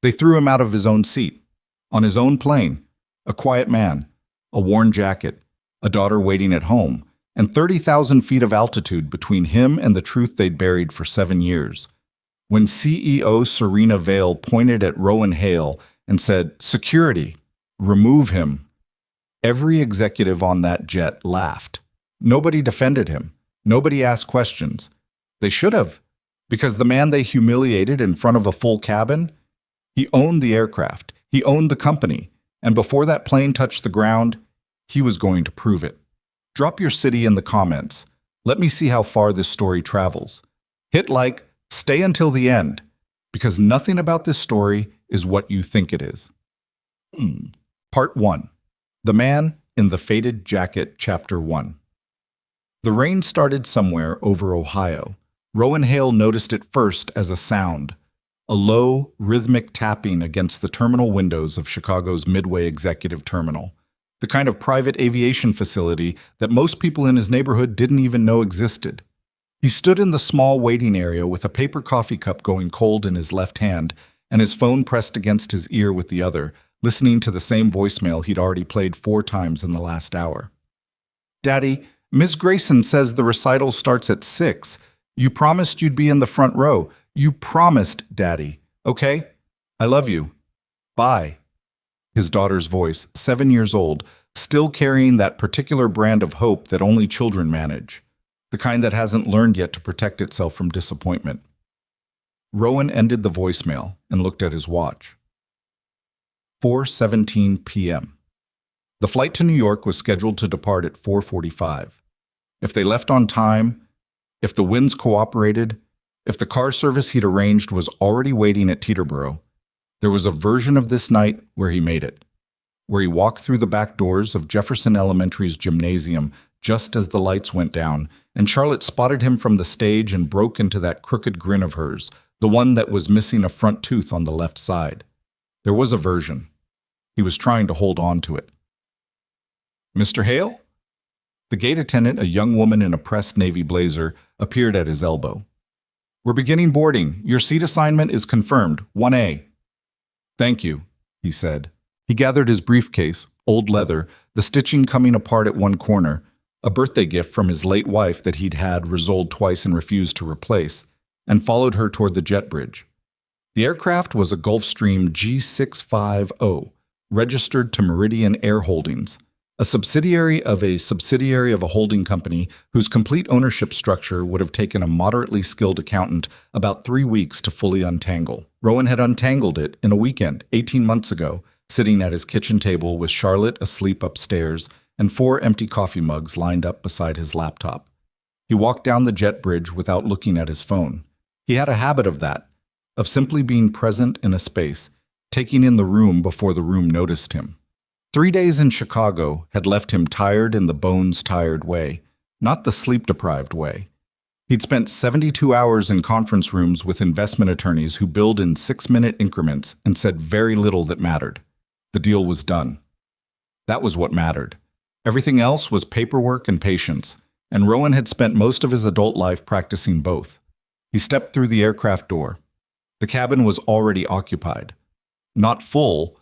They threw him out of his own seat, on his own plane, a quiet man, a worn jacket, a daughter waiting at home, and 30,000 feet of altitude between him and the truth they'd buried for 7 years. When CEO Serena Vale pointed at Rowan Hale and said, "Security, remove him," every executive on that jet laughed. Nobody defended him. Nobody asked questions. They should have, because the man they humiliated in front of a full cabin, he owned the aircraft, he owned the company, and before that plane touched the ground, he was going to prove it. Drop your city in the comments. Let me see how far this story travels. Hit like, stay until the end, because nothing about this story is what you think it is. Part 1. The Man in the Faded Jacket, Chapter 1. The rain started somewhere over Ohio. Rowan Hale noticed it first as a sound, a low, rhythmic tapping against the terminal windows of Chicago's Midway Executive Terminal, the kind of private aviation facility that most people in his neighborhood didn't even know existed. He stood in the small waiting area with a paper coffee cup going cold in his left hand and his phone pressed against his ear with the other, listening to the same voicemail he'd already played 4 times in the last hour. "Daddy, Miss Grayson says the recital starts at 6. You promised you'd be in the front row. You promised, Daddy. Okay? I love you. Bye." His daughter's voice, 7 years old, still carrying that particular brand of hope that only children manage, the kind that hasn't learned yet to protect itself from disappointment. Rowan ended the voicemail and looked at his watch. 4:17 p.m. The flight to New York was scheduled to depart at 4:45. If they left on time, if the winds cooperated, if the car service he'd arranged was already waiting at Teterboro, there was a version of this night where he made it, where he walked through the back doors of Jefferson Elementary's gymnasium just as the lights went down, and Charlotte spotted him from the stage and broke into that crooked grin of hers, the one that was missing a front tooth on the left side. There was a version. He was trying to hold on to it. "Mr. Hale?" The gate attendant, a young woman in a pressed navy blazer, appeared at his elbow. "We're beginning boarding. Your seat assignment is confirmed, 1A. "Thank you," he said. He gathered his briefcase, old leather, the stitching coming apart at one corner, a birthday gift from his late wife that he'd had resoled twice and refused to replace, and followed her toward the jet bridge. The aircraft was a Gulfstream G650, registered to Meridian Air Holdings, a subsidiary of a holding company whose complete ownership structure would have taken a moderately skilled accountant about 3 weeks to fully untangle. Rowan had untangled it in a weekend, 18 months ago, sitting at his kitchen table with Charlotte asleep upstairs and 4 empty coffee mugs lined up beside his laptop. He walked down the jet bridge without looking at his phone. He had a habit of that, of simply being present in a space, taking in the room before the room noticed him. 3 days in Chicago had left him tired in the bones-tired way, not the sleep-deprived way. He'd spent 72 hours in conference rooms with investment attorneys who billed in 6-minute increments and said very little that mattered. The deal was done. That was what mattered. Everything else was paperwork and patience, and Rowan had spent most of his adult life practicing both. He stepped through the aircraft door. The cabin was already occupied. Not full.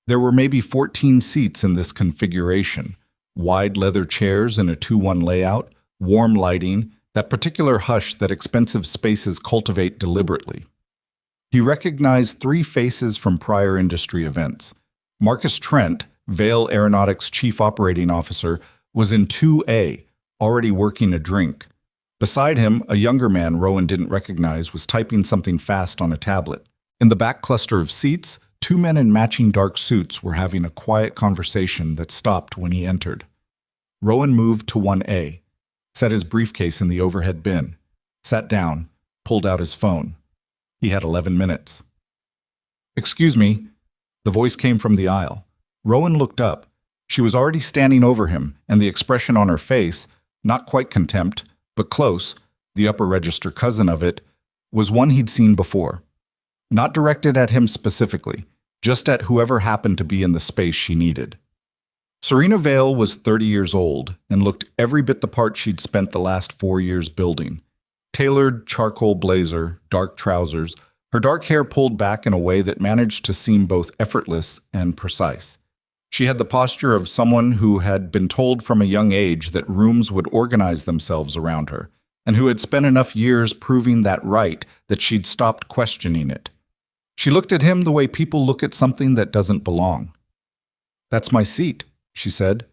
There were maybe 14 seats in this configuration, wide leather chairs in a 2-1 layout, warm lighting, that particular hush that expensive spaces cultivate deliberately. He recognized 3 faces from prior industry events. Marcus Trent, Vale Aeronautics Chief Operating Officer, was in 2A, already working a drink. Beside him, a younger man Rowan didn't recognize was typing something fast on a tablet. In the back cluster of seats, 2 men in matching dark suits were having a quiet conversation that stopped when he entered. Rowan moved to 1A, set his briefcase in the overhead bin, sat down, pulled out his phone. He had 11 minutes. "Excuse me." The voice came from the aisle. Rowan looked up. She was already standing over him, and the expression on her face, not quite contempt, but close, the upper register cousin of it, was one he'd seen before. Not directed at him specifically, just at whoever happened to be in the space she needed. Serena Vale was 30 years old and looked every bit the part she'd spent the last 4 years building. Tailored charcoal blazer, dark trousers, Her dark hair pulled back in a way that managed to seem both effortless and precise. She had the posture of someone who had been told from a young age that rooms would organize themselves around her, and who had spent enough years proving that right that she'd stopped questioning it. She looked at him the way people look at something that doesn't belong. "That's my seat," she said.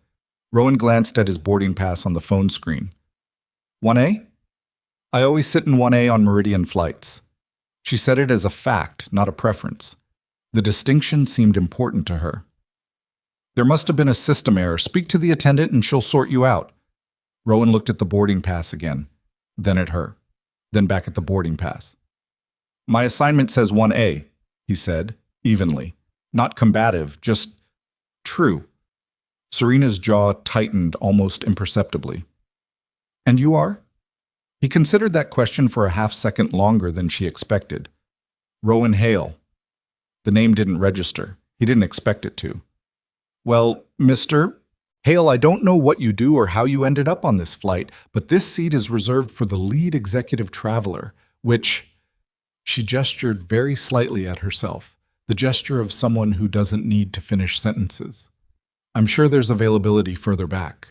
Rowan glanced at his boarding pass on the phone screen. 1A? "I always sit in 1A on Meridian flights." She said it as a fact, not a preference. The distinction seemed important to her. "There must have been a system error. Speak to the attendant and she'll sort you out." Rowan looked at the boarding pass again, then at her, then back at the boarding pass. "My assignment says 1A, he said, evenly. Not combative, just true. Serena's jaw tightened almost imperceptibly. "And you are?" He considered that question for a half-second longer than she expected. "Rowan Hale." The name didn't register. He didn't expect it to. "Well, Mr. Hale, I don't know what you do or how you ended up on this flight, but this seat is reserved for the lead executive traveler, which..." She gestured very slightly at herself, the gesture of someone who doesn't need to finish sentences. "I'm sure there's availability further back."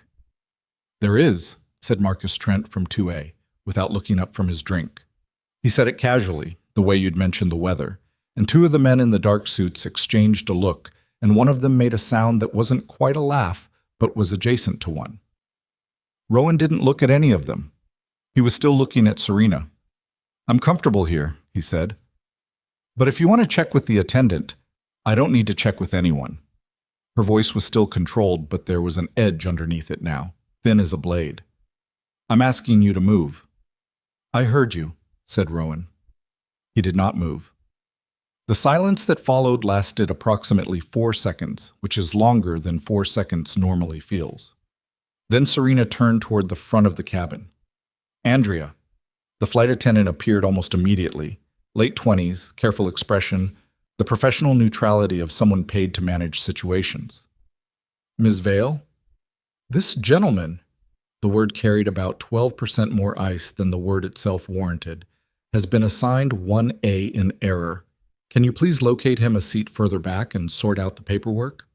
"There is," said Marcus Trent from 2A, without looking up from his drink. He said it casually, the way you'd mentioned the weather, and two of the men in the dark suits exchanged a look, and one of them made a sound that wasn't quite a laugh, but was adjacent to one. Rowan didn't look at any of them. He was still looking at Serena. "I'm comfortable here," he said. "But if you want to check with the attendant, I don't need to check with anyone." Her voice was still controlled, but there was an edge underneath it now, thin as a blade. "I'm asking you to move." "I heard you," said Rowan. He did not move. The silence that followed lasted approximately 4 seconds, which is longer than 4 seconds normally feels. Then Serena turned toward the front of the cabin. "Andrea." The flight attendant appeared almost immediately, late 20s, careful expression, the professional neutrality of someone paid to manage situations. "Ms. Vale?" "This gentleman," the word carried about 12% more ice than the word itself warranted, "has been assigned 1A in error. Can you please locate him a seat further back and sort out the paperwork?"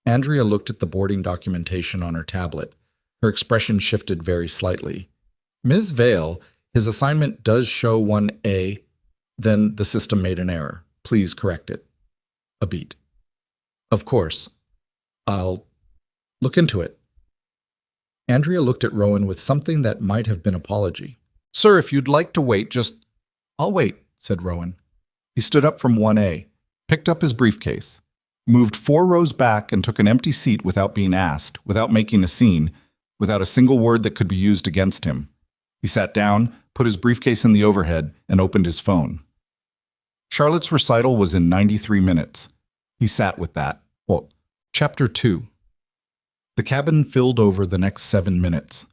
Andrea looked at the boarding documentation on her tablet. Her expression shifted very slightly. "Ms. Vale, his assignment does show 1A, then the system made an error. Please correct it." A beat. "Of course. I'll look into it." Andrea looked at Rowan with something that might have been apology. "Sir, if you'd like to wait, just..." "I'll wait," said Rowan. He stood up from 1A, picked up his briefcase, moved 4 rows back and took an empty seat without being asked, without making a scene, without a single word that could be used against him. He sat down, put his briefcase in the overhead, and opened his phone. Charlotte's recital was in 93 minutes. He sat with that. Well, Chapter 2. The cabin filled over the next 7 minutes.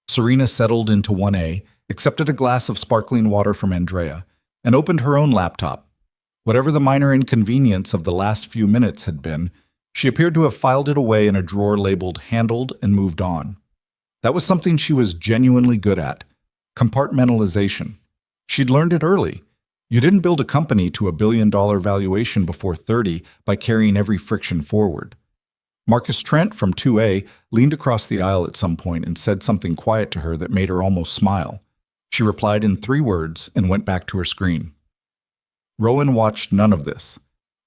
Serena settled into 1A, accepted a glass of sparkling water from Andrea, and opened her own laptop. Whatever the minor inconvenience of the last few minutes had been, she appeared to have filed it away in a drawer labeled Handled and moved on. That was something she was genuinely good at. Compartmentalization. She'd learned it early. You didn't build a company to a billion-dollar valuation before 30 by carrying every friction forward. Marcus Trent from 2A leaned across the aisle at some point and said something quiet to her that made her almost smile. She replied in 3 words and went back to her screen. Rowan watched none of this.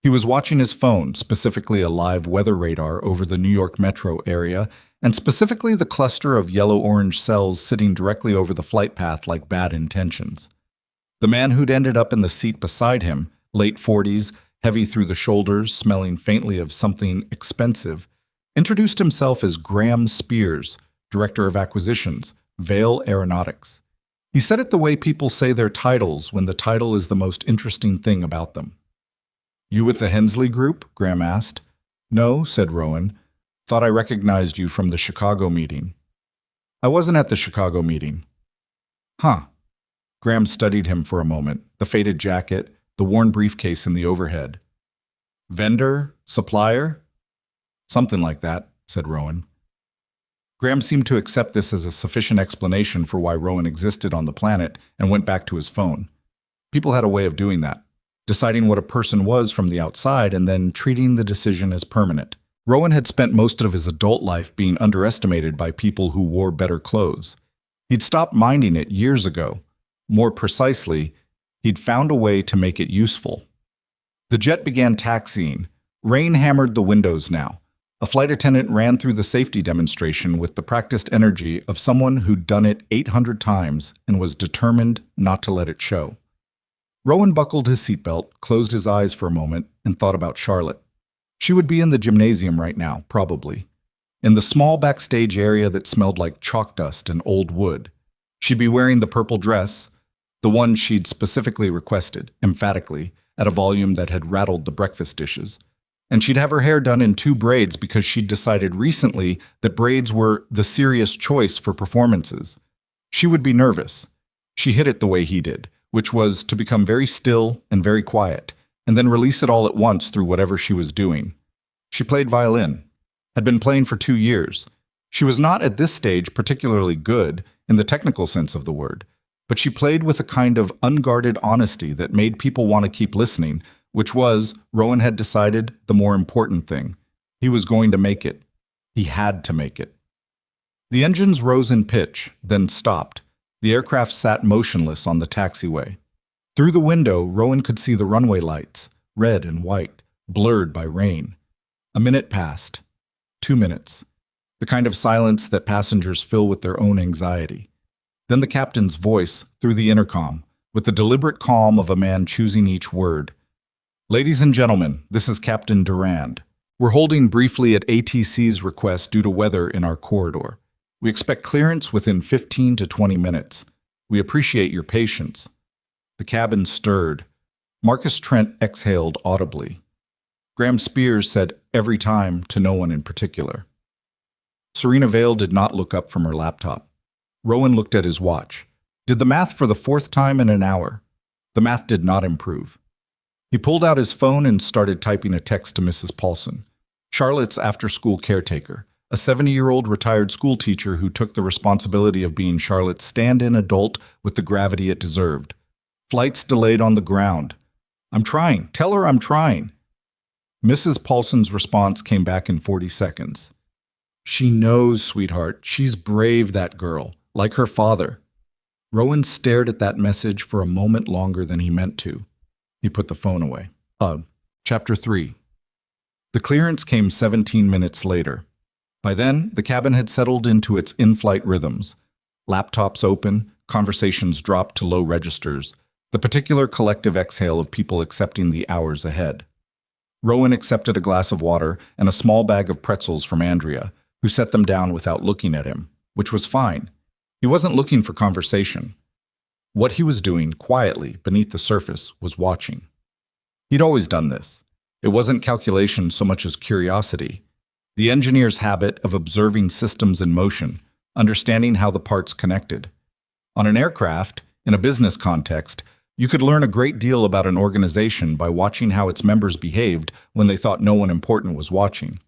He was watching his phone, specifically a live weather radar over the New York metro area, and specifically the cluster of yellow-orange cells sitting directly over the flight path like bad intentions. The man who'd ended up in the seat beside him, late 40s, heavy through the shoulders, smelling faintly of something expensive, introduced himself as Graham Spears, Director of Acquisitions, Vale Aeronautics. He said it the way people say their titles when the title is the most interesting thing about them. "You with the Hensley Group?" Graham asked. "No," said Rowan. "Thought I recognized you from the Chicago meeting." "I wasn't at the Chicago meeting." "Huh." Graham studied him for a moment, the faded jacket, the worn briefcase in the overhead. "Vendor? Supplier?" "Something like that," said Rowan. Graham seemed to accept this as a sufficient explanation for why Rowan existed on the planet and went back to his phone. People had a way of doing that. deciding what a person was from the outside and then treating the decision as permanent. Rowan had spent most of his adult life being underestimated by people who wore better clothes. He'd stopped minding it years ago. More precisely, he'd found a way to make it useful. The jet began taxiing. Rain hammered the windows now. A flight attendant ran through the safety demonstration with the practiced energy of someone who'd done it 800 times and was determined not to let it show. Rowan buckled his seatbelt, closed his eyes for a moment, and thought about Charlotte. She would be in the gymnasium right now, probably. In the small backstage area that smelled like chalk dust and old wood. She'd be wearing the purple dress, the one she'd specifically requested, emphatically, at a volume that had rattled the breakfast dishes. And she'd have her hair done in 2 braids because she'd decided recently that braids were the serious choice for performances. She would be nervous. She hid it the way he did, which was to become very still and very quiet, and then release it all at once through whatever she was doing. She played violin, had been playing for 2 years. She was not at this stage particularly good in the technical sense of the word, but she played with a kind of unguarded honesty that made people want to keep listening, which was, Rowan had decided, the more important thing. He was going to make it. He had to make it. The engines rose in pitch, then stopped. The aircraft sat motionless on the taxiway. Through the window, Rowan could see the runway lights, red and white, blurred by rain. A minute passed. 2 minutes. The kind of silence that passengers fill with their own anxiety. Then the captain's voice, through the intercom, with the deliberate calm of a man choosing each word. Ladies and gentlemen, this is Captain Durand. We're holding briefly at ATC's request due to weather in our corridor. We expect clearance within 15 to 20 minutes. We appreciate your patience. The cabin stirred. Marcus Trent exhaled audibly. Graham Spears said every time to no one in particular. Serena Vale did not look up from her laptop. Rowan looked at his watch. Did the math for the 4th time in an hour. The math did not improve. He pulled out his phone and started typing a text to Mrs. Paulson, Charlotte's after-school caretaker, a 70-year-old retired school teacher who took the responsibility of being Charlotte's stand-in adult with the gravity it deserved. Flights delayed on the ground. I'm trying. Tell her I'm trying. Mrs. Paulson's response came back in 40 seconds. She knows, sweetheart. She's brave, that girl, like her father. Rowan stared at that message for a moment longer than he meant to. He put the phone away. Chapter 3. The clearance came 17 minutes later. By then, the cabin had settled into its in-flight rhythms. Laptops open, conversations dropped to low registers, the particular collective exhale of people accepting the hours ahead. Rowan accepted a glass of water and a small bag of pretzels from Andrea, who set them down without looking at him, which was fine. He wasn't looking for conversation. What he was doing, quietly, beneath the surface, was watching. He'd always done this. It wasn't calculation so much as curiosity. The engineer's habit of observing systems in motion, understanding how the parts connected. On an aircraft, in a business context, you could learn a great deal about an organization by watching how its members behaved when they thought no one important was watching.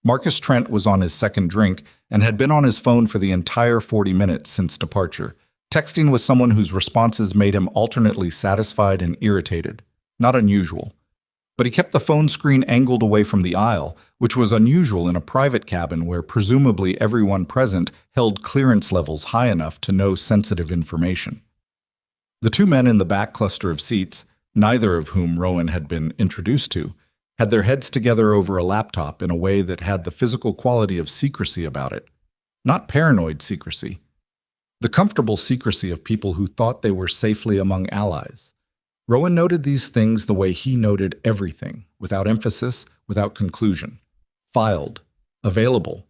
Marcus Trent was on his 2nd drink and had been on his phone for the entire 40 minutes since departure, texting with someone whose responses made him alternately satisfied and irritated. Not unusual. But he kept the phone screen angled away from the aisle, which was unusual in a private cabin where presumably everyone present held clearance levels high enough to know sensitive information. The 2 men in the back cluster of seats, neither of whom Rowan had been introduced to, had their heads together over a laptop in a way that had the physical quality of secrecy about it. Not paranoid secrecy. The comfortable secrecy of people who thought they were safely among allies. Rowan noted these things the way he noted everything, without emphasis, without conclusion. Filed. Available.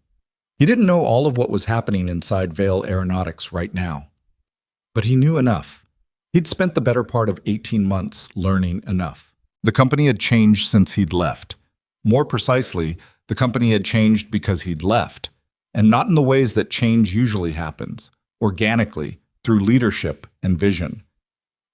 He didn't know all of what was happening inside Vale Aeronautics right now. But he knew enough. He'd spent the better part of 18 months learning enough. The company had changed since he'd left. More precisely, the company had changed because he'd left, and not in the ways that change usually happens, organically, through leadership and vision.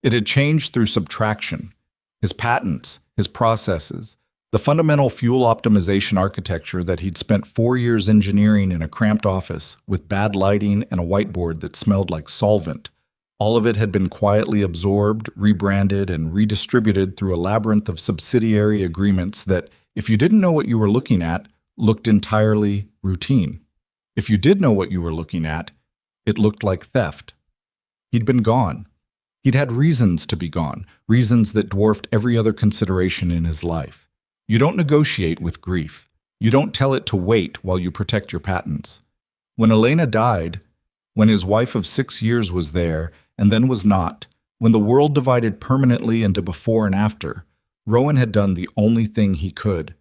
It had changed through subtraction. His patents, his processes, the fundamental fuel optimization architecture that he'd spent 4 years engineering in a cramped office with bad lighting and a whiteboard that smelled like solvent, All of it had been quietly absorbed, rebranded, and redistributed through a labyrinth of subsidiary agreements that, if you didn't know what you were looking at, looked entirely routine. If you did know what you were looking at, it looked like theft. He'd been gone. He'd had reasons to be gone, reasons that dwarfed every other consideration in his life. You don't negotiate with grief. You don't tell it to wait while you protect your patents. When Elena died, when his wife of 6 years was there and then was not, when the world divided permanently into before and after, Rowan had done the only thing he could.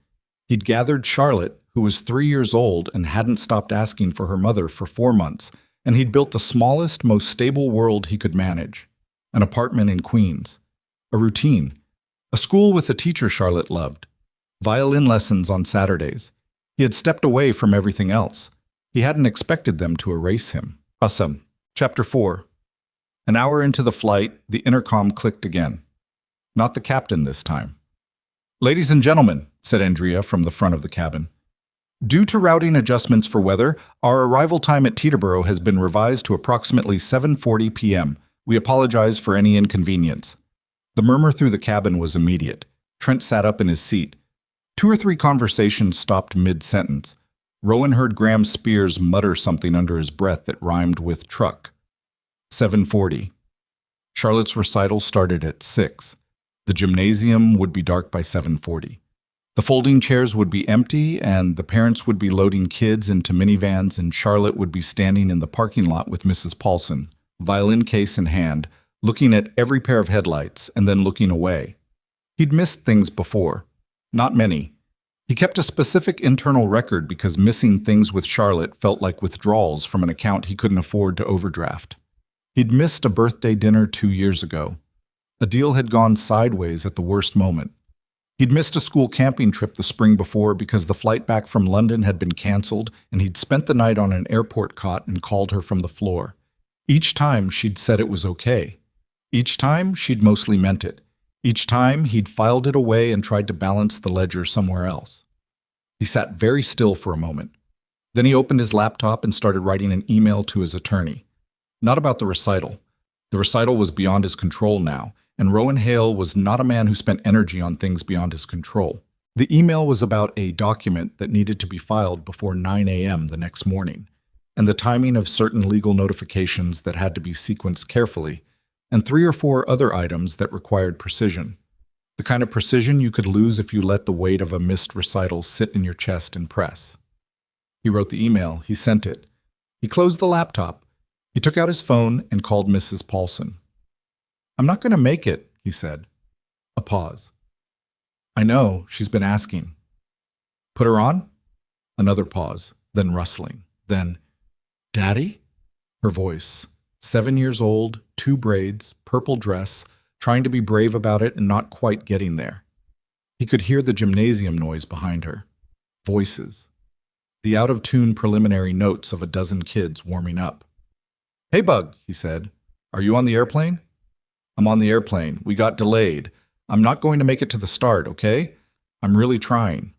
He'd gathered Charlotte, who was 3 years old and hadn't stopped asking for her mother for 4 months, and he'd built the smallest, most stable world he could manage. An apartment in Queens. A routine. A school with a teacher Charlotte loved. Violin lessons on Saturdays. He had stepped away from everything else. He hadn't expected them to erase him. Awesome. Chapter 4. An hour into the flight, the intercom clicked again. Not the captain this time. "Ladies and gentlemen," said Andrea from the front of the cabin. "Due to routing adjustments for weather, our arrival time at Teterboro has been revised to approximately 7:40 p.m. We apologize for any inconvenience." The murmur through the cabin was immediate. Trent sat up in his seat. 2 or 3 conversations stopped mid-sentence. Rowan heard Graham Spears mutter something under his breath that rhymed with truck. 7:40. Charlotte's recital started at 6. The gymnasium would be dark by 7:40. The folding chairs would be empty, and the parents would be loading kids into minivans, and Charlotte would be standing in the parking lot with Mrs. Paulson, violin case in hand, looking at every pair of headlights and then looking away. He'd missed things before. Not many. He kept a specific internal record because missing things with Charlotte felt like withdrawals from an account he couldn't afford to overdraft. He'd missed a birthday dinner 2 years ago. A deal had gone sideways at the worst moment. He'd missed a school camping trip the spring before because the flight back from London had been canceled, and he'd spent the night on an airport cot and called her from the floor. Each time she'd said it was okay. Each time she'd mostly meant it. Each time he'd filed it away and tried to balance the ledger somewhere else. He sat very still for a moment. Then he opened his laptop and started writing an email to his attorney. Not about the recital. The recital was beyond his control now, and Rowan Hale was not a man who spent energy on things beyond his control. The email was about a document that needed to be filed before 9 a.m. the next morning, and the timing of certain legal notifications that had to be sequenced carefully, and 3 or 4 other items that required precision. The kind of precision you could lose if you let the weight of a missed recital sit in your chest and press. He wrote the email. He sent it. He closed the laptop. He took out his phone and called Mrs. Paulson. "I'm not going to make it," he said. A pause. "I know, she's been asking." "Put her on?" Another pause, then rustling. Then, "Daddy?" Her voice. 7 years old, 2 braids, purple dress, trying to be brave about it and not quite getting there. He could hear the gymnasium noise behind her. Voices. The out-of-tune preliminary notes of a dozen kids warming up. "Hey, Bug," he said. "Are you on the airplane?" "I'm on the airplane. We got delayed. I'm not going to make it to the start, okay? I'm really trying."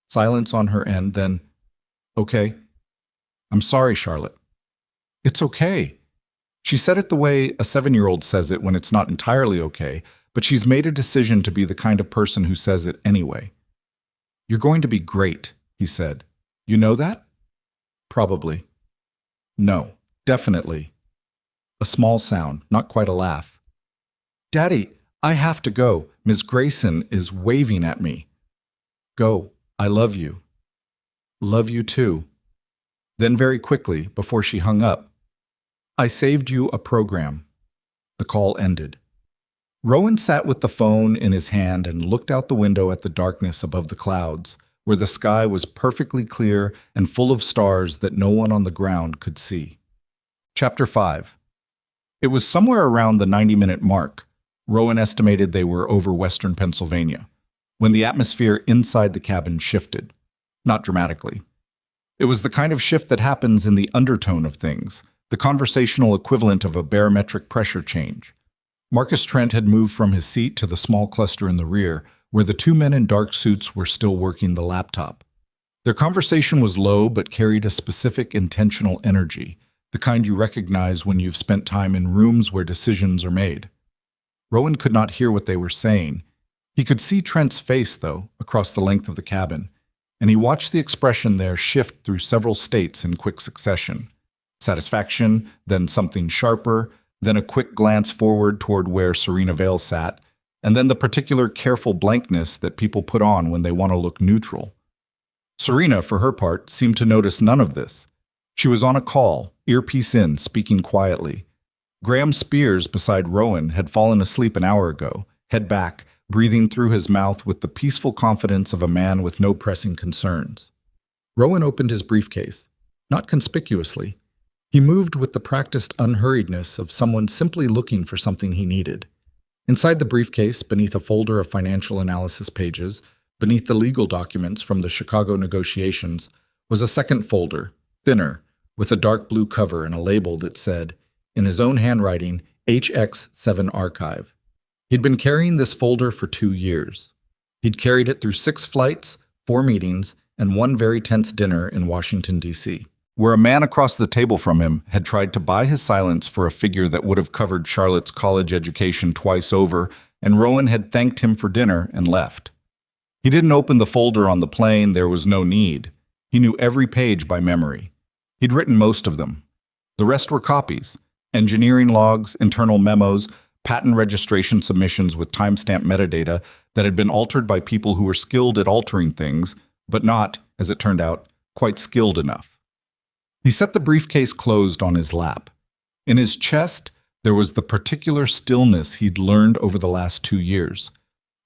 Silence on her end, then, "Okay. I'm sorry, Charlotte." "It's okay." She said it the way a 7-year-old says it when it's not entirely okay, but she's made a decision to be the kind of person who says it anyway. "You're going to be great," he said. "You know that?" "Probably." "No, definitely." A small sound, not quite a laugh. "Daddy, I have to go. Miss Grayson is waving at me." "Go. I love you." "Love you too." Then very quickly, before she hung up, "I saved you a program." The call ended. Rowan sat with the phone in his hand and looked out the window at the darkness above the clouds, where the sky was perfectly clear and full of stars that no one on the ground could see. Chapter 5. It was somewhere around the 90-minute mark. Rowan estimated they were over western Pennsylvania, when the atmosphere inside the cabin shifted. Not dramatically. It was the kind of shift that happens in the undertone of things, the conversational equivalent of a barometric pressure change. Marcus Trent had moved from his seat to the small cluster in the rear, where the 2 men in dark suits were still working the laptop. Their conversation was low but carried a specific intentional energy, the kind you recognize when you've spent time in rooms where decisions are made. Rowan could not hear what they were saying. He could see Trent's face, though, across the length of the cabin, and he watched the expression there shift through several states in quick succession. Satisfaction, then something sharper, then a quick glance forward toward where Serena Vale sat, and then the particular careful blankness that people put on when they want to look neutral. Serena, for her part, seemed to notice none of this. She was on a call, earpiece in, speaking quietly. Graham Spears, beside Rowan, had fallen asleep an hour ago, head back, breathing through his mouth with the peaceful confidence of a man with no pressing concerns. Rowan opened his briefcase, not conspicuously. He moved with the practiced unhurriedness of someone simply looking for something he needed. Inside the briefcase, beneath a folder of financial analysis pages, beneath the legal documents from the Chicago negotiations, was a second folder, thinner, with a dark blue cover and a label that said, in his own handwriting, HX7 Archive. He'd been carrying this folder for 2 years. He'd carried it through 6 flights, 4 meetings, and 1 very tense dinner in Washington, D.C., where a man across the table from him had tried to buy his silence for a figure that would have covered Charlotte's college education twice over, and Rowan had thanked him for dinner and left. He didn't open the folder on the plane. There was no need. He knew every page by memory. He'd written most of them. The rest were copies, engineering logs, internal memos, patent registration submissions with timestamp metadata that had been altered by people who were skilled at altering things, but not, as it turned out, quite skilled enough. He set the briefcase closed on his lap. In his chest, there was the particular stillness he'd learned over the last 2 years.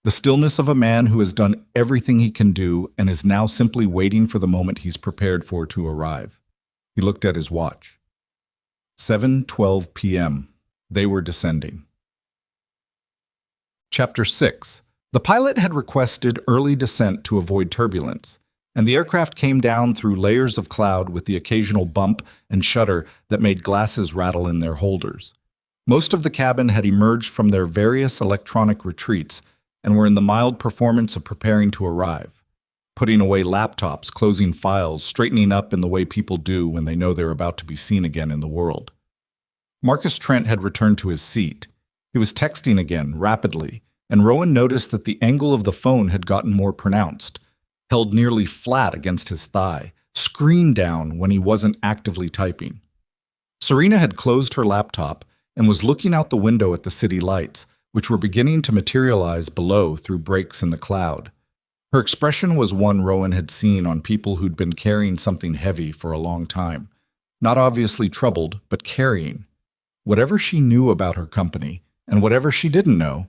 The stillness of a man who has done everything he can do and is now simply waiting for the moment he's prepared for to arrive. He looked at his watch. 7:12 p.m. They were descending. Chapter 6. The pilot had requested early descent to avoid turbulence, and the aircraft came down through layers of cloud with the occasional bump and shudder that made glasses rattle in their holders. Most of the cabin had emerged from their various electronic retreats and were in the mild performance of preparing to arrive, putting away laptops, closing files, straightening up in the way people do when they know they're about to be seen again in the world. Marcus Trent had returned to his seat. He was texting again, rapidly, and Rowan noticed that the angle of the phone had gotten more pronounced, held nearly flat against his thigh, screen down when he wasn't actively typing. Serena had closed her laptop and was looking out the window at the city lights, which were beginning to materialize below through breaks in the cloud. Her expression was one Rowan had seen on people who'd been carrying something heavy for a long time, not obviously troubled, but carrying. Whatever she knew about her company, and whatever she didn't know,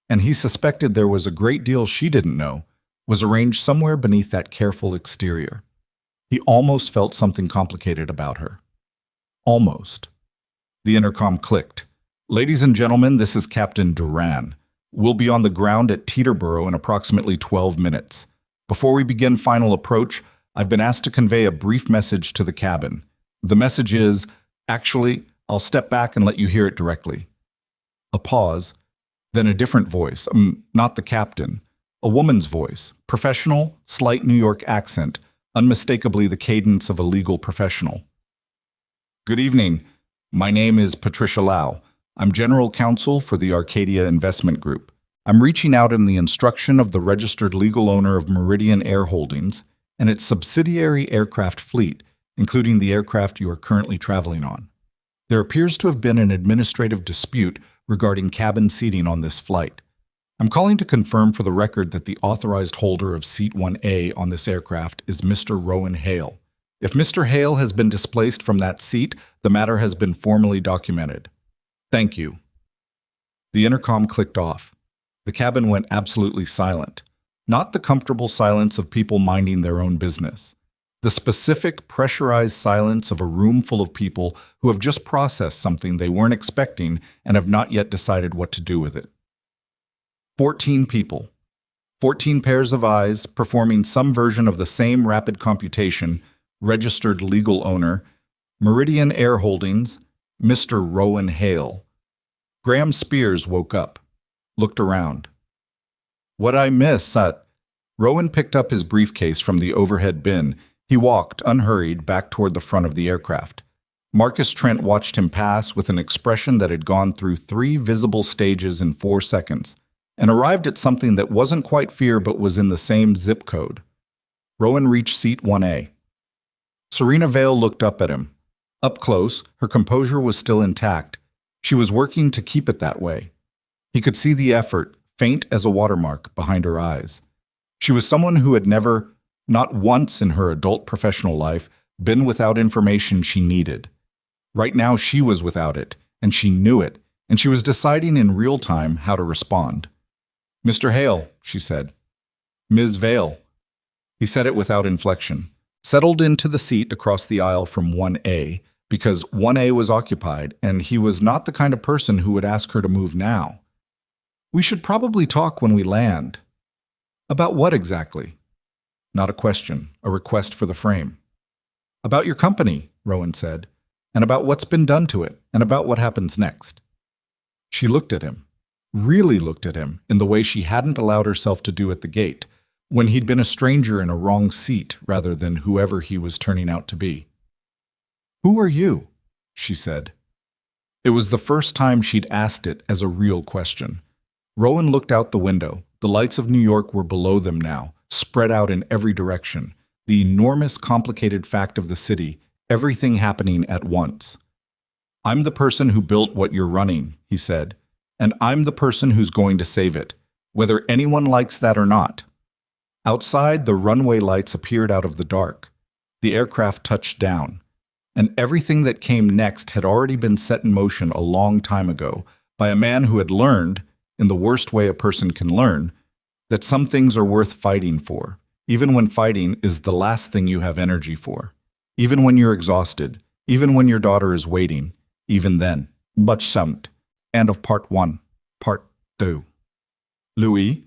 and he suspected there was a great deal she didn't know, was arranged somewhere beneath that careful exterior. He almost felt something complicated about her. Almost. The intercom clicked. "Ladies and gentlemen, this is Captain Duran. We'll be on the ground at Teterboro in approximately 12 minutes. Before we begin final approach, I've been asked to convey a brief message to the cabin. The message is, actually, I'll step back and let you hear it directly." A pause, then a different voice, not the captain, a woman's voice, professional, slight New York accent, unmistakably the cadence of a legal professional. "Good evening. My name is Patricia Lau. I'm General Counsel for the Arcadia Investment Group. I'm reaching out in the instruction of the registered legal owner of Meridian Air Holdings and its subsidiary aircraft fleet, including the aircraft you are currently traveling on. There appears to have been an administrative dispute regarding cabin seating on this flight. I'm calling to confirm for the record that the authorized holder of Seat 1A on this aircraft is Mr. Rowan Hale. If Mr. Hale has been displaced from that seat, the matter has been formally documented. Thank you." The intercom clicked off. The cabin went absolutely silent. Not the comfortable silence of people minding their own business. The specific, pressurized silence of a room full of people who have just processed something they weren't expecting and have not yet decided what to do with it. 14 people. 14 pairs of eyes performing some version of the same rapid computation, registered legal owner, Meridian Air Holdings, Mr. Rowan Hale. Graham Spears woke up, looked around. "What'd I miss?" Rowan picked up his briefcase from the overhead bin. He walked, unhurried, back toward the front of the aircraft. Marcus Trent watched him pass with an expression that had gone through 3 visible stages in 4 seconds and arrived at something that wasn't quite fear but was in the same zip code. Rowan reached seat 1A. Serena Vale looked up at him. Up close, her composure was still intact. She was working to keep it that way. He could see the effort, faint as a watermark, behind her eyes. She was someone who had never, not once in her adult professional life, been without information she needed. Right now she was without it, and she knew it, and she was deciding in real time how to respond. "Mr. Hale," she said. "Ms. Vale." He said it without inflection, settled into the seat across the aisle from 1A, because 1A was occupied, and he was not the kind of person who would ask her to move now. "We should probably talk when we land." "About what exactly?" Not a question, a request for the frame. "About your company," Rowan said, "and about what's been done to it, and about what happens next." She looked at him, really looked at him, in the way she hadn't allowed herself to do at the gate, when he'd been a stranger in a wrong seat rather than whoever he was turning out to be. "Who are you?" she said. It was the first time she'd asked it as a real question. Rowan looked out the window. The lights of New York were below them now, spread out in every direction. The enormous, complicated fact of the city, everything happening at once. "I'm the person who built what you're running," he said, "and I'm the person who's going to save it, whether anyone likes that or not." Outside, the runway lights appeared out of the dark. The aircraft touched down, and everything that came next had already been set in motion a long time ago by a man who had learned, in the worst way a person can learn, that some things are worth fighting for, even when fighting is the last thing you have energy for, even when you're exhausted, even when your daughter is waiting, even then. But sumped. End of part 1. Part 2. Lưu ý,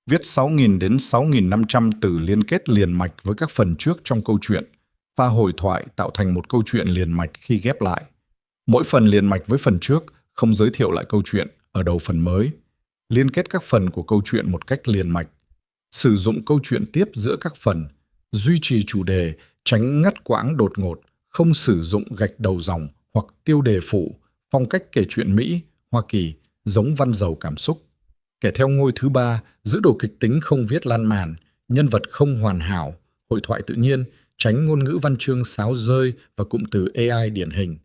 viết 6.000 đến 6.500 từ liên kết liền mạch với các phần trước trong câu chuyện. Pha hồi thoại tạo thành một câu chuyện liền mạch khi ghép lại. Mỗi phần liền mạch với phần trước không giới thiệu lại câu chuyện ở đầu phần mới. Liên kết các phần của câu chuyện một cách liền mạch. Sử dụng câu chuyện tiếp giữa các phần. Duy trì chủ đề, tránh ngắt quãng đột ngột, không sử dụng gạch đầu dòng hoặc tiêu đề phụ, phong cách kể chuyện Mỹ, Hoa Kỳ, giống văn giàu cảm xúc. Kẻ theo ngôi thứ 3, giữ đồ kịch tính không viết lan man, nhân vật không hoàn hảo, hội thoại tự nhiên, tránh ngôn ngữ văn chương sáo rơi và cụm từ AI điển hình.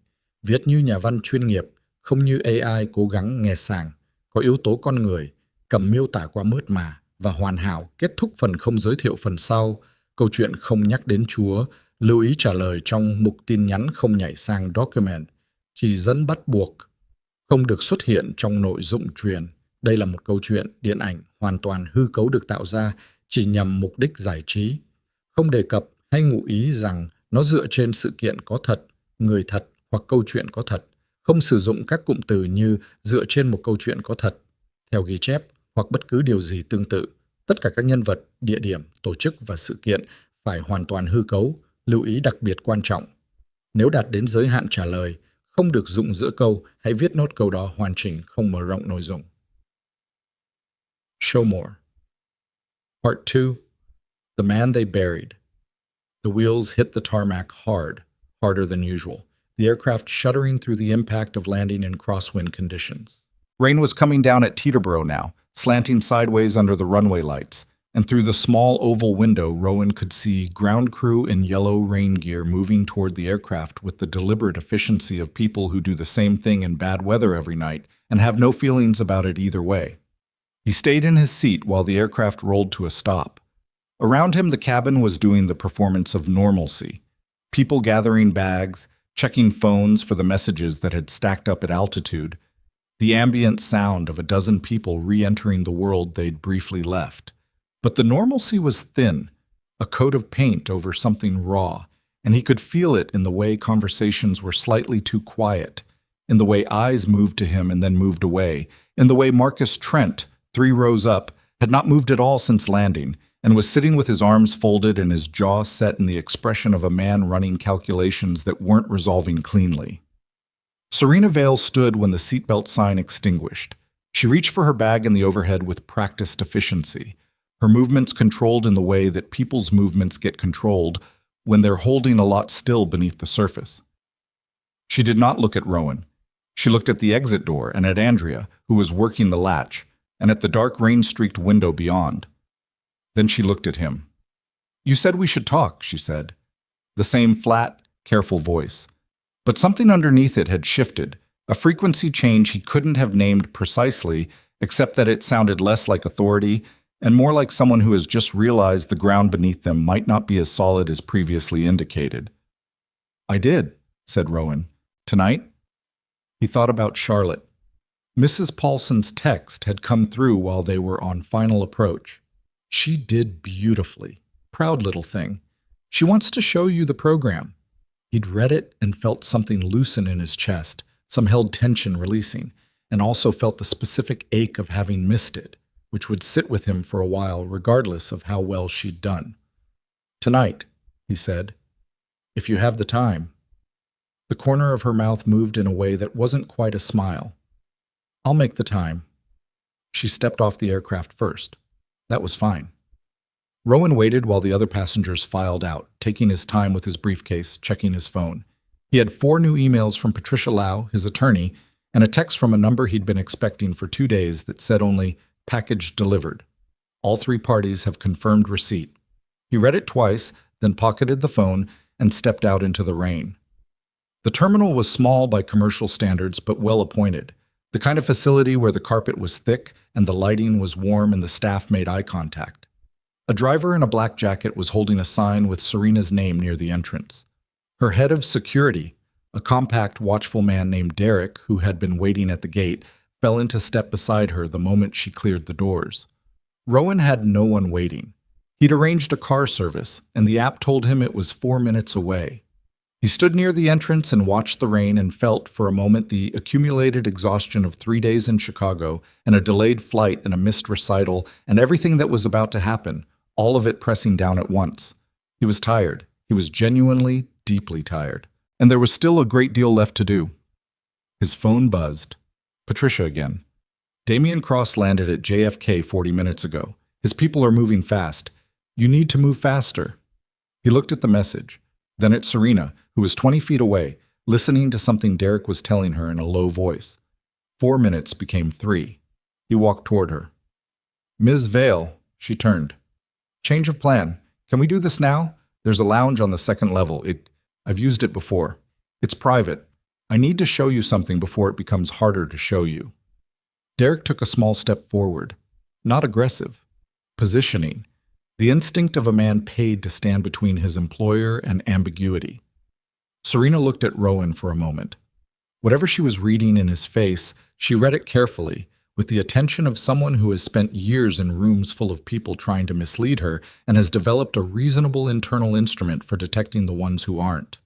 Viết như nhà văn chuyên nghiệp, không như AI cố gắng nghe sàng, có yếu tố con người, cầm miêu tả qua mướt mà và hoàn hảo, kết thúc phần không giới thiệu phần sau, câu chuyện không nhắc đến Chúa, lưu ý trả lời trong mục tin nhắn không nhảy sang document, chỉ dẫn bắt buộc, không được xuất hiện trong nội dung truyền. Đây là một câu chuyện điện ảnh hoàn toàn hư cấu được tạo ra chỉ nhằm mục đích giải trí. Không đề cập hay ngụ ý rằng nó dựa trên sự kiện có thật, người thật hoặc câu chuyện có thật. Không sử dụng các cụm từ như dựa trên một câu chuyện có thật, theo ghi chép hoặc bất cứ điều gì tương tự. Tất cả các nhân vật, địa điểm, tổ chức và sự kiện phải hoàn toàn hư cấu, lưu ý đặc biệt quan trọng. Nếu đạt đến giới hạn trả lời, không được dụng giữa câu, hãy viết nốt câu đó hoàn chỉnh, không mở rộng nội dung. Show more. Part 2. The man they buried. The wheels hit the tarmac hard, harder than usual, the aircraft shuddering through the impact of landing in crosswind conditions. Rain was coming down at Teterboro now, slanting sideways under the runway lights, and through the small oval window Rowan could see ground crew in yellow rain gear moving toward the aircraft with the deliberate efficiency of people who do the same thing in bad weather every night and have no feelings about it either way. He stayed in his seat while the aircraft rolled to a stop. Around him, the cabin was doing the performance of normalcy. People gathering bags, checking phones for the messages that had stacked up at altitude, the ambient sound of a dozen people re-entering the world they'd briefly left. But the normalcy was thin, a coat of paint over something raw, and he could feel it in the way conversations were slightly too quiet, in the way eyes moved to him and then moved away, in the way Marcus Trent, 3 rows up, had not moved at all since landing, and was sitting with his arms folded and his jaw set in the expression of a man running calculations that weren't resolving cleanly. Serena Vale stood when the seatbelt sign extinguished. She reached for her bag in the overhead with practiced efficiency, her movements controlled in the way that people's movements get controlled when they're holding a lot still beneath the surface. She did not look at Rowan. She looked at the exit door and at Andrea, who was working the latch, and at the dark rain-streaked window beyond. Then she looked at him. "You said we should talk," she said. The same flat, careful voice. But something underneath it had shifted, a frequency change he couldn't have named precisely, except that it sounded less like authority and more like someone who has just realized the ground beneath them might not be as solid as previously indicated. "I did," said Rowan. "Tonight?" He thought about Charlotte. Mrs. Paulson's text had come through while they were on final approach. "She did beautifully. Proud little thing. She wants to show you the program." He'd read it and felt something loosen in his chest, some held tension releasing, and also felt the specific ache of having missed it, which would sit with him for a while regardless of how well she'd done. "Tonight," he said, "if you have the time." The corner of her mouth moved in a way that wasn't quite a smile. "I'll make the time." She stepped off the aircraft first. That was fine. Rowan waited while the other passengers filed out, taking his time with his briefcase, checking his phone. He had 4 new emails from Patricia Lau, his attorney, and a text from a number he'd been expecting for 2 days that said only, "Package delivered. All 3 parties have confirmed receipt." He read it twice, then pocketed the phone and stepped out into the rain. The terminal was small by commercial standards, but well appointed. The kind of facility where the carpet was thick and the lighting was warm and the staff made eye contact. A driver in a black jacket was holding a sign with Serena's name near the entrance. Her head of security, a compact, watchful man named Derek, who had been waiting at the gate, fell into step beside her the moment she cleared the doors. Rowan had no one waiting. He'd arranged a car service, and the app told him it was 4 minutes away. He stood near the entrance and watched the rain and felt, for a moment, the accumulated exhaustion of 3 days in Chicago and a delayed flight and a missed recital and everything that was about to happen, all of it pressing down at once. He was tired. He was genuinely, deeply tired. And there was still a great deal left to do. His phone buzzed. Patricia again. "Damian Cross landed at JFK 40 minutes ago. His people are moving fast. You need to move faster." He looked at the message, then at Serena, who was 20 feet away, listening to something Derek was telling her in a low voice. 4 minutes became 3. He walked toward her. "Ms. Vale," she turned. "Change of plan. Can we do this now? There's a lounge on the 2nd level. I've used it before. It's private. I need to show you something before it becomes harder to show you." Derek took a small step forward. Not aggressive. Positioning. The instinct of a man paid to stand between his employer and ambiguity. Serena looked at Rowan for a moment. Whatever she was reading in his face, she read it carefully, with the attention of someone who has spent years in rooms full of people trying to mislead her and has developed a reasonable internal instrument for detecting the ones who aren't.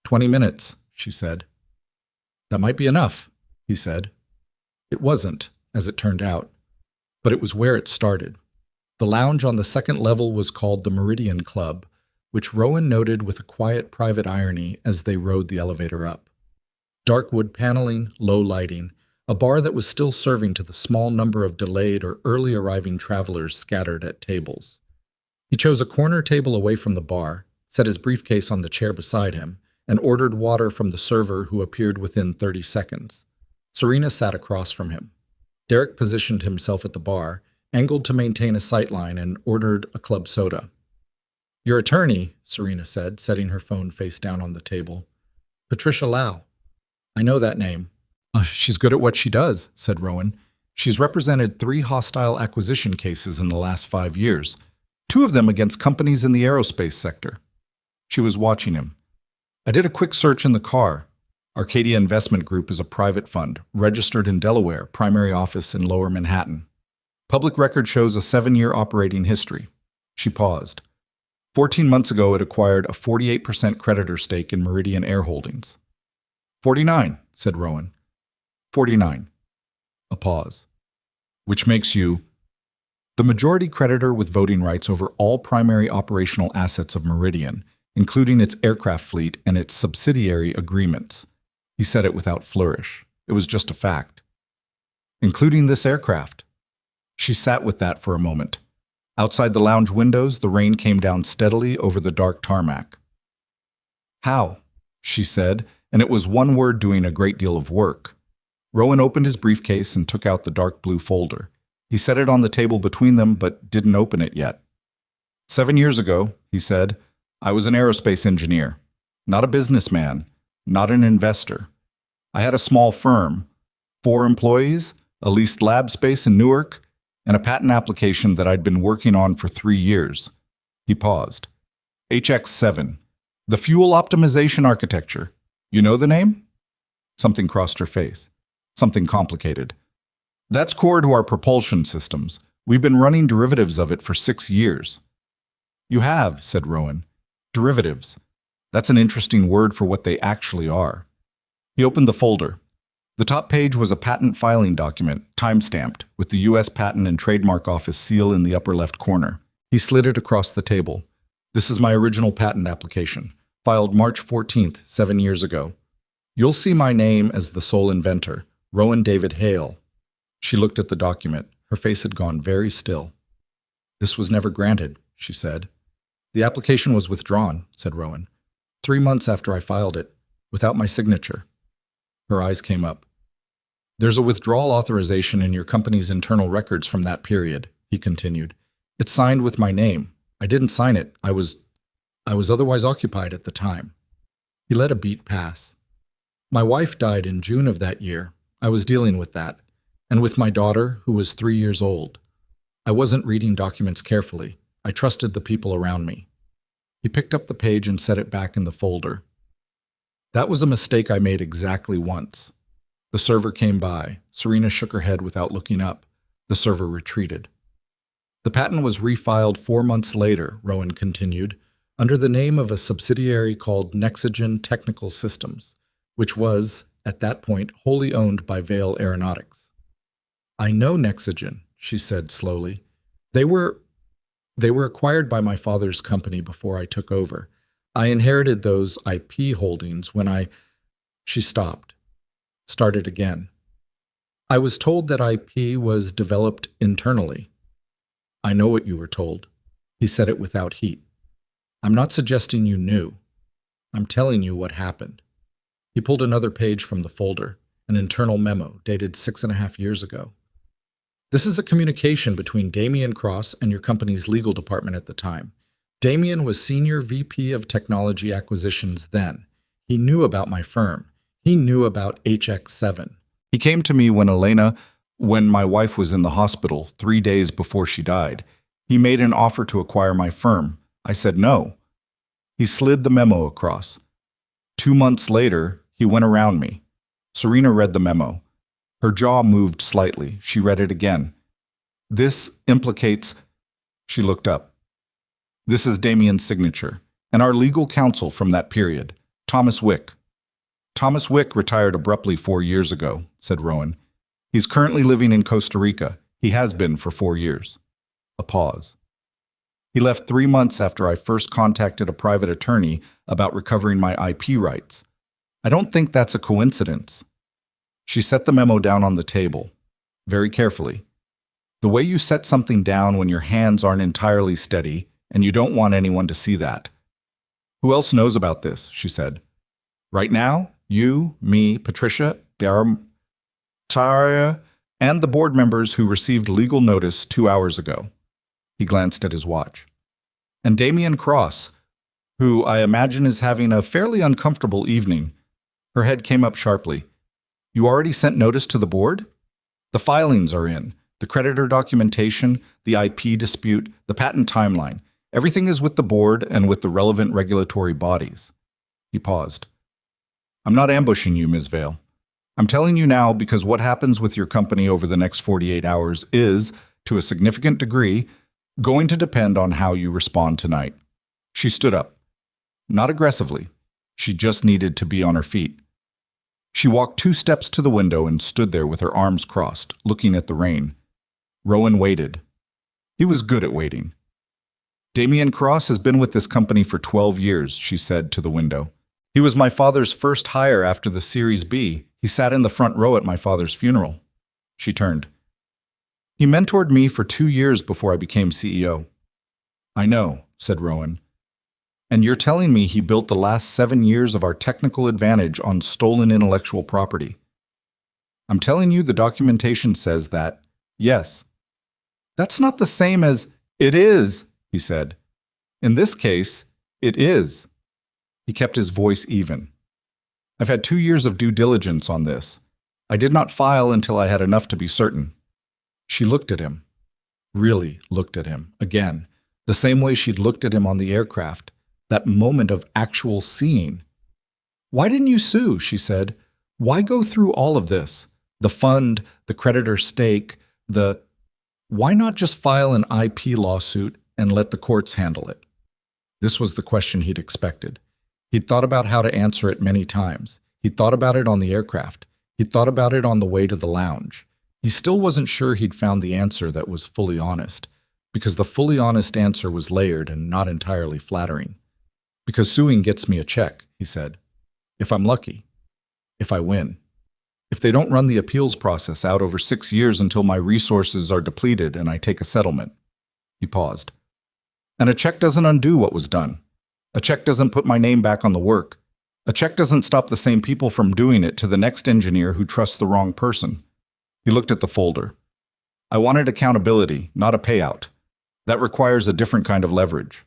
20 minutes, she said. "That might be enough," he said. It wasn't, as it turned out, but it was where it started. The lounge on the 2nd level was called the Meridian Club, which Rowan noted with a quiet private irony as they rode the elevator up. Dark wood paneling, low lighting, a bar that was still serving to the small number of delayed or early arriving travelers scattered at tables. He chose a corner table away from the bar, set his briefcase on the chair beside him, and ordered water from the server who appeared within 30 seconds. Serena sat across from him. Derek positioned himself at the bar, angled to maintain a sightline, and ordered a club soda. "Your attorney," Serena said, setting her phone face down on the table. "Patricia Lau." "I know that name." She's good at what she does," said Rowan. "She's represented 3 hostile acquisition cases in the last 5 years, 2 of them against companies in the aerospace sector." She was watching him. "I did a quick search in the car. Arcadia Investment Group is a private fund, registered in Delaware, primary office in Lower Manhattan. Public record shows a 7-year operating history." She paused. 14 months ago, it acquired a 48% creditor stake in Meridian Air Holdings. 49, said Rowan. 49. A pause. Which makes you the majority creditor with voting rights over all primary operational assets of Meridian, including its aircraft fleet and its subsidiary agreements. He said it without flourish. It was just a fact. Including this aircraft. She sat with that for a moment. Outside the lounge windows, the rain came down steadily over the dark tarmac. How? she said, and it was one word doing a great deal of work. Rowan opened his briefcase and took out the dark blue folder. He set it on the table between them, but didn't open it yet. 7 years ago, he said, I was an aerospace engineer, not a businessman, not an investor. I had a small firm, 4 employees, a leased lab space in Newark, and a patent application that I'd been working on for 3 years. He paused. HX7, the fuel optimization architecture. You know the name? Something crossed her face. Something complicated. That's core to our propulsion systems. We've been running derivatives of it for 6 years. You have, said Rowan. Derivatives. That's an interesting word for what they actually are. He opened the folder. The top page was a patent filing document, time-stamped, with the U.S. Patent and Trademark Office seal in the upper left corner. He slid it across the table. This is my original patent application, filed March 14th, 7 years ago. You'll see my name as the sole inventor, Rowan David Hale. She looked at the document. Her face had gone very still. This was never granted, she said. The application was withdrawn, said Rowan, 3 months after I filed it, without my signature. Her eyes came up. There's a withdrawal authorization in your company's internal records from that period, he continued. It's signed with my name. I didn't sign it. I was otherwise occupied at the time. He let a beat pass. My wife died in June of that year. I was dealing with that, and with my daughter, who was 3 years old. I wasn't reading documents carefully. I trusted the people around me. He picked up the page and set it back in the folder. That was a mistake I made exactly once. The server came by. Serena shook her head without looking up. The server retreated. The patent was refiled 4 months later, Rowan continued, under the name of a subsidiary called Nexigen Technical Systems, which was, at that point, wholly owned by Vale Aeronautics. I know Nexigen, she said slowly. They were acquired by my father's company before I took over. I inherited those IP holdings when She stopped. Started again. I was told that IP was developed internally. I know what you were told. He said it without heat. I'm not suggesting you knew. I'm telling you what happened. He pulled another page from the folder, an internal memo dated 6.5 years ago. This is a communication between Damien Cross and your company's legal department at the time. Damien was Senior VP of Technology Acquisitions then. He knew about my firm. He knew about HX7. He came to me when my wife was in the hospital 3 days before she died. He made an offer to acquire my firm. I said no. He slid the memo across. 2 months later, he went around me. Serena read the memo. Her jaw moved slightly. She read it again. This implicates... She looked up. This is Damien's signature, and our legal counsel from that period, Thomas Wick. Thomas Wick retired abruptly 4 years ago, said Rowan. He's currently living in Costa Rica. He has been for 4 years. A pause. He left 3 months after I first contacted a private attorney about recovering my IP rights. I don't think that's a coincidence. She set the memo down on the table, very carefully. The way you set something down when your hands aren't entirely steady, and you don't want anyone to see that. Who else knows about this? She said. Right now, you, me, Patricia, Taria, and the board members who received legal notice 2 hours ago. He glanced at his watch. And Damien Cross, who I imagine is having a fairly uncomfortable evening. Her head came up sharply. You already sent notice to the board? The filings are in. The creditor documentation, the IP dispute, the patent timeline. Everything is with the board and with the relevant regulatory bodies. He paused. I'm not ambushing you, Ms. Vale. I'm telling you now because what happens with your company over the next 48 hours is, to a significant degree, going to depend on how you respond tonight. She stood up. Not aggressively. She just needed to be on her feet. She walked 2 steps to the window and stood there with her arms crossed, looking at the rain. Rowan waited. He was good at waiting. Damien Cross has been with this company for 12 years, she said to the window. He was my father's first hire after the Series B. He sat in the front row at my father's funeral. She turned. He mentored me for 2 years before I became CEO. I know, said Rowan. And you're telling me he built the last 7 years of our technical advantage on stolen intellectual property. I'm telling you the documentation says that, yes. That's not the same as, it is, he said. In this case, it is. He kept his voice even. I've had 2 years of due diligence on this. I did not file until I had enough to be certain. She looked at him. Really looked at him, again, the same way she'd looked at him on the aircraft, that moment of actual seeing. Why didn't you sue? She said. Why go through all of this? The fund, the creditor stake, Why not just file an IP lawsuit and let the courts handle it? This was the question he'd expected. He'd thought about how to answer it many times. He'd thought about it on the aircraft. He'd thought about it on the way to the lounge. He still wasn't sure he'd found the answer that was fully honest, because the fully honest answer was layered and not entirely flattering. Because suing gets me a check, he said. If I'm lucky. If I win. If they don't run the appeals process out over 6 years until my resources are depleted and I take a settlement. He paused. And a check doesn't undo what was done. A check doesn't put my name back on the work. A check doesn't stop the same people from doing it to the next engineer who trusts the wrong person. He looked at the folder. I wanted accountability, not a payout. That requires a different kind of leverage.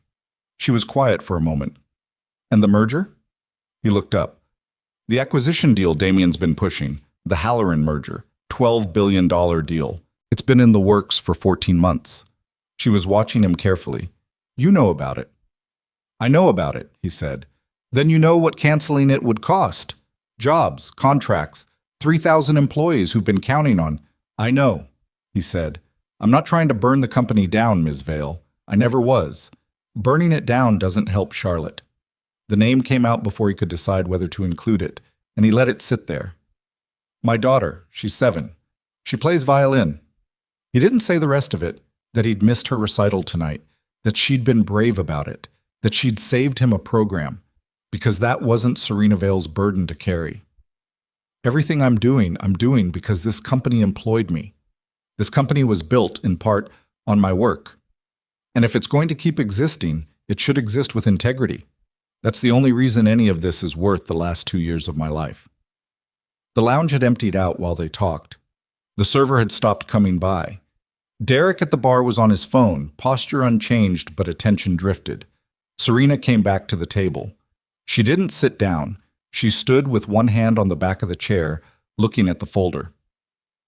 She was quiet for a moment. And the merger? He looked up. The acquisition deal Damien's been pushing, the Halloran merger, $12 billion deal. It's been in the works for 14 months. She was watching him carefully. You know about it. I know about it, he said. Then you know what canceling it would cost. Jobs, contracts, 3,000 employees who've been counting on. I know, he said. I'm not trying to burn the company down, Ms. Vale. I never was. Burning it down doesn't help Charlotte. The name came out before he could decide whether to include it, and he let it sit there. My daughter, she's 7. She plays violin. He didn't say the rest of it, that he'd missed her recital tonight, that she'd been brave about it, that she'd saved him a program, because that wasn't Serena Vale's burden to carry. Everything I'm doing because this company employed me. This company was built, in part, on my work. And if it's going to keep existing, it should exist with integrity. That's the only reason any of this is worth the last 2 years of my life. The lounge had emptied out while they talked. The server had stopped coming by. Derek at the bar was on his phone, posture unchanged but attention drifted. Serena came back to the table. She didn't sit down. She stood with one hand on the back of the chair, looking at the folder.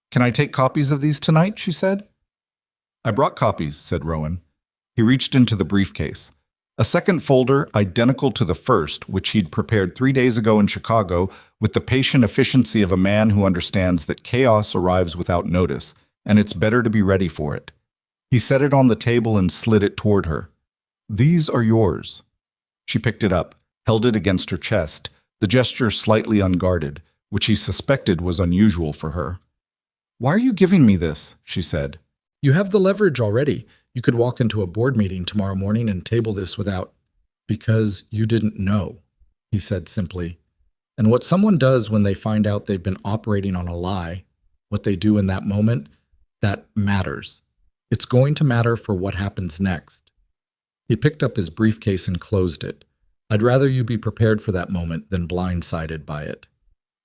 Can I take copies of these tonight? She said. I brought copies, said Rowan. He reached into the briefcase. A second folder, identical to the first, which he'd prepared 3 days ago in Chicago, with the patient efficiency of a man who understands that chaos arrives without notice, and it's better to be ready for it. He set it on the table and slid it toward her. These are yours. She picked it up, held it against her chest, the gesture slightly unguarded, which he suspected was unusual for her. Why are you giving me this? She said. You have the leverage already. You could walk into a board meeting tomorrow morning and table this without... Because you didn't know, he said simply. And what someone does when they find out they've been operating on a lie, what they do in that moment, that matters. It's going to matter for what happens next. He picked up his briefcase and closed it. I'd rather you be prepared for that moment than blindsided by it.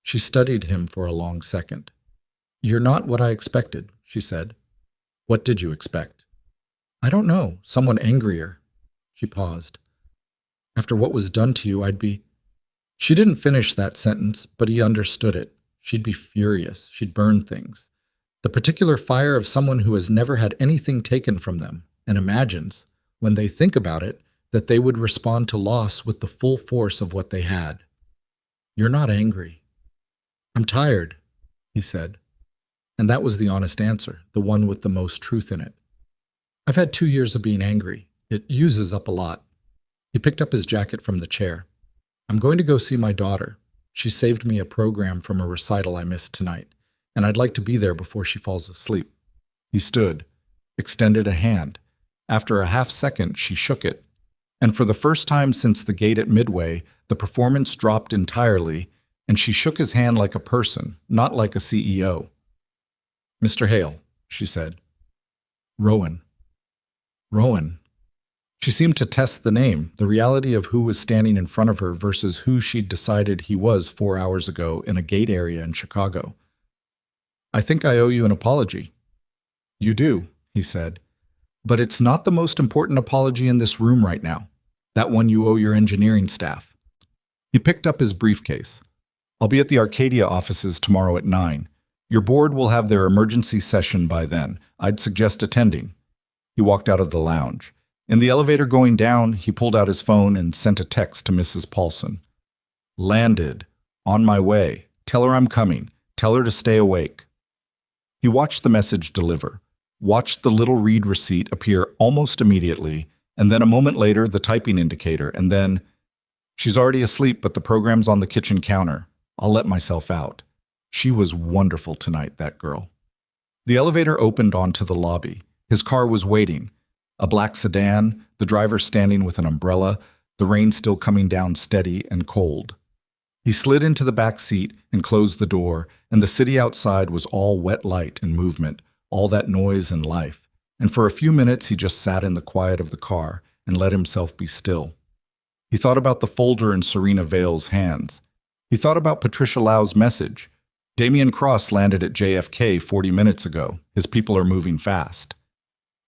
She studied him for a long second. You're not what I expected, she said. What did you expect? I don't know, someone angrier. She paused. After what was done to you, I'd be... She didn't finish that sentence, but he understood it. She'd be furious. She'd burn things. The particular fire of someone who has never had anything taken from them and imagines, when they think about it, that they would respond to loss with the full force of what they had. You're not angry. I'm tired, he said. And that was the honest answer, the one with the most truth in it. I've had 2 years of being angry. It uses up a lot. He picked up his jacket from the chair. I'm going to go see my daughter. She saved me a program from a recital I missed tonight, and I'd like to be there before she falls asleep. He stood, extended a hand. After a half-second, she shook it. And for the first time since the gate at Midway, the performance dropped entirely, and she shook his hand like a person, not like a CEO. Mr. Hale, she said. Rowan. Rowan. She seemed to test the name, the reality of who was standing in front of her versus who she'd decided he was 4 hours ago in a gate area in Chicago. "I think I owe you an apology." "You do," he said. "But it's not the most important apology in this room right now. That one you owe your engineering staff." He picked up his briefcase. "I'll be at the Arcadia offices tomorrow at 9. Your board will have their emergency session by then. I'd suggest attending." He walked out of the lounge. In the elevator going down, he pulled out his phone and sent a text to Mrs. Paulson. "Landed. On my way. Tell her I'm coming. Tell her to stay awake." He watched the message deliver, watched the little read receipt appear almost immediately, and then a moment later the typing indicator, and then, "She's already asleep, but the program's on the kitchen counter. I'll let myself out. She was wonderful tonight, that girl." The elevator opened onto the lobby. His car was waiting. A black sedan, the driver standing with an umbrella, the rain still coming down steady and cold. He slid into the back seat and closed the door, and the city outside was all wet light and movement, all that noise and life. And for a few minutes he just sat in the quiet of the car and let himself be still. He thought about the folder in Serena Vale's hands. He thought about Patricia Lau's message. Damian Cross landed at JFK 40 minutes ago. His people are moving fast.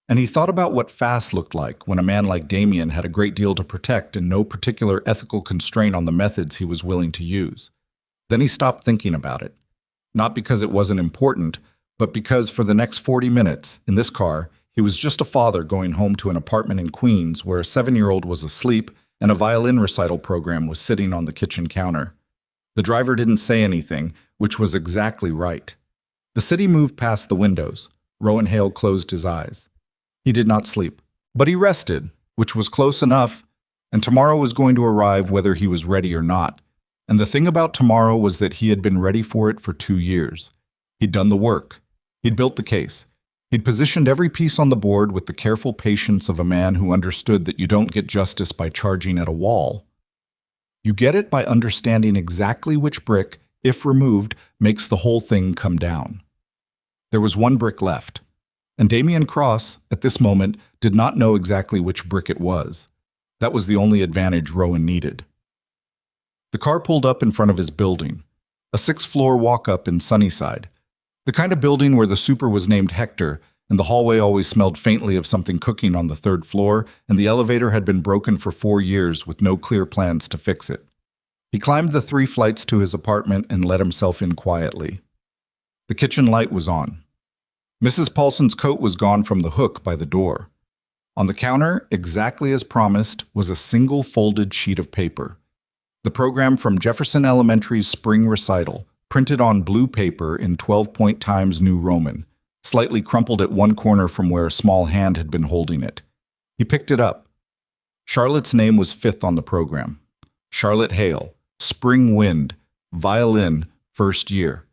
And he thought about what fast looked like when a man like Damian had a great deal to protect and no particular ethical constraint on the methods he was willing to use. Then he stopped thinking about it. Not because it wasn't important, but because for the next 40 minutes, in this car, he was just a father going home to an apartment in Queens where a 7-year-old was asleep and a violin recital program was sitting on the kitchen counter. The driver didn't say anything, which was exactly right. The city moved past the windows. Rowan Hale closed his eyes. He did not sleep, but he rested, which was close enough, and tomorrow was going to arrive whether he was ready or not. And the thing about tomorrow was that he had been ready for it for 2 years. He'd done the work. He'd built the case. He'd positioned every piece on the board with the careful patience of a man who understood that you don't get justice by charging at a wall. You get it by understanding exactly which brick, if removed, makes the whole thing come down. There was one brick left. And Damian Cross, at this moment, did not know exactly which brick it was. That was the only advantage Rowan needed. The car pulled up in front of his building, a 6th-floor walk-up in Sunnyside, the kind of building where the super was named Hector, and the hallway always smelled faintly of something cooking on the 3rd floor, and the elevator had been broken for 4 years with no clear plans to fix it. He climbed the 3 flights to his apartment and let himself in quietly. The kitchen light was on. Mrs. Paulson's coat was gone from the hook by the door. On the counter, exactly as promised, was a single folded sheet of paper. The program from Jefferson Elementary's spring recital, printed on blue paper in 12-point Times New Roman, slightly crumpled at one corner from where a small hand had been holding it. He picked it up. Charlotte's name was 5th on the program. Charlotte Hale, Spring Wind, violin, 1st year.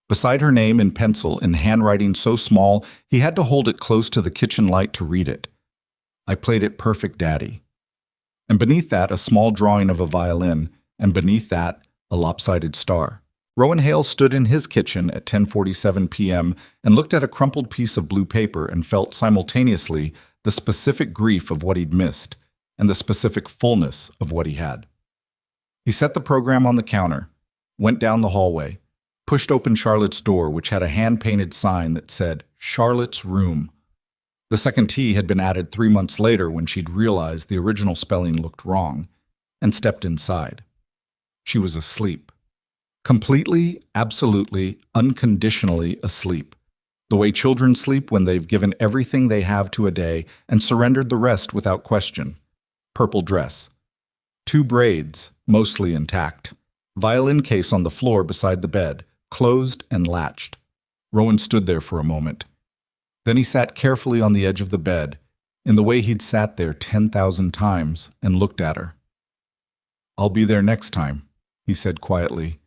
Beside her name in pencil in handwriting so small he had to hold it close to the kitchen light to read it. "I played it perfect, Daddy." And beneath that, a small drawing of a violin, and beneath that, a lopsided star. Rowan Hale stood in his kitchen at 10:47 p.m. and looked at a crumpled piece of blue paper and felt simultaneously the specific grief of what he'd missed and the specific fullness of what he had. He set the program on the counter, went down the hallway, pushed open Charlotte's door, which had a hand-painted sign that said, "Charlotte's Room." The second T had been added 3 months later when she'd realized the original spelling looked wrong, and stepped inside. She was asleep. Completely, absolutely, unconditionally asleep. The way children sleep when they've given everything they have to a day and surrendered the rest without question. Purple dress. 2 braids, mostly intact. Violin case on the floor beside the bed, closed and latched. Rowan stood there for a moment. Then he sat carefully on the edge of the bed, in the way he'd sat there 10,000 times, and looked at her. "I'll be there next time," he said quietly.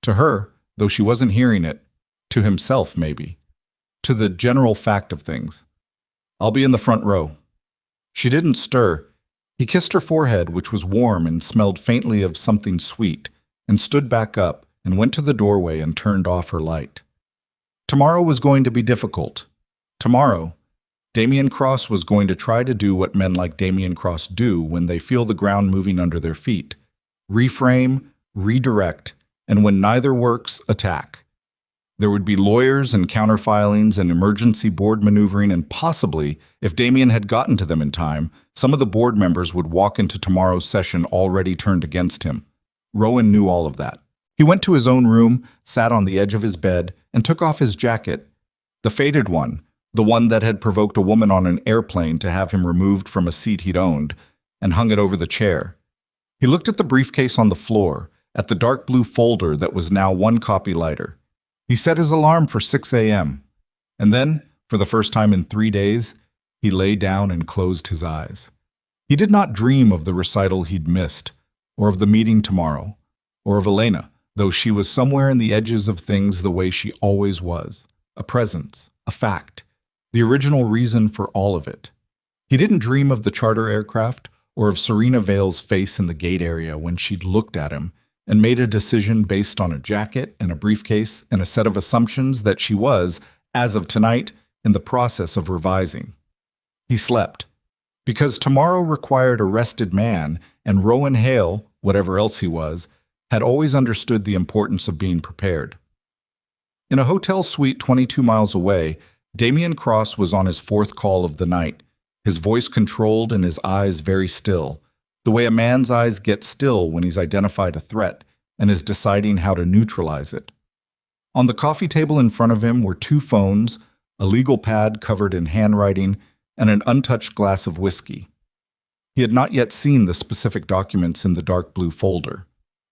To her, though she wasn't hearing it, to himself maybe, to the general fact of things. "I'll be in the front row." She didn't stir. He kissed her forehead, which was warm and smelled faintly of something sweet, and stood back up and went to the doorway and turned off her light. Tomorrow was going to be difficult. Tomorrow, Damian Cross was going to try to do what men like Damian Cross do when they feel the ground moving under their feet. Reframe, redirect, and when neither works, attack. There would be lawyers and counterfilings and emergency board maneuvering, and possibly, if Damian had gotten to them in time, some of the board members would walk into tomorrow's session already turned against him. Rowan knew all of that. He went to his own room, sat on the edge of his bed, and took off his jacket. The faded one, the one that had provoked a woman on an airplane to have him removed from a seat he'd owned, and hung it over the chair. He looked at the briefcase on the floor, at the dark blue folder that was now one copy lighter. He set his alarm for 6 a.m. And then, for the first time in 3 days, he lay down and closed his eyes. He did not dream of the recital he'd missed, or of the meeting tomorrow, or of Elena, though she was somewhere in the edges of things the way she always was, a presence, a fact, the original reason for all of it. He didn't dream of the charter aircraft, or of Serena Vale's face in the gate area when she'd looked at him and made a decision based on a jacket and a briefcase and a set of assumptions that she was, as of tonight, in the process of revising. He slept. Because tomorrow required a rested man, and Rowan Hale, whatever else he was, had always understood the importance of being prepared. In a hotel suite 22 miles away, Damian Cross was on his fourth call of the night, his voice controlled and his eyes very still, the way a man's eyes get still when he's identified a threat and is deciding how to neutralize it. On the coffee table in front of him were 2 phones, a legal pad covered in handwriting, and an untouched glass of whiskey. He had not yet seen the specific documents in the dark blue folder.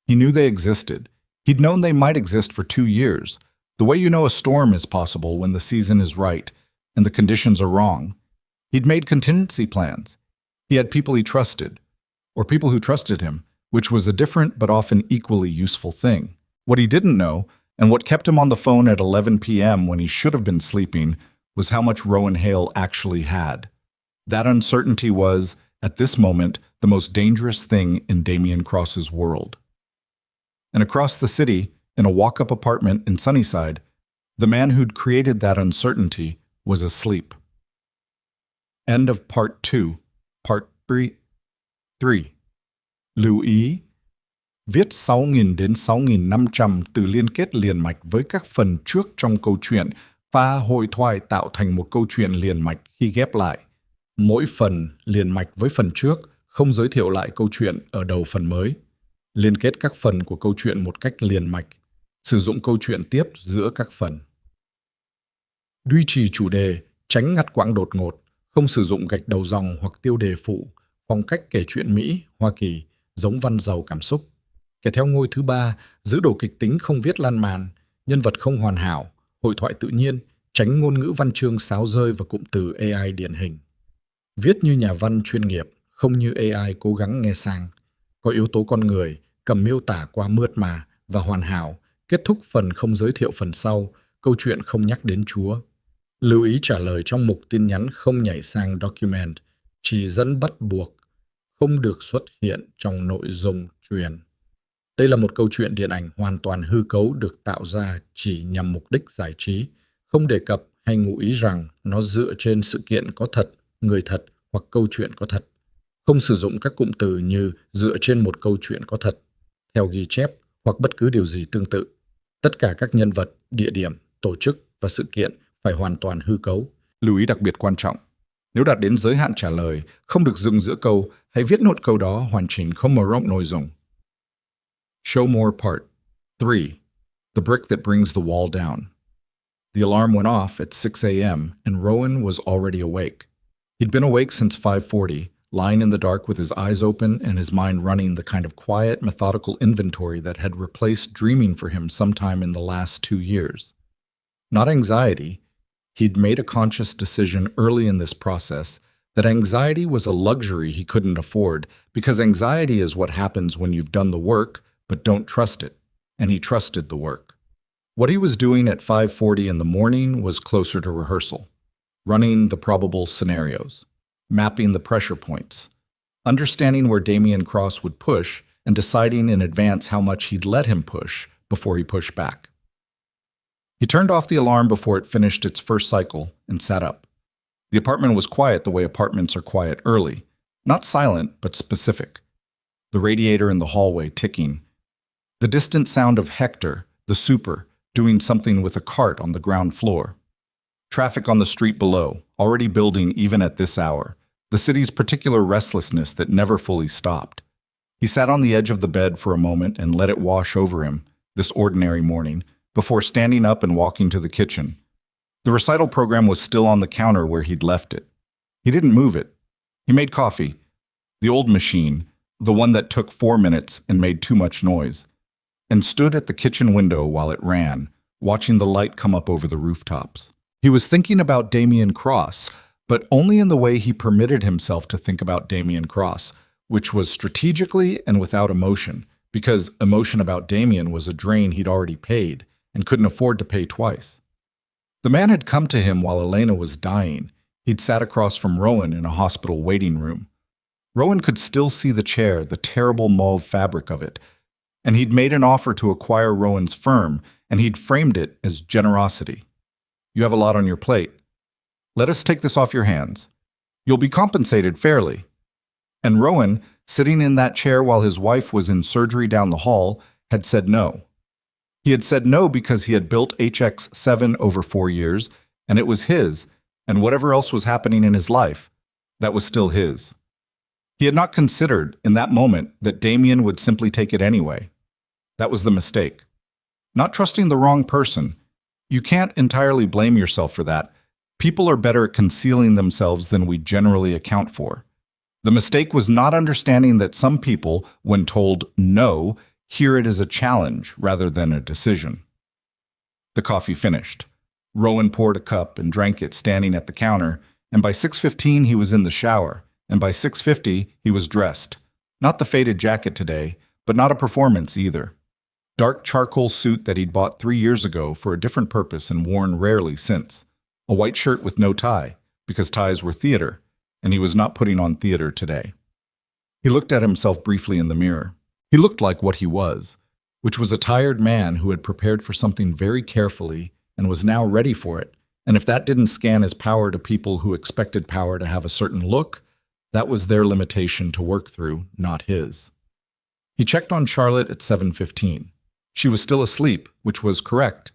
He knew they existed. He'd known they might exist for 2 years, the way you know a storm is possible when the season is right and the conditions are wrong. He'd made contingency plans. He had people he trusted, or people who trusted him, which was a different but often equally useful thing. What he didn't know, and what kept him on the phone at 11 p.m. when he should have been sleeping, was how much Rowan Hale actually had. That uncertainty was, at this moment, the most dangerous thing in Damian Cross's world. And across the city, in a walk-up apartment in Sunnyside, the man who'd created that uncertainty was asleep. End of part 2. Part 3. Lưu ý, viết 6.000 đến 6.500 từ liên kết liền mạch với các phần trước trong câu chuyện và hội thoại tạo thành một câu chuyện liền mạch khi ghép lại. Mỗi phần liền mạch với phần trước, không giới thiệu lại câu chuyện ở đầu phần mới. Liên kết các phần của câu chuyện một cách liền mạch, sử dụng câu chuyện tiếp giữa các phần. Duy trì chủ đề, tránh ngắt quãng đột ngột, không sử dụng gạch đầu dòng hoặc tiêu đề phụ, phong cách kể chuyện Mỹ, Hoa Kỳ, giống văn giàu cảm xúc. Kể theo ngôi thứ 3, giữ đồ kịch tính không viết lan man, nhân vật không hoàn hảo, hội thoại tự nhiên, tránh ngôn ngữ văn chương sáo rơi và cụm từ AI điển hình. Viết như nhà văn chuyên nghiệp, không như AI cố gắng nghe sang. Có yếu tố con người, cầm miêu tả qua mượt mà và hoàn hảo, kết thúc phần không giới thiệu phần sau, câu chuyện không nhắc đến Chúa. Lưu ý trả lời trong mục tin nhắn không nhảy sang document, chỉ dẫn bắt buộc, không được xuất hiện trong nội dung truyền. Đây là một câu chuyện điện ảnh hoàn toàn hư cấu được tạo ra chỉ nhằm mục đích giải trí, không đề cập hay ngụ ý rằng nó dựa trên sự kiện có thật, người thật hoặc câu chuyện có thật. Không sử dụng các cụm từ như dựa trên một câu chuyện có thật, theo ghi chép hoặc bất cứ điều gì tương tự. Tất cả các nhân vật, địa điểm, tổ chức và sự kiện phải hoàn toàn hư cấu. Lưu ý đặc biệt quan trọng. Nếu đạt đến giới hạn trả lời, không được dừng giữa câu, hãy viết nốt câu đó hoàn chỉnh không mở rộng nội dung. Show more part 3. The brick that brings the wall down. The alarm went off at 6 a.m. and Rowan was already awake. He'd been awake since 5:40, lying in the dark with his eyes open and his mind running the kind of quiet, methodical inventory that had replaced dreaming for him sometime in the last 2 years. Not anxiety. He'd made a conscious decision early in this process that anxiety was a luxury he couldn't afford, because anxiety is what happens when you've done the work but don't trust it, and he trusted the work. What he was doing at 5:40 in the morning was closer to rehearsal, running the probable scenarios, mapping the pressure points, understanding where Damian Cross would push, and deciding in advance how much he'd let him push before he pushed back. He turned off the alarm before it finished its first cycle and sat up. The apartment was quiet the way apartments are quiet early. Not silent, but specific. The radiator in the hallway ticking. The distant sound of Hector, the super, doing something with a cart on the ground floor. Traffic on the street below, already building even at this hour. The city's particular restlessness that never fully stopped. He sat on the edge of the bed for a moment and let it wash over him, this ordinary morning, before standing up and walking to the kitchen. The recital program was still on the counter where he'd left it. He didn't move it. He made coffee. The old machine, the one that took 4 minutes and made too much noise, and stood at the kitchen window while it ran, watching the light come up over the rooftops. He was thinking about Damien Cross, but only in the way he permitted himself to think about Damien Cross, which was strategically and without emotion, because emotion about Damien was a drain he'd already paid and couldn't afford to pay twice. The man had come to him while Elena was dying. He'd sat across from Rowan in a hospital waiting room. Rowan could still see the chair, the terrible mauve fabric of it, and he'd made an offer to acquire Rowan's firm, and he'd framed it as generosity. You have a lot on your plate. Let us take this off your hands. You'll be compensated fairly. And Rowan, sitting in that chair while his wife was in surgery down the hall, had said no. He had said no because he had built HX7 over 4 years, and it was his, and whatever else was happening in his life, that was still his. He had not considered, in that moment, that Damien would simply take it anyway. That was the mistake. Not trusting the wrong person. You can't entirely blame yourself for that. People are better at concealing themselves than we generally account for. The mistake was not understanding that some people, when told no, hear it as a challenge rather than a decision. The coffee finished. Rowan poured a cup and drank it standing at the counter, and by 6:15 he was in the shower, and by 6:50 he was dressed. Not the faded jacket today, but not a performance either. Dark charcoal suit that he'd bought 3 years ago for a different purpose and worn rarely since. A white shirt with no tie, because ties were theater, and he was not putting on theater today. He looked at himself briefly in the mirror. He looked like what he was, which was a tired man who had prepared for something very carefully and was now ready for it, and if that didn't scan his power to people who expected power to have a certain look, that was their limitation to work through, not his. He checked on Charlotte at 7:15. She was still asleep, which was correct.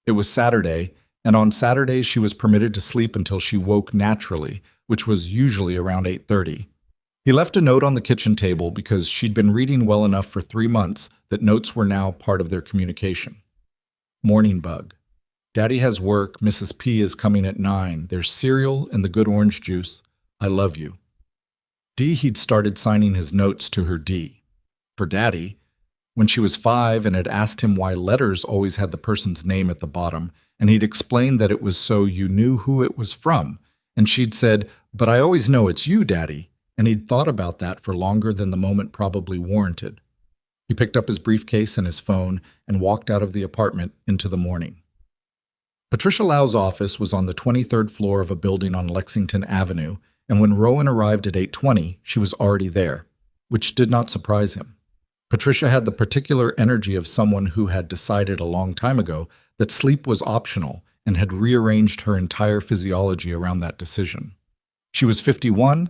It was Saturday, and on Saturdays she was permitted to sleep until she woke naturally, which was usually around 8:30. He left a note on the kitchen table because she'd been reading well enough for 3 months that notes were now part of their communication. Morning bug. Daddy has work, Mrs. P is coming at 9, there's cereal and the good orange juice. I love you. D, he'd started signing his notes to her D. For Daddy, when she was 5 and had asked him why letters always had the person's name at the bottom, and he'd explained that it was so you knew who it was from, and she'd said, but I always know it's you, Daddy, and he'd thought about that for longer than the moment probably warranted. He picked up his briefcase and his phone and walked out of the apartment into the morning. Patricia Lau's office was on the 23rd floor of a building on Lexington Avenue, and when Rowan arrived at 8:20, she was already there, which did not surprise him. Patricia had the particular energy of someone who had decided a long time ago that sleep was optional and had rearranged her entire physiology around that decision. She was 51,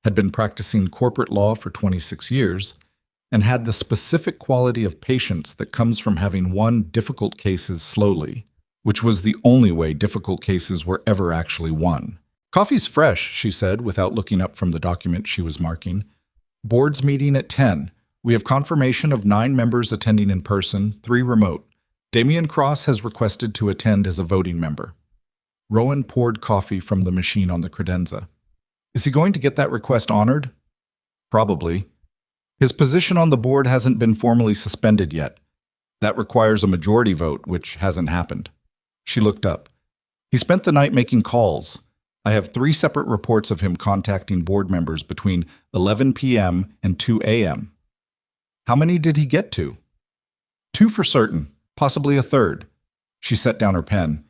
had been practicing corporate law for 26 years, and had the specific quality of patience that comes from having won difficult cases slowly, which was the only way difficult cases were ever actually won. Coffee's fresh, she said, without looking up from the document she was marking. Board's meeting at 10. We have confirmation of 9 members attending in person, 3 remote. Damien Cross has requested to attend as a voting member. Rowan poured coffee from the machine on the credenza. Is he going to get that request honored? Probably. His position on the board hasn't been formally suspended yet. That requires a majority vote, which hasn't happened. She looked up. He spent the night making calls. I have 3 separate reports of him contacting board members between 11 p.m. and 2 a.m. How many did he get to? 2 for certain, possibly a third. She set down her pen.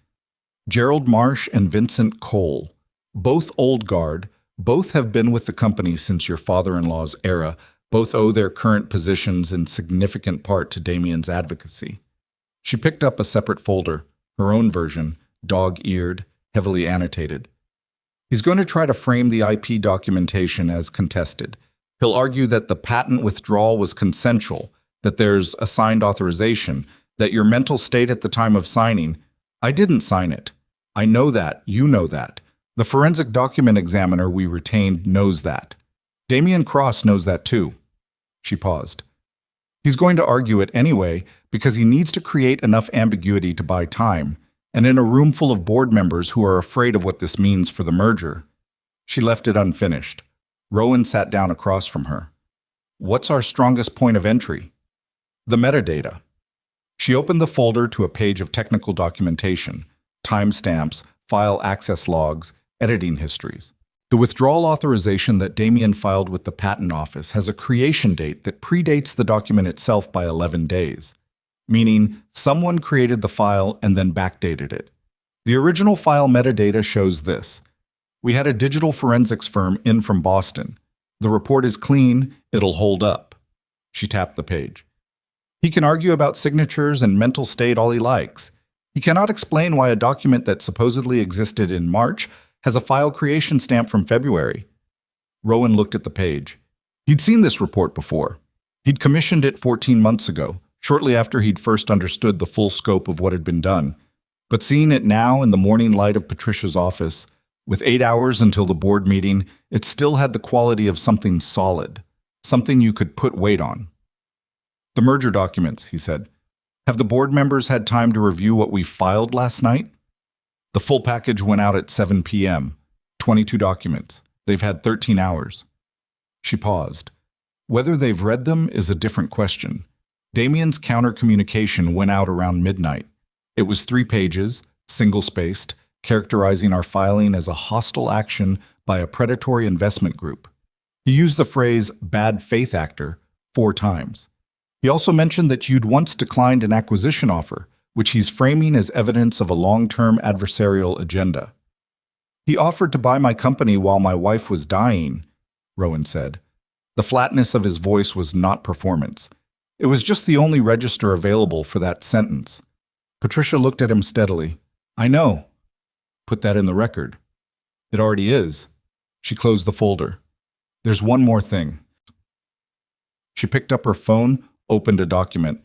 Gerald Marsh and Vincent Cole, both old guard, both have been with the company since your father-in-law's era, both owe their current positions in significant part to Damien's advocacy. She picked up a separate folder, her own version, dog-eared, heavily annotated. He's going to try to frame the IP documentation as contested. He'll argue that the patent withdrawal was consensual, that there's assigned authorization, that your mental state at the time of signing, I didn't sign it. I know that, you know that. The forensic document examiner we retained knows that. Damian Cross knows that too. She paused. He's going to argue it anyway because he needs to create enough ambiguity to buy time, and in a room full of board members who are afraid of what this means for the merger. She left it unfinished. Rowan sat down across from her. What's our strongest point of entry? The metadata. She opened the folder to a page of technical documentation, timestamps, file access logs, editing histories. The withdrawal authorization that Damian filed with the Patent Office has a creation date that predates the document itself by 11 days, meaning someone created the file and then backdated it. The original file metadata shows this. We had a digital forensics firm in from Boston. The report is clean, it'll hold up. She tapped the page. He can argue about signatures and mental state all he likes. He cannot explain why a document that supposedly existed in March has a file creation stamp from February. Rowan looked at the page. He'd seen this report before. He'd commissioned it 14 months ago, shortly after he'd first understood the full scope of what had been done. But seeing it now in the morning light of Patricia's office, with 8 hours until the board meeting, it still had the quality of something solid, something you could put weight on. The merger documents, he said. Have the board members had time to review what we filed last night? The full package went out at 7 p.m. 22 documents. They've had 13 hours. She paused. Whether they've read them is a different question. Damian's counter-communication went out around midnight. It was 3 pages, single-spaced, characterizing our filing as a hostile action by a predatory investment group. He used the phrase bad faith actor 4 times. He also mentioned that you'd once declined an acquisition offer, which he's framing as evidence of a long-term adversarial agenda. He offered to buy my company while my wife was dying, Rowan said. The flatness of his voice was not performance. It was just the only register available for that sentence. Patricia looked at him steadily. I know. Put that in the record. It already is. She closed the folder. There's one more thing. She picked up her phone, opened a document.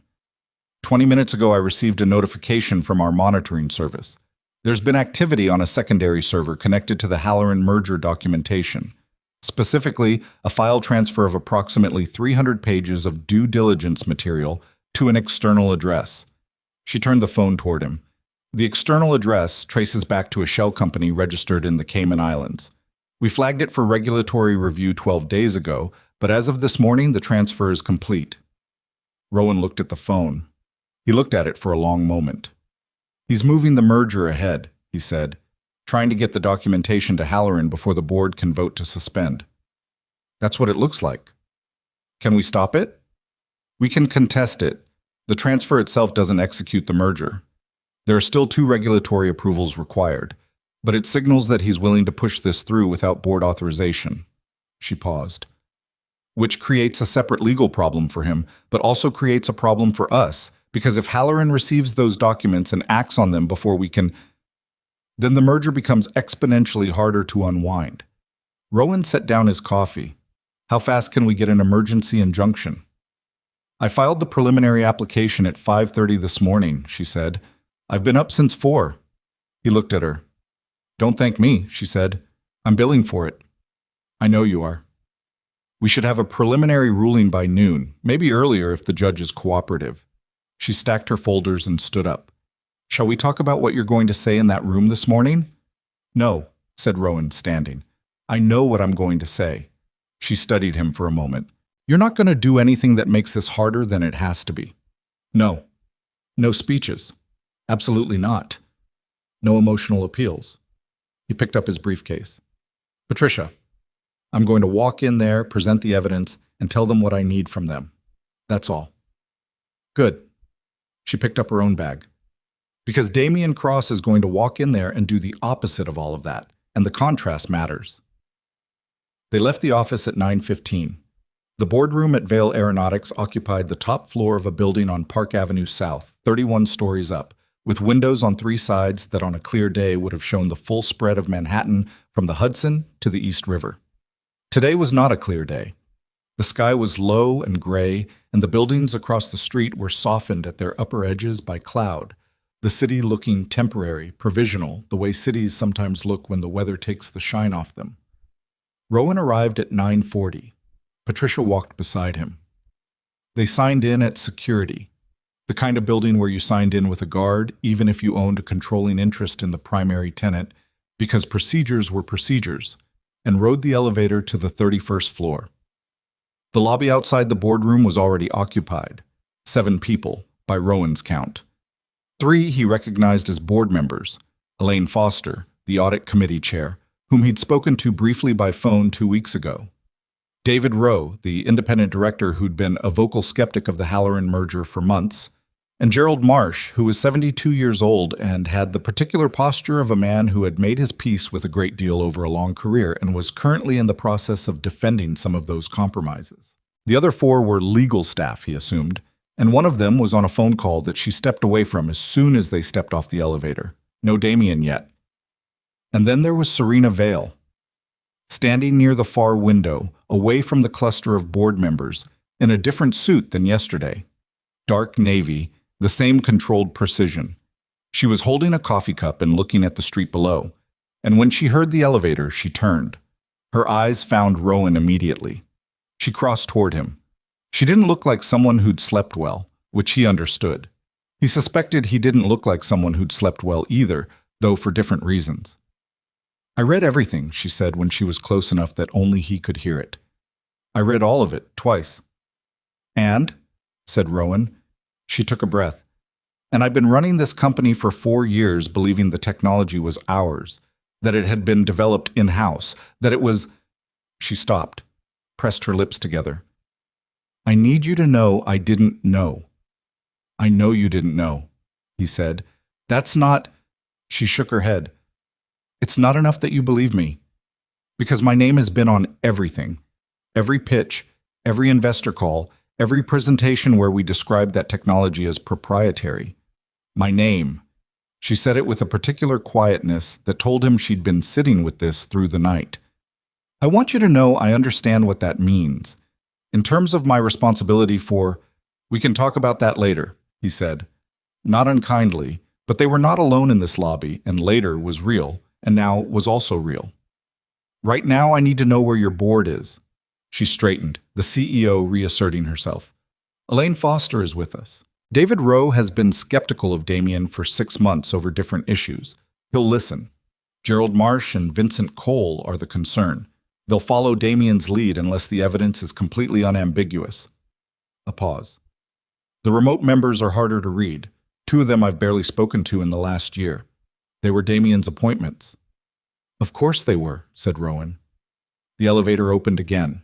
20 minutes ago, I received a notification from our monitoring service. There's been activity on a secondary server connected to the Halloran merger documentation. Specifically, a file transfer of approximately 300 pages of due diligence material to an external address. She turned the phone toward him. The external address traces back to a shell company registered in the Cayman Islands. We flagged it for regulatory review 12 days ago, but as of this morning, the transfer is complete. Rowan looked at the phone. He looked at it for a long moment. He's moving the merger ahead, he said, trying to get the documentation to Halloran before the board can vote to suspend. That's what it looks like. Can we stop it? We can contest it. The transfer itself doesn't execute the merger. There are still 2 regulatory approvals required, but it signals that he's willing to push this through without board authorization. She paused. Which creates a separate legal problem for him, but also creates a problem for us, because if Halloran receives those documents and acts on them before we can, then the merger becomes exponentially harder to unwind. Rowan set down his coffee. How fast can we get an emergency injunction? I filed the preliminary application at 5:30 this morning, she said. I've been up since 4. He looked at her. Don't thank me, she said. I'm billing for it. I know you are. We should have a preliminary ruling by noon, maybe earlier if the judge is cooperative. She stacked her folders and stood up. Shall we talk about what you're going to say in that room this morning? No, said Rowan, standing. I know what I'm going to say. She studied him for a moment. You're not going to do anything that makes this harder than it has to be. No. No speeches. Absolutely not. No emotional appeals. He picked up his briefcase. Patricia, I'm going to walk in there, present the evidence, and tell them what I need from them. That's all. Good. She picked up her own bag. Because Damian Cross is going to walk in there and do the opposite of all of that, and the contrast matters. They left the office at 9:15. The boardroom at Vail Aeronautics occupied the top floor of a building on Park Avenue South, 31 stories up, with windows on three sides that on a clear day would have shown the full spread of Manhattan from the Hudson to the East River. Today was not a clear day. The sky was low and gray, and the buildings across the street were softened at their upper edges by cloud, the city looking temporary, provisional, the way cities sometimes look when the weather takes the shine off them. Rowan arrived at 9:40. Patricia walked beside him. They signed in at security, the kind of building where you signed in with a guard, even if you owned a controlling interest in the primary tenant, because procedures were procedures, and rode the elevator to the 31st floor. The lobby outside the boardroom was already occupied, 7 people, by Rowan's count. 3 he recognized as board members, Elaine Foster, the audit committee chair, whom he'd spoken to briefly by phone 2 weeks ago. David Rowe, the independent director who'd been a vocal skeptic of the Halloran merger for months, and Gerald Marsh, who was 72 years old and had the particular posture of a man who had made his peace with a great deal over a long career and was currently in the process of defending some of those compromises. The other 4 were legal staff, he assumed, and one of them was on a phone call that she stepped away from as soon as they stepped off the elevator. No Damien yet. And then there was Serena Vale, standing near the far window, away from the cluster of board members, in a different suit than yesterday. Dark navy, the same controlled precision. She was holding a coffee cup and looking at the street below, and when she heard the elevator, she turned. Her eyes found Rowan immediately. She crossed toward him. She didn't look like someone who'd slept well, which he understood. He suspected he didn't look like someone who'd slept well either, though for different reasons. "I read everything," she said when she was close enough that only he could hear it. "I read all of it, twice." "And?" said Rowan. She took a breath. "And I've been running this company for 4 years believing the technology was ours, that it had been developed in-house, that it was—" She stopped, pressed her lips together. "I need you to know I didn't know." "I know you didn't know," he said. "That's not—" She shook her head. "It's not enough that you believe me. Because my name has been on everything. Every pitch, every investor call, every presentation where we described that technology as proprietary. My name." She said it with a particular quietness that told him she'd been sitting with this through the night. "I want you to know I understand what that means. In terms of my responsibility for—" "We can talk about that later," he said. Not unkindly, but they were not alone in this lobby, and later was real, and now was also real. "Right now I need to know where your board is." She straightened, the CEO reasserting herself. "Elaine Foster is with us. David Rowe has been skeptical of Damien for 6 months over different issues. He'll listen. Gerald Marsh and Vincent Cole are the concern. They'll follow Damien's lead unless the evidence is completely unambiguous." A pause. "The remote members are harder to read. 2 of them I've barely spoken to in the last year. They were Damien's appointments." "Of course they were," said Rowan. The elevator opened again.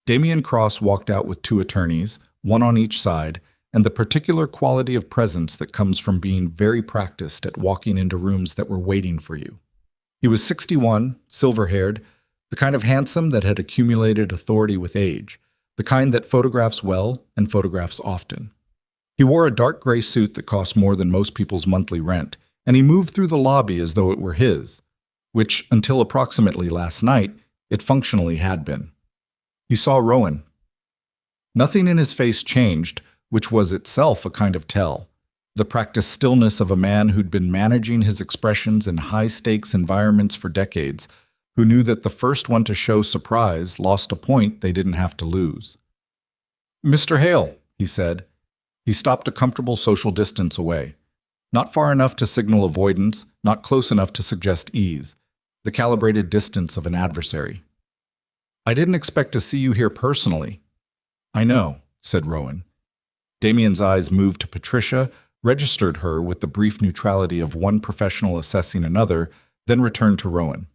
Damien Cross walked out with 2 attorneys, one on each side, and the particular quality of presence that comes from being very practiced at walking into rooms that were waiting for you. He was 61, silver-haired, the kind of handsome that had accumulated authority with age, the kind that photographs well and photographs often. He wore a dark gray suit that cost more than most people's monthly rent, and he moved through the lobby as though it were his, which, until approximately last night, it functionally had been. He saw Rowan. Nothing in his face changed, which was itself a kind of tell. The practiced stillness of a man who'd been managing his expressions in high-stakes environments for decades, who knew that the first one to show surprise lost a point they didn't have to lose. "Mr. Hale," he said. He stopped a comfortable social distance away. Not far enough to signal avoidance, not close enough to suggest ease, the calibrated distance of an adversary. "I didn't expect to see you here personally." "I know," said Rowan. Damien's eyes moved to Patricia, registered her with the brief neutrality of one professional assessing another, then returned to Rowan.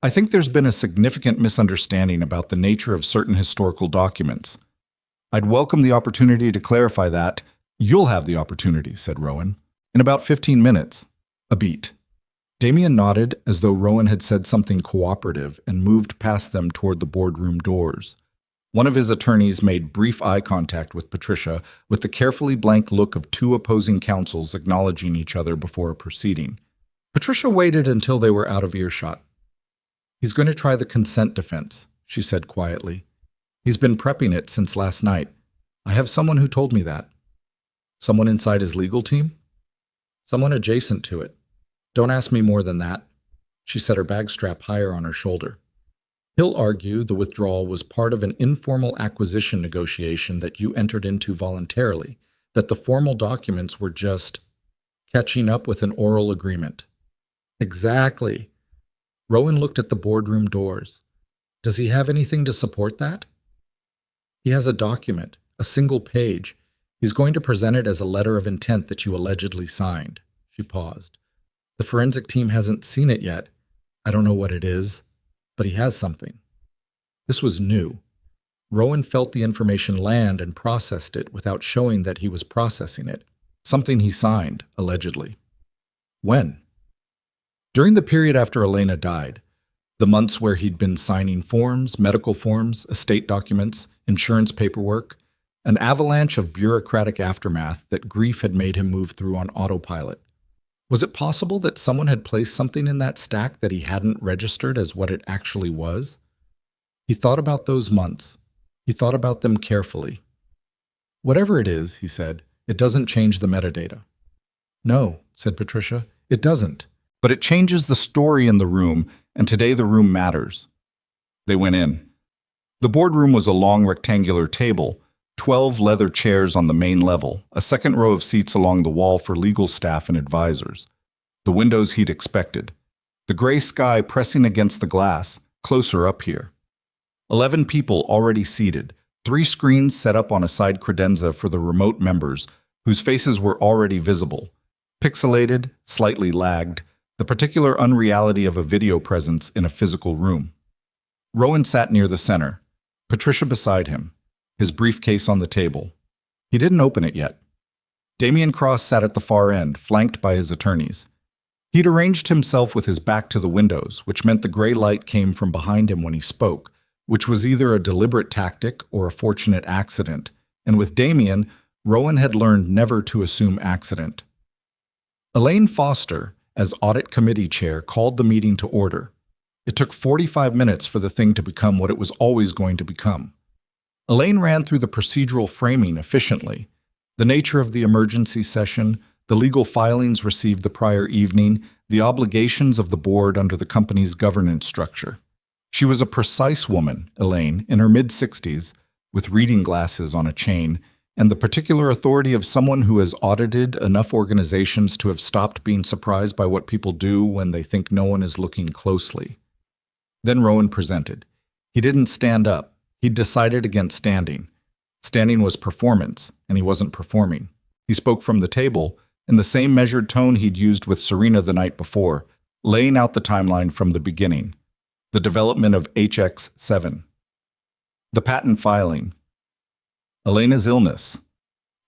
"I think there's been a significant misunderstanding about the nature of certain historical documents. I'd welcome the opportunity to clarify that." "You'll have the opportunity," said Rowan. "In about 15 minutes. A beat." Damien nodded as though Rowan had said something cooperative and moved past them toward the boardroom doors. One of his attorneys made brief eye contact with Patricia with the carefully blank look of two opposing counsels acknowledging each other before a proceeding. Patricia waited until they were out of earshot. "He's going to try the consent defense," she said quietly. "He's been prepping it since last night. I have someone who told me that." "Someone inside his legal team?" "Someone adjacent to it. Don't ask me more than that." She set her bag strap higher on her shoulder. "He'll argue the withdrawal was part of an informal acquisition negotiation that you entered into voluntarily, that the formal documents were just catching up with an oral agreement." "Exactly." Rowan looked at the boardroom doors. "Does he have anything to support that?" "He has a document, a single page. He's going to present it as a letter of intent that you allegedly signed." She paused. "The forensic team hasn't seen it yet. I don't know what it is, but he has something." This was new. Rowan felt the information land and processed it without showing that he was processing it. Something he signed, allegedly. When? During the period after Elena died, the months where he'd been signing forms, medical forms, estate documents, insurance paperwork, an avalanche of bureaucratic aftermath that grief had made him move through on autopilot. Was it possible that someone had placed something in that stack that he hadn't registered as what it actually was? He thought about those months. He thought about them carefully. "Whatever it is," he said, "it doesn't change the metadata." "No," said Patricia, "it doesn't. But it changes the story in the room, and today the room matters." They went in. The boardroom was a long rectangular table, 12 leather chairs on the main level, a second row of seats along the wall for legal staff and advisors. The windows he'd expected. The gray sky pressing against the glass, closer up here. 11 people already seated, 3 screens set up on a side credenza for the remote members, whose faces were already visible. Pixelated, slightly lagged, the particular unreality of a video presence in a physical room. Rowan sat near the center, Patricia beside him, his briefcase on the table. He didn't open it yet. Damian Cross sat at the far end, flanked by his attorneys. He'd arranged himself with his back to the windows, which meant the gray light came from behind him when he spoke, which was either a deliberate tactic or a fortunate accident, and with Damian, Rowan had learned never to assume accident. Elaine Foster, as audit committee chair, called the meeting to order. It took 45 minutes for the thing to become what it was always going to become. Elaine ran through the procedural framing efficiently. The nature of the emergency session, the legal filings received the prior evening, the obligations of the board under the company's governance structure. She was a precise woman, Elaine, in her mid-60s, with reading glasses on a chain, and the particular authority of someone who has audited enough organizations to have stopped being surprised by what people do when they think no one is looking closely. Then Rowan presented. He didn't stand up. He'd decided against standing. Standing was performance, and he wasn't performing. He spoke from the table, in the same measured tone he'd used with Serena the night before, laying out the timeline from the beginning. The development of HX7. The patent filing. Elena's illness.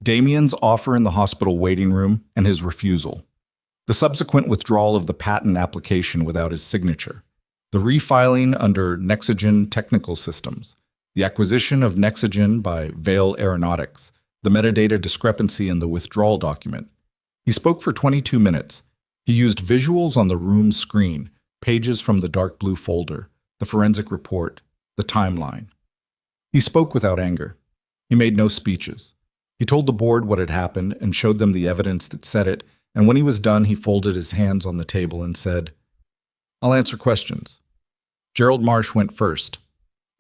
Damian's offer in the hospital waiting room and his refusal. The subsequent withdrawal of the patent application without his signature. The refiling under Nexogen Technical Systems. The acquisition of Nexogen by Vale Aeronautics. The metadata discrepancy in the withdrawal document. He spoke for 22 minutes. He used visuals on the room screen, pages from the dark blue folder, the forensic report, the timeline. He spoke without anger. He made no speeches. He told the board what had happened and showed them the evidence that said it, and when he was done, he folded his hands on the table and said, "I'll answer questions." Gerald Marsh went first.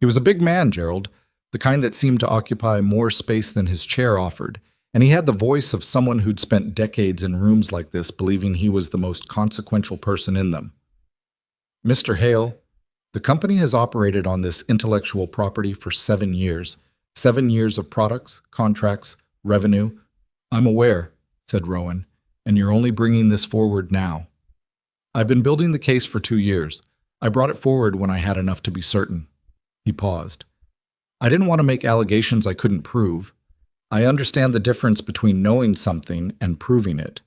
He was a big man, Gerald, the kind that seemed to occupy more space than his chair offered, and he had the voice of someone who'd spent decades in rooms like this believing he was the most consequential person in them. "Mr. Hale, the company has operated on this intellectual property for 7 years. 7 years of products, contracts, revenue." "I'm aware," said Rowan, "and you're only bringing this forward now." "I've been building the case for 2 years. I brought it forward when I had enough to be certain." He paused. "I didn't want to make allegations I couldn't prove. I understand the difference between knowing something and proving it."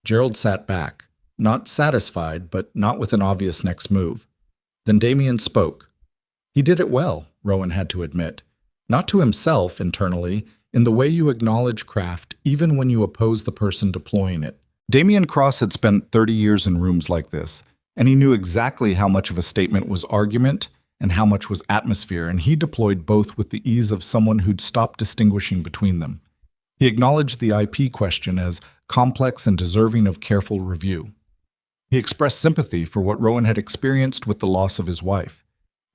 Gerald sat back, not satisfied, but not with an obvious next move. Then Damian spoke. He did it well, Rowan had to admit. Not to himself internally, in the way you acknowledge craft even when you oppose the person deploying it. Damian Cross had spent 30 years in rooms like this, and he knew exactly how much of a statement was argument and how much was atmosphere, and he deployed both with the ease of someone who'd stopped distinguishing between them. He acknowledged the IP question as complex and deserving of careful review. He expressed sympathy for what Rowan had experienced with the loss of his wife.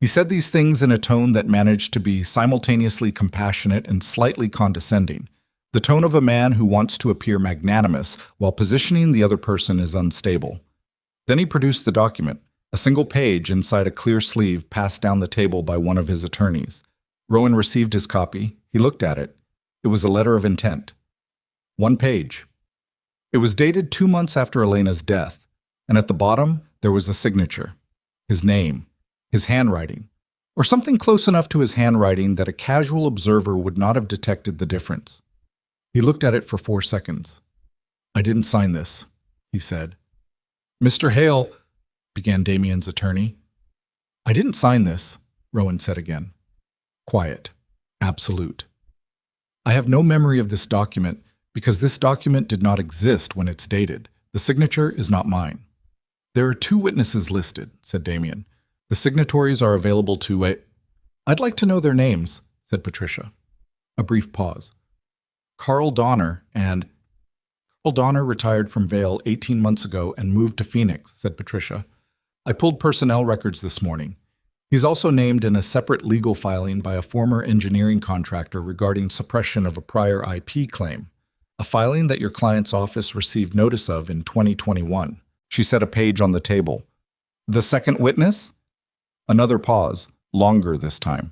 He said these things in a tone that managed to be simultaneously compassionate and slightly condescending, the tone of a man who wants to appear magnanimous while positioning the other person as unstable. Then he produced the document, a single page inside a clear sleeve passed down the table by one of his attorneys. Rowan received his copy. He looked at it. It was a letter of intent. 1 page. It was dated 2 months after Elena's death, and at the bottom there was a signature, his name, his handwriting, or something close enough to his handwriting that a casual observer would not have detected the difference. He looked at it for 4 seconds. "I didn't sign this," he said. "Mr. Hale," began Damian's attorney. "I didn't sign this," Rowan said again. Quiet. Absolute. "I have no memory of this document because this document did not exist when it's dated. The signature is not mine." "There are 2 witnesses listed," said Damian. "The signatories are available to a—" "I'd like to know their names," said Patricia. A brief pause. "Carl Donner and—" "Carl Donner retired from Vail 18 months ago and moved to Phoenix," said Patricia. "I pulled personnel records this morning. He's also named in a separate legal filing by a former engineering contractor regarding suppression of a prior IP claim, a filing that your client's office received notice of in 2021. She set a page on the table. "The second witness?" Another pause, longer this time.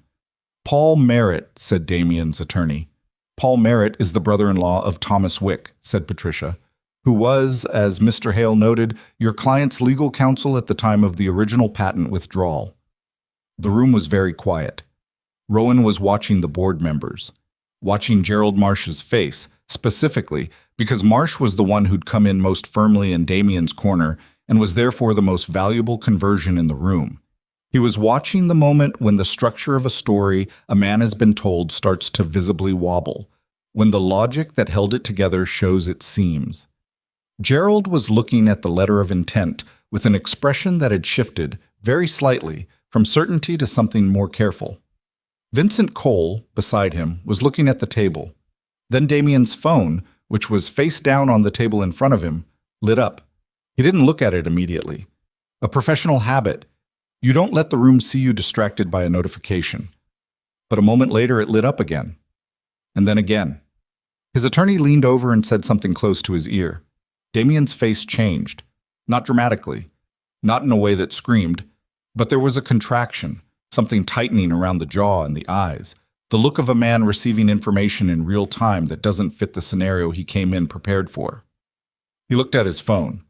"Paul Merritt," said Damian's attorney. "Paul Merritt is the brother-in-law of Thomas Wick," said Patricia, "who was, as Mr. Hale noted, your client's legal counsel at the time of the original patent withdrawal." The room was very quiet. Rowan was watching the board members, watching Gerald Marsh's face, specifically because Marsh was the one who'd come in most firmly in Damian's corner and was therefore the most valuable conversion in the room. He was watching the moment when the structure of a story a man has been told starts to visibly wobble, when the logic that held it together shows its seams. Gerald was looking at the letter of intent with an expression that had shifted, very slightly, from certainty to something more careful. Vincent Cole, beside him, was looking at the table. Then Damian's phone, which was face down on the table in front of him, lit up. He didn't look at it immediately. A professional habit. You don't let the room see you distracted by a notification. But a moment later it lit up again. And then again. His attorney leaned over and said something close to his ear. Damian's face changed. Not dramatically. Not in a way that screamed. But there was a contraction, something tightening around the jaw and the eyes, the look of a man receiving information in real time that doesn't fit the scenario he came in prepared for. He looked at his phone.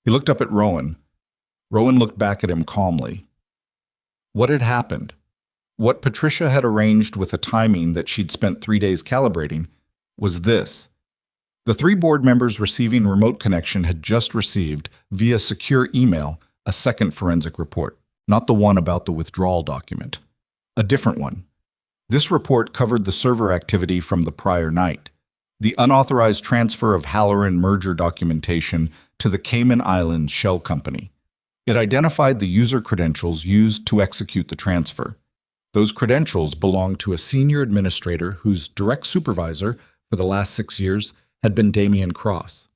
He looked up at Rowan. Rowan looked back at him calmly. What had happened? What Patricia had arranged with a timing that she'd spent 3 days calibrating was this. The 3 board members receiving remote connection had just received, via secure email, a second forensic report. Not the one about the withdrawal document. A different one. This report covered the server activity from the prior night, the unauthorized transfer of Halloran merger documentation to the Cayman Islands shell company. It identified the user credentials used to execute the transfer. Those credentials belonged to a senior administrator whose direct supervisor for the last 6 years had been Damian Cross.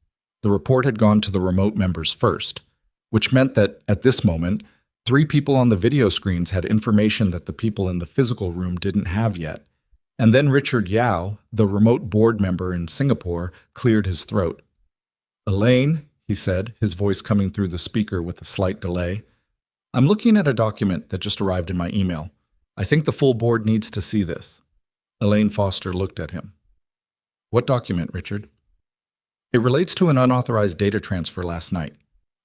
The report had gone to the remote members first, which meant that, at this moment, 3 people on the video screens had information that the people in the physical room didn't have yet. And then Richard Yao, the remote board member in Singapore, cleared his throat. "Elaine," he said, his voice coming through the speaker with a slight delay, "I'm looking at a document that just arrived in my email. I think the full board needs to see this." Elaine Foster looked at him. "What document, Richard?" "It relates to an unauthorized data transfer last night,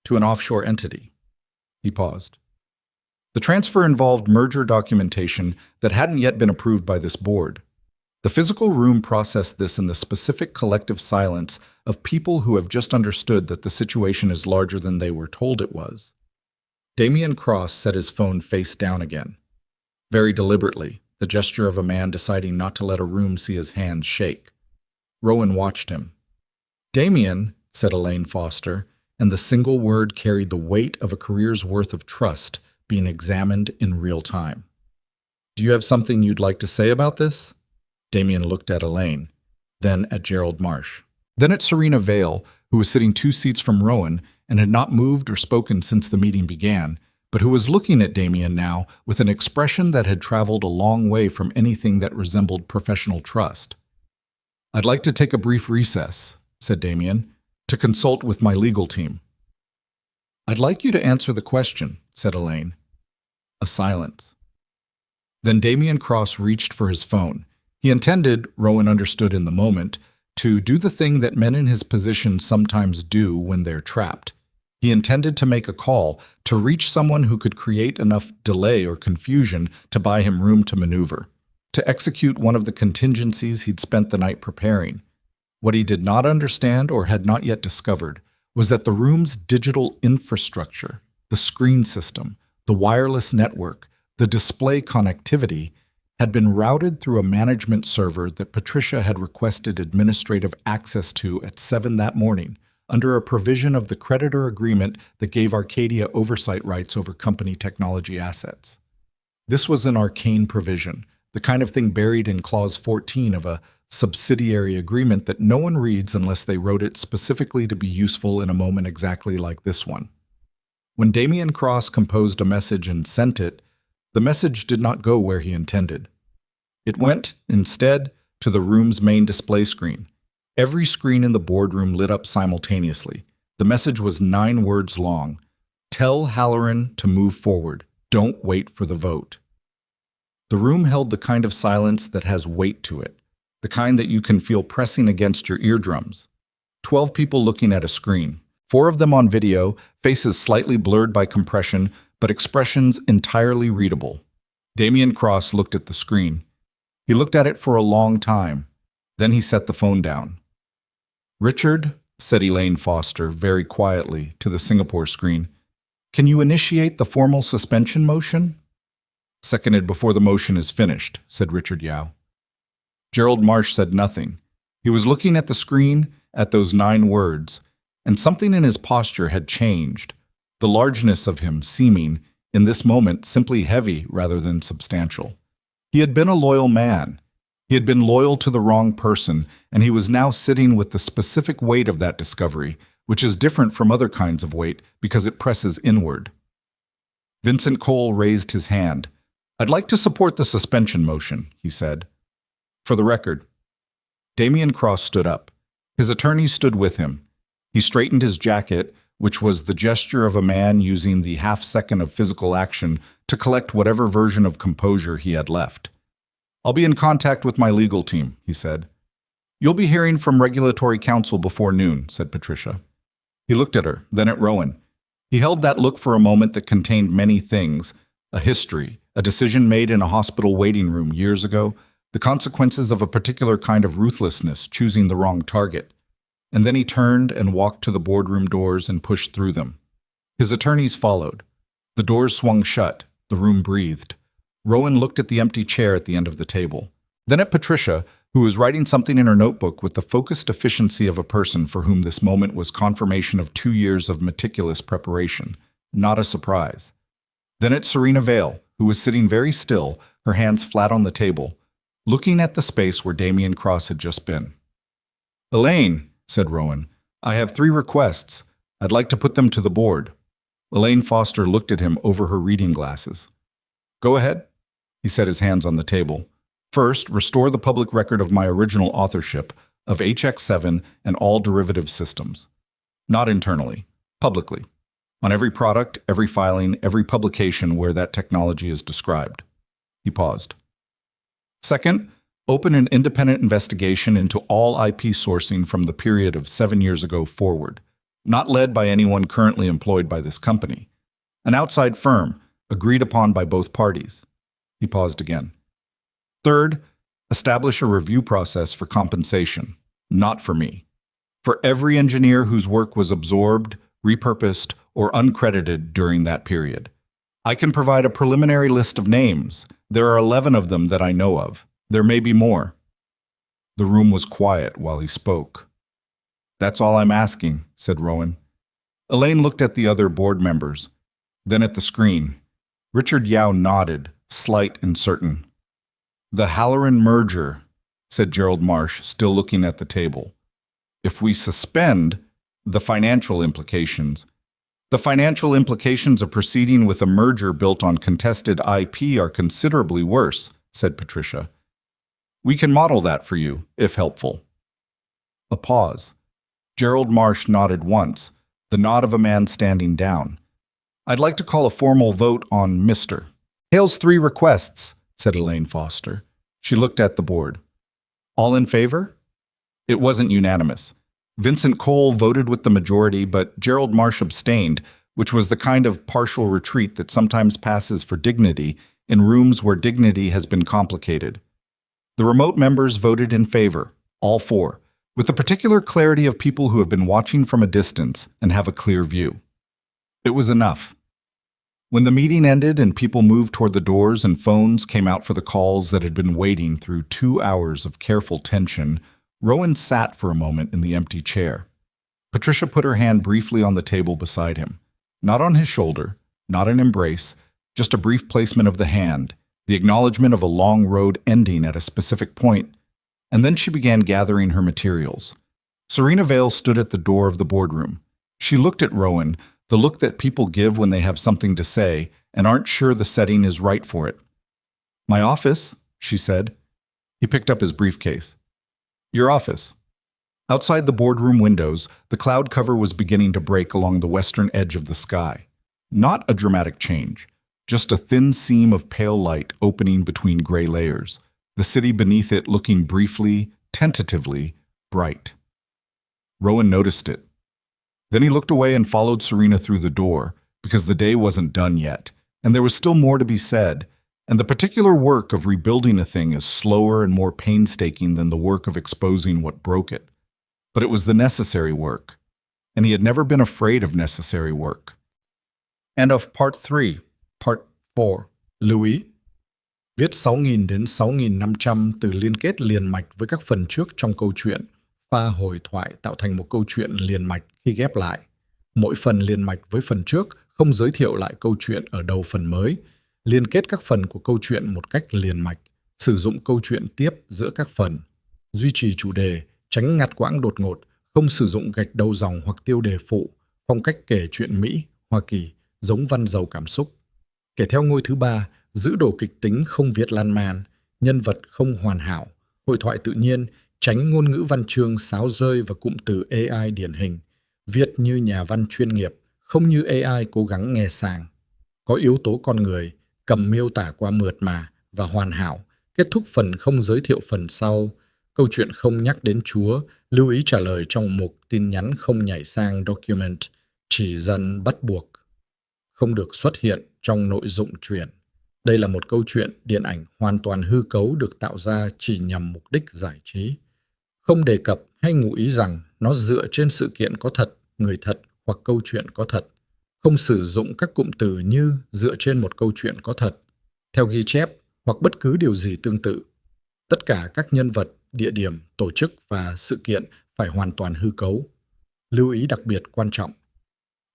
to an offshore entity." He paused. The transfer involved merger documentation that hadn't yet been approved by this board. The physical room processed this in the specific collective silence of people who have just understood that the situation is larger than they were told it was. Damian Cross set his phone face down again. Very deliberately, the gesture of a man deciding not to let a room see his hands shake. Rowan watched him. "Damien," said Elaine Foster, and the single word carried the weight of a career's worth of trust being examined in real time. "Do you have something you'd like to say about this?" Damien looked at Elaine, then at Gerald Marsh. Then at Serena Vale, who was sitting 2 seats from Rowan and had not moved or spoken since the meeting began, but who was looking at Damien now with an expression that had traveled a long way from anything that resembled professional trust. "I'd like to take a brief recess," said Damien, "to consult with my legal team." "I'd like you to answer the question," said Elaine. A silence. Then Damien Cross reached for his phone. He intended, Rowan understood in the moment, to do the thing that men in his position sometimes do when they're trapped. He intended to make a call, to reach someone who could create enough delay or confusion to buy him room to maneuver, to execute one of the contingencies he'd spent the night preparing. What he did not understand or had not yet discovered was that the room's digital infrastructure, the screen system, the wireless network, the display connectivity, had been routed through a management server that Patricia had requested administrative access to at 7 that morning, under a provision of the creditor agreement that gave Arcadia oversight rights over company technology assets. This was an arcane provision, the kind of thing buried in Clause 14 of a subsidiary agreement that no one reads unless they wrote it specifically to be useful in a moment exactly like this one. When Damien Cross composed a message and sent it, the message did not go where he intended. It went, instead, to the room's main display screen. Every screen in the boardroom lit up simultaneously. The message was 9 words long. "Tell Halloran to move forward. Don't wait for the vote." The room held the kind of silence that has weight to it, the kind that you can feel pressing against your eardrums. 12 people looking at a screen. 4 of them on video, faces slightly blurred by compression, but expressions entirely readable. Damien Cross looked at the screen. He looked at it for a long time. Then he set the phone down. "Richard," said Elaine Foster very quietly to the Singapore screen, "can you initiate the formal suspension motion?" "Seconded before the motion is finished," said Richard Yao. Gerald Marsh said nothing. He was looking at the screen, at those 9 words, and something in his posture had changed, the largeness of him seeming, in this moment, simply heavy rather than substantial. He had been a loyal man. He had been loyal to the wrong person, and he was now sitting with the specific weight of that discovery, which is different from other kinds of weight because it presses inward. Vincent Cole raised his hand. "I'd like to support the suspension motion," he said. "For the record." Damien Cross stood up. His attorney stood with him. He straightened his jacket, which was the gesture of a man using the half-second of physical action to collect whatever version of composure he had left. "I'll be in contact with my legal team," he said. "You'll be hearing from regulatory counsel before noon," said Patricia. He looked at her, then at Rowan. He held that look for a moment that contained many things: a history, a decision made in a hospital waiting room years ago, the consequences of a particular kind of ruthlessness, choosing the wrong target. And then he turned and walked to the boardroom doors and pushed through them. His attorneys followed. The doors swung shut. The room breathed. Rowan looked at the empty chair at the end of the table. Then at Patricia, who was writing something in her notebook with the focused efficiency of a person for whom this moment was confirmation of 2 years of meticulous preparation, not a surprise. Then at Serena Vale, who was sitting very still, her hands flat on the table, looking at the space where Damien Cross had just been. "Elaine," said Rowan, "I have 3 requests. I'd like to put them to the board." Elaine Foster looked at him over her reading glasses. "Go ahead." He set his hands on the table. "First, restore the public record of my original authorship of HX7 and all derivative systems. Not internally, publicly. On every product, every filing, every publication where that technology is described." He paused. "Second, open an independent investigation into all IP sourcing from the period of 7 years ago forward, not led by anyone currently employed by this company. An outside firm, agreed upon by both parties." He paused again. "Third, establish a review process for compensation, not for me. For every engineer whose work was absorbed, repurposed, or uncredited during that period. I can provide a preliminary list of names, There are 11 of them that I know of. There may be more. The room was quiet while he spoke. That's all I'm asking, said Rowan. Elaine looked at the other board members, then at the screen. Richard Yao nodded, slight and certain. The Halloran merger, said Gerald Marsh, still looking at the table. If we suspend the financial implications of proceeding with a merger built on contested IP are considerably worse, said Patricia. We can model that for you, if helpful. A pause. Gerald Marsh nodded once, the nod of a man standing down. I'd like to call a formal vote on Mr. Hale's 3 requests, said Elaine Foster. She looked at the board. All in favor? It wasn't unanimous. Vincent Cole voted with the majority, but Gerald Marsh abstained, which was the kind of partial retreat that sometimes passes for dignity in rooms where dignity has been complicated. The remote members voted in favor, all 4, with the particular clarity of people who have been watching from a distance and have a clear view. It was enough. When the meeting ended and people moved toward the doors and phones came out for the calls that had been waiting through 2 hours of careful tension, Rowan sat for a moment in the empty chair. Patricia put her hand briefly on the table beside him. Not on his shoulder, not an embrace, just a brief placement of the hand, the acknowledgement of a long road ending at a specific point, and then she began gathering her materials. Serena Vale stood at the door of the boardroom. She looked at Rowan, the look that people give when they have something to say and aren't sure the setting is right for it. My office, she said. He picked up his briefcase. Your office. Outside the boardroom windows, the cloud cover was beginning to break along the western edge of the sky. Not a dramatic change, just a thin seam of pale light opening between gray layers, the city beneath it looking briefly, tentatively, bright. Rowan noticed it. Then he looked away and followed Serena through the door, because the day wasn't done yet, and there was still more to be said, and the particular work of rebuilding a thing is slower and more painstaking than the work of exposing what broke it. But it was the necessary work, and he had never been afraid of necessary work. And of part 3, part 4. Lưu ý, viết 6.000 đến 6.500 từ liên kết liền mạch với các phần trước trong câu chuyện. Pha hồi thoại tạo thành một câu chuyện liền mạch khi ghép lại. Mỗi phần liền mạch với phần trước không giới thiệu lại câu chuyện ở đầu phần mới. Liên kết các phần của câu chuyện một cách liền mạch. Sử dụng câu chuyện tiếp giữa các phần. Duy trì chủ đề, tránh ngắt quãng đột ngột, không sử dụng gạch đầu dòng hoặc tiêu đề phụ. Phong cách kể chuyện Mỹ, Hoa Kỳ, giống văn giàu cảm xúc. Kể theo ngôi thứ 3, giữ đồ kịch tính không viết lan man, nhân vật không hoàn hảo, hội thoại tự nhiên, tránh ngôn ngữ văn chương sáo rơi và cụm từ AI điển hình, viết như nhà văn chuyên nghiệp, không như AI cố gắng nghe sàng. Có yếu tố con người, cầm miêu tả qua mượt mà và hoàn hảo, kết thúc phần không giới thiệu phần sau, câu chuyện không nhắc đến Chúa, lưu ý trả lời trong mục tin nhắn không nhảy sang document, chỉ dần bắt buộc, không được xuất hiện trong nội dung truyện. Đây là một câu chuyện điện ảnh hoàn toàn hư cấu được tạo ra chỉ nhằm mục đích giải trí. Không đề cập hay ngụ ý rằng nó dựa trên sự kiện có thật, người thật hoặc câu chuyện có thật. Không sử dụng các cụm từ như dựa trên một câu chuyện có thật, theo ghi chép hoặc bất cứ điều gì tương tự. Tất cả các nhân vật, địa điểm, tổ chức và sự kiện phải hoàn toàn hư cấu. Lưu ý đặc biệt quan trọng.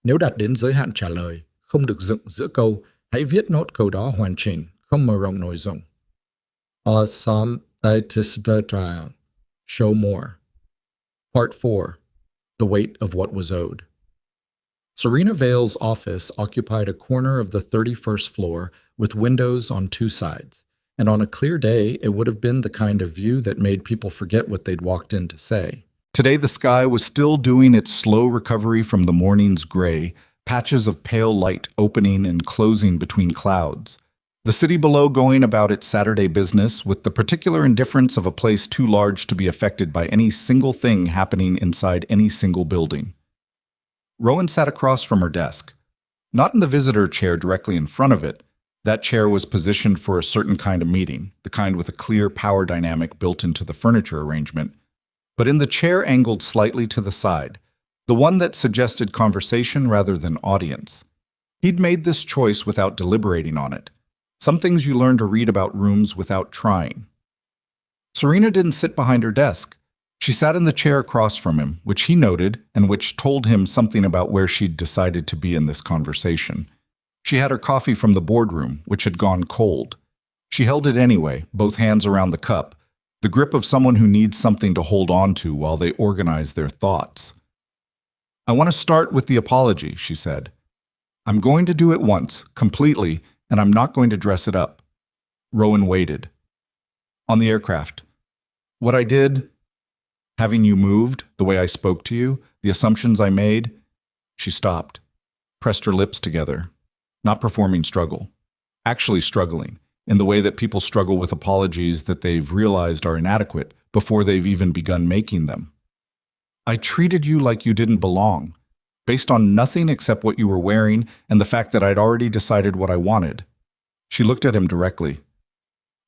Nếu đạt đến giới hạn trả lời, không được dựng giữa câu, hãy viết nốt câu đó hoàn chỉnh, không mở rộng nội dung. Awesome betrayal. Show more. Part 4. The weight of what was owed. Serena Vale's office occupied a corner of the 31st floor with windows on 2 sides, and on a clear day it would have been the kind of view that made people forget what they'd walked in to say. Today the sky was still doing its slow recovery from the morning's gray, patches of pale light opening and closing between clouds. The city below going about its Saturday business with the particular indifference of a place too large to be affected by any single thing happening inside any single building. Rowan sat across from her desk. Not in the visitor chair directly in front of it. That chair was positioned for a certain kind of meeting, the kind with a clear power dynamic built into the furniture arrangement. But in the chair angled slightly to the side, the one that suggested conversation rather than audience. He'd made this choice without deliberating on it. Some things you learn to read about rooms without trying. Serena didn't sit behind her desk. She sat in the chair across from him, which he noted and which told him something about where she'd decided to be in this conversation. She had her coffee from the boardroom, which had gone cold. She held it anyway, both hands around the cup, the grip of someone who needs something to hold on to while they organize their thoughts. "I want to start with the apology," she said. "I'm going to do it once, completely, and I'm not going to dress it up." Rowan waited. "On the aircraft. What I did, having you moved, the way I spoke to you, the assumptions I made." She stopped, pressed her lips together, not performing struggle, actually struggling, in the way that people struggle with apologies that they've realized are inadequate before they've even begun making them. "I treated you like you didn't belong, based on nothing except what you were wearing and the fact that I'd already decided what I wanted." She looked at him directly.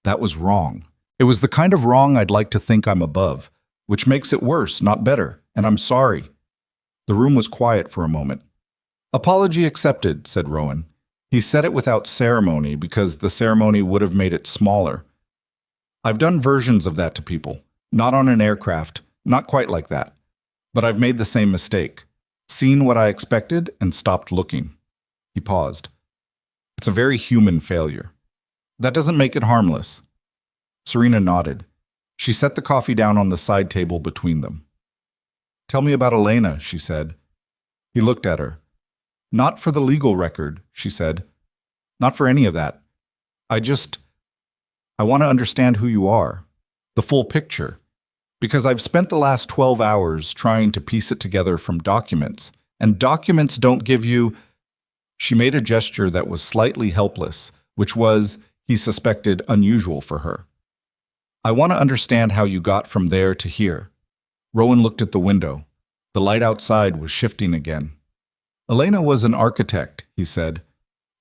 "That was wrong. It was the kind of wrong I'd like to think I'm above, which makes it worse, not better, and I'm sorry." The room was quiet for a moment. "Apology accepted," said Rowan. He said it without ceremony because the ceremony would have made it smaller. "I've done versions of that to people, not on an aircraft, not quite like that. But I've made the same mistake, seen what I expected and stopped looking." He paused. "It's a very human failure. That doesn't make it harmless." Serena nodded. She set the coffee down on the side table between them. "Tell me about Elena," she said. He looked at her. "Not for the legal record," she said. "Not for any of that. I want to understand who you are, the full picture, because I've spent the last 12 hours trying to piece it together from documents, and documents don't give you—" She made a gesture that was slightly helpless, which was, he suspected, unusual for her. "I want to understand how you got from there to here." Rowan looked at the window. The light outside was shifting again. "Elena was an architect," he said.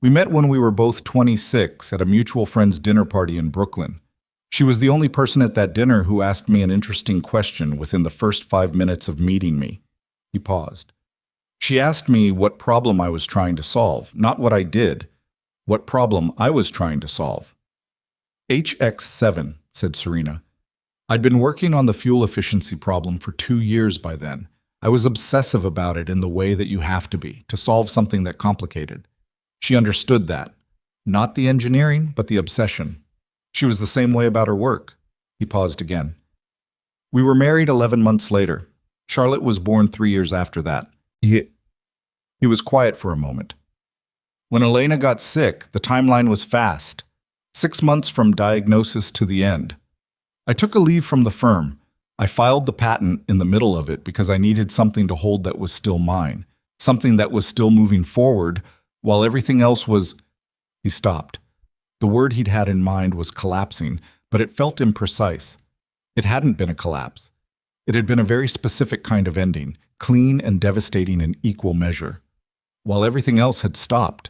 "We met when we were both 26 at a mutual friend's dinner party in Brooklyn. She was the only person at that dinner who asked me an interesting question within the first 5 minutes of meeting me." He paused. "She asked me what problem I was trying to solve, not what I did, what problem I was trying to solve." "HX7, said Serena. "I'd been working on the fuel efficiency problem for 2 years by then. I was obsessive about it in the way that you have to be, to solve something that complicated." She understood that. Not the engineering, but the obsession. She was the same way about her work. He paused again. "We were married 11 months later. Charlotte was born 3 years after that." He was quiet for a moment. "When Elena got sick, the timeline was fast. 6 months from diagnosis to the end. I took a leave from the firm. I filed the patent in the middle of it because I needed something to hold that was still mine, something that was still moving forward while everything else was—" He stopped. The word he'd had in mind was collapsing, but it felt imprecise. It hadn't been a collapse. It had been a very specific kind of ending, clean and devastating in equal measure, while everything else had stopped.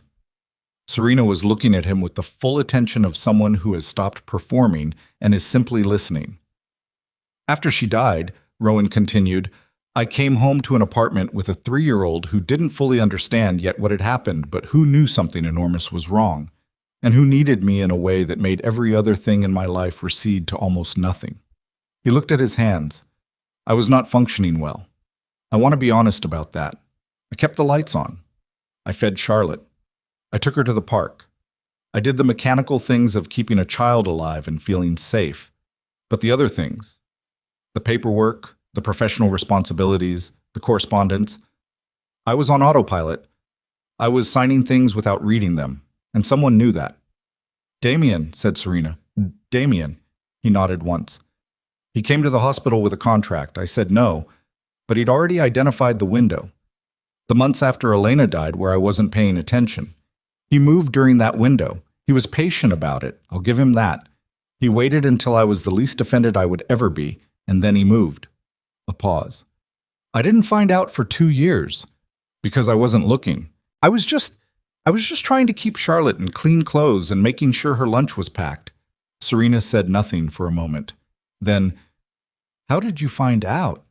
Serena was looking at him with the full attention of someone who has stopped performing and is simply listening. "After she died," Rowan continued, "I came home to an apartment with a 3-year-old who didn't fully understand yet what had happened, but who knew something enormous was wrong, and who needed me in a way that made every other thing in my life recede to almost nothing." He looked at his hands. "I was not functioning well. I want to be honest about that. I kept the lights on. I fed Charlotte. I took her to the park. I did the mechanical things of keeping a child alive and feeling safe. But the other things, the paperwork, the professional responsibilities, the correspondence, I was on autopilot. I was signing things without reading them, and someone knew that." "Damien," said Serena. "Damien." He nodded once. "He came to the hospital with a contract. I said no, but he'd already identified the window. The months after Elena died where I wasn't paying attention. He moved during that window. He was patient about it, I'll give him that. He waited until I was the least offended I would ever be, and then he moved." A pause. "I didn't find out for 2 years, because I wasn't looking. I was just trying to keep Charlotte in clean clothes and making sure her lunch was packed." Serena said nothing for a moment. Then, "How did you find out?"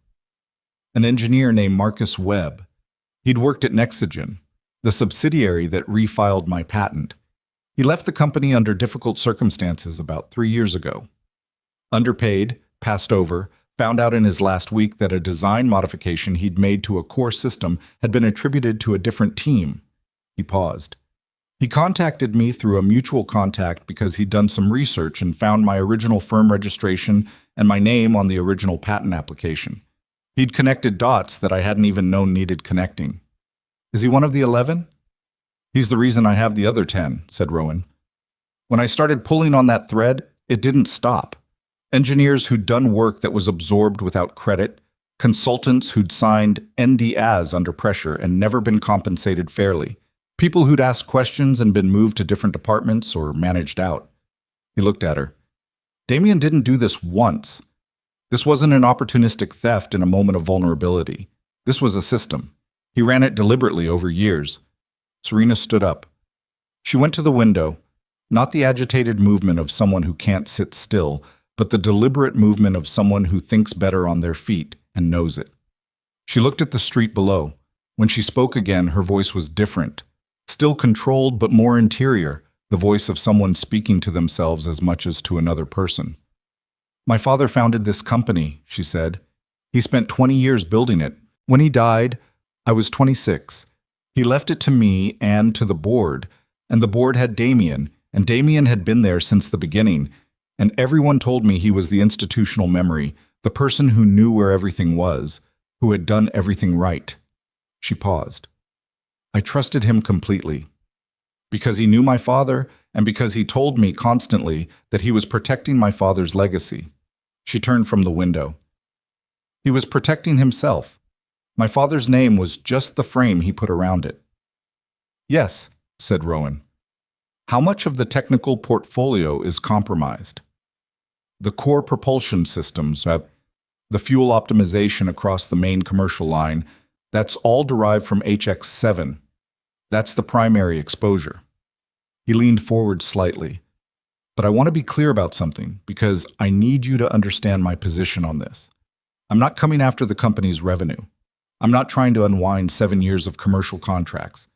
"An engineer named Marcus Webb. He'd worked at Nexogen, the subsidiary that refiled my patent. He left the company under difficult circumstances about 3 years ago. Underpaid, passed over, found out in his last week that a design modification he'd made to a core system had been attributed to a different team. He paused. He contacted me through a mutual contact because he'd done some research and found my original firm registration and my name on the original patent application. He'd connected dots that I hadn't even known needed connecting. Is he one of the 11? He's the reason I have the other 10, said Rowan. When I started pulling on that thread, it didn't stop. Engineers who'd done work that was absorbed without credit, consultants who'd signed NDAs under pressure and never been compensated fairly, people who'd asked questions and been moved to different departments or managed out. He looked at her. Damien didn't do this once. This wasn't an opportunistic theft in a moment of vulnerability. This was a system. He ran it deliberately over years. Serena stood up. She went to the window, not the agitated movement of someone who can't sit still, but the deliberate movement of someone who thinks better on their feet and knows it. She looked at the street below. When she spoke again, her voice was different. Still controlled, but more interior, the voice of someone speaking to themselves as much as to another person. My father founded this company, she said. He spent 20 years building it. When he died, I was 26. He left it to me and to the board, and the board had Damien, and Damien had been there since the beginning, and everyone told me he was the institutional memory, the person who knew where everything was, who had done everything right. She paused. I trusted him completely. Because he knew my father, and because he told me constantly that he was protecting my father's legacy. She turned from the window. He was protecting himself. My father's name was just the frame he put around it. Yes, said Rowan. How much of the technical portfolio is compromised? The core propulsion systems, the fuel optimization across the main commercial line, that's all derived from HX7. That's the primary exposure. He leaned forward slightly. But I want to be clear about something, because I need you to understand my position on this. I'm not coming after the company's revenue. I'm not trying to unwind 7 years of commercial contracts.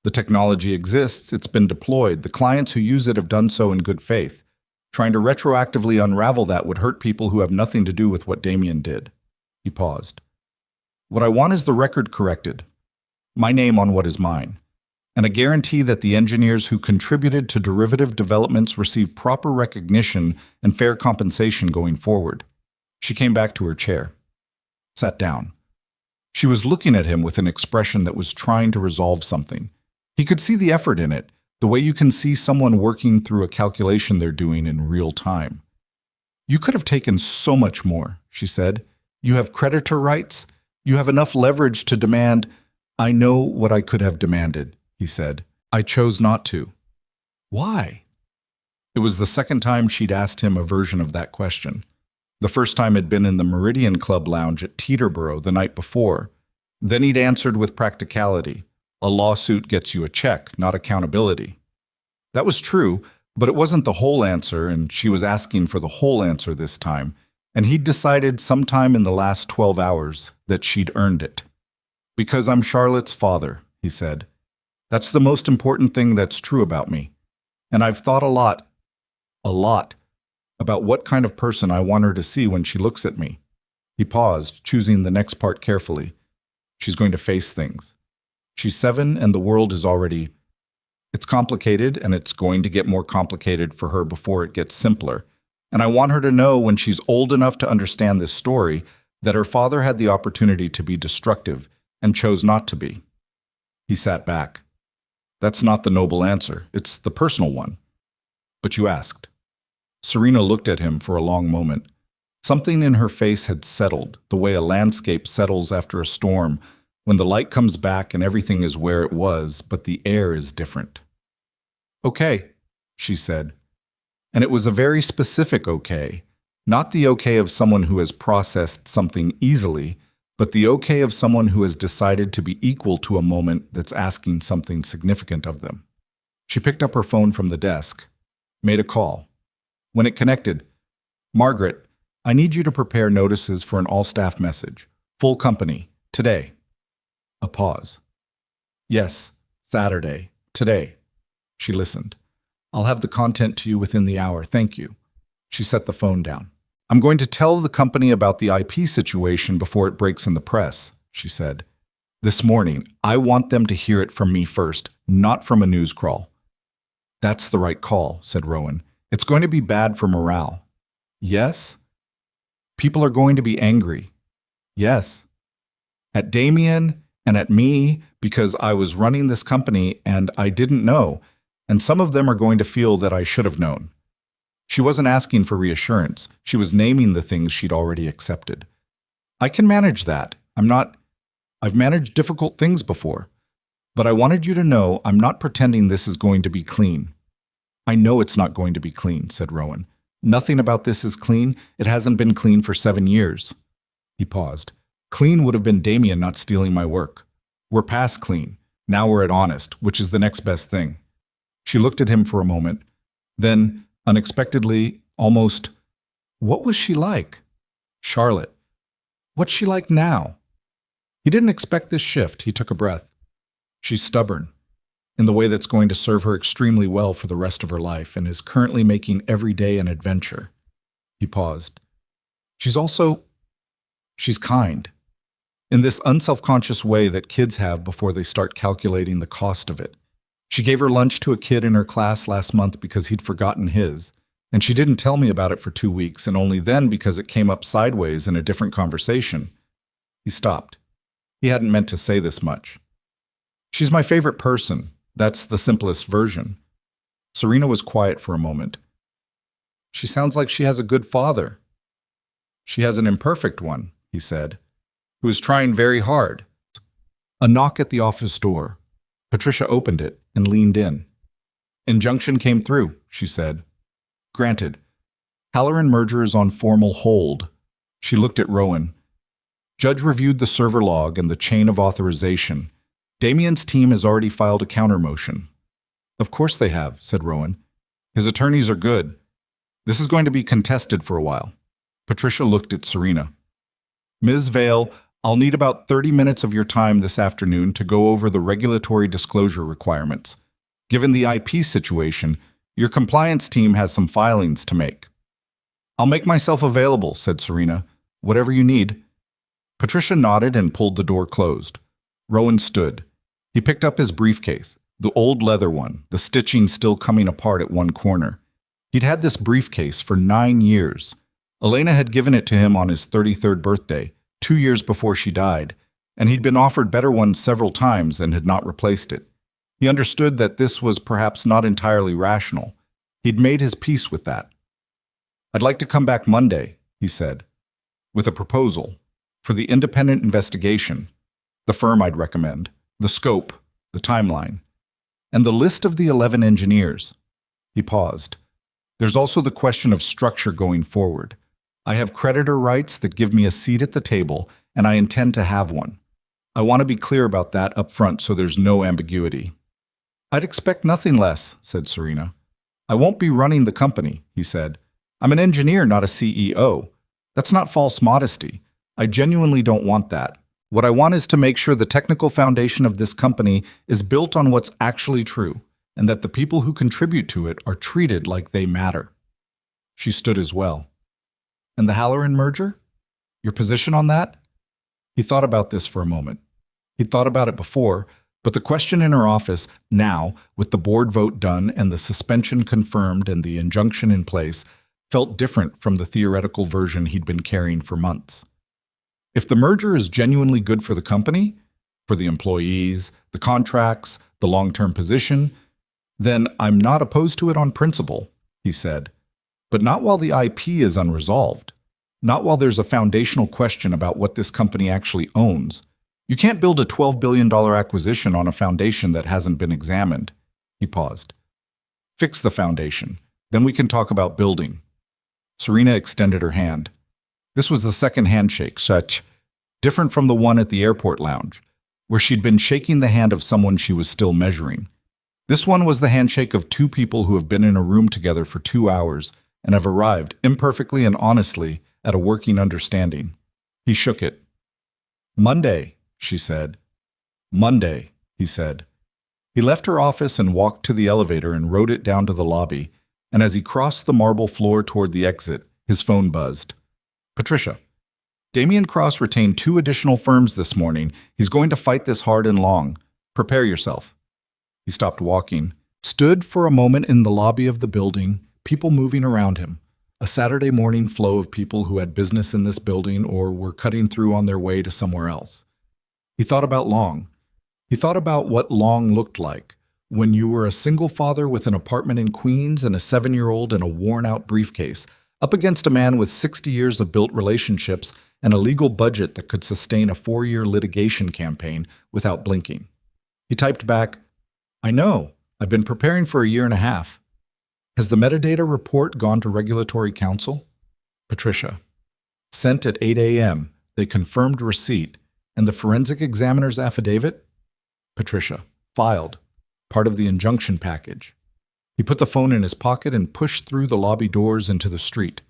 The technology exists, it's been deployed, the clients who use it have done so in good faith. Trying to retroactively unravel that would hurt people who have nothing to do with what Damien did. He paused. What I want is the record corrected. My name on what is mine. And a guarantee that the engineers who contributed to derivative developments receive proper recognition and fair compensation going forward. She came back to her chair. Sat down. She was looking at him with an expression that was trying to resolve something. He could see the effort in it, the way you can see someone working through a calculation they're doing in real time. You could have taken so much more, she said. You have creditor rights. You have enough leverage to demand. I know what I could have demanded, he said. I chose not to. Why? It was the second time she'd asked him a version of that question. The first time had been in the Meridian Club lounge at Teterboro the night before. Then he'd answered with practicality. A lawsuit gets you a check, not accountability. That was true, but it wasn't the whole answer, and she was asking for the whole answer this time, and he'd decided sometime in the last 12 hours that she'd earned it. Because I'm Charlotte's father, he said. That's the most important thing that's true about me. And I've thought a lot, about what kind of person I want her to see when she looks at me. He paused, choosing the next part carefully. She's going to face things. She's 7 and the world is already... It's complicated, and it's going to get more complicated for her before it gets simpler. And I want her to know when she's old enough to understand this story that her father had the opportunity to be destructive and chose not to be. He sat back. That's not the noble answer. It's the personal one. But you asked. Serena looked at him for a long moment. Something in her face had settled, the way a landscape settles after a storm, when the light comes back and everything is where it was, but the air is different. Okay, she said. And it was a very specific okay, not the okay of someone who has processed something easily, but the okay of someone who has decided to be equal to a moment that's asking something significant of them. She picked up her phone from the desk, made a call. When it connected, Margaret, I need you to prepare notices for an all-staff message. Full company, today. A pause. Yes, Saturday, today. She listened. I'll have the content to you within the hour, thank you. She set the phone down. I'm going to tell the company about the IP situation before it breaks in the press, she said. This morning, I want them to hear it from me first, not from a news crawl. That's the right call, said Rowan. It's going to be bad for morale. Yes? People are going to be angry. Yes. At Damien and at me because I was running this company and I didn't know, and some of them are going to feel that I should have known. She wasn't asking for reassurance. She was naming the things she'd already accepted. I can manage that. I've managed difficult things before. But I wanted you to know I'm not pretending this is going to be clean. I know it's not going to be clean, said Rowan. Nothing about this is clean. It hasn't been clean for 7 years. He paused. Clean would have been Damien not stealing my work. We're past clean. Now we're at honest, which is the next best thing. She looked at him for a moment. Then, unexpectedly, almost, what was she like? Charlotte. What's she like now? He didn't expect this shift. He took a breath. She's stubborn, in the way that's going to serve her extremely well for the rest of her life and is currently making every day an adventure. He paused. She's kind. In this unselfconscious way that kids have before they start calculating the cost of it. She gave her lunch to a kid in her class last month because he'd forgotten his, and she didn't tell me about it for 2 weeks, and only then because it came up sideways in a different conversation. He stopped. He hadn't meant to say this much. She's my favorite person. That's the simplest version. Serena was quiet for a moment. She sounds like she has a good father. She has an imperfect one, he said, who is trying very hard. A knock at the office door. Patricia opened it and leaned in. Injunction came through, she said. Granted. Halloran merger is on formal hold. She looked at Rowan. Judge reviewed the server log and the chain of authorization. Damien's team has already filed a counter-motion. Of course they have, said Rowan. His attorneys are good. This is going to be contested for a while. Patricia looked at Serena. Ms. Vale, I'll need about 30 minutes of your time this afternoon to go over the regulatory disclosure requirements. Given the IP situation, your compliance team has some filings to make. I'll make myself available, said Serena. Whatever you need. Patricia nodded and pulled the door closed. Rowan stood. He picked up his briefcase, the old leather one, the stitching still coming apart at one corner. He'd had this briefcase for 9 years. Elena had given it to him on his 33rd birthday, 2 years before she died, and he'd been offered better ones several times and had not replaced it. He understood that this was perhaps not entirely rational. He'd made his peace with that. I'd like to come back Monday, he said, with a proposal for the independent investigation, the firm I'd recommend, the scope, the timeline, and the list of the 11 engineers. He paused. There's also the question of structure going forward. I have creditor rights that give me a seat at the table, and I intend to have one. I want to be clear about that up front so there's no ambiguity. I'd expect nothing less, said Serena. I won't be running the company, he said. I'm an engineer, not a CEO. That's not false modesty. I genuinely don't want that. What I want is to make sure the technical foundation of this company is built on what's actually true, and that the people who contribute to it are treated like they matter. She stood as well. And the Halloran merger? Your position on that? He thought about this for a moment. He'd thought about it before, but the question in her office, now, with the board vote done and the suspension confirmed and the injunction in place, felt different from the theoretical version he'd been carrying for months. If the merger is genuinely good for the company, for the employees, the contracts, the long-term position, then I'm not opposed to it on principle, he said. But not while the IP is unresolved. Not while there's a foundational question about what this company actually owns. You can't build a $12 billion acquisition on a foundation that hasn't been examined. He paused. Fix the foundation. Then we can talk about building. Serena extended her hand. This was the second handshake, such different from the one at the airport lounge, where she'd been shaking the hand of someone she was still measuring. This one was the handshake of two people who have been in a room together for 2 hours and have arrived, imperfectly and honestly, at a working understanding. He shook it. Monday, she said. Monday, he said. He left her office and walked to the elevator and rode it down to the lobby, and as he crossed the marble floor toward the exit, his phone buzzed. Patricia. Damian Cross retained 2 additional firms this morning. He's going to fight this hard and long. Prepare yourself. He stopped walking, stood for a moment in the lobby of the building, people moving around him. A Saturday morning flow of people who had business in this building or were cutting through on their way to somewhere else. He thought about Long. He thought about what Long looked like when you were a single father with an apartment in Queens and a 7-year-old and a worn-out briefcase, up against a man with 60 years of built relationships and a legal budget that could sustain a 4-year litigation campaign without blinking. He typed back, "I know. I've been preparing for a year and a half. Has the metadata report gone to regulatory counsel?" Patricia. Sent at 8 a.m. They confirmed receipt. And the forensic examiner's affidavit? Patricia. Filed. Part of the injunction package. He put the phone in his pocket and pushed through the lobby doors into the street.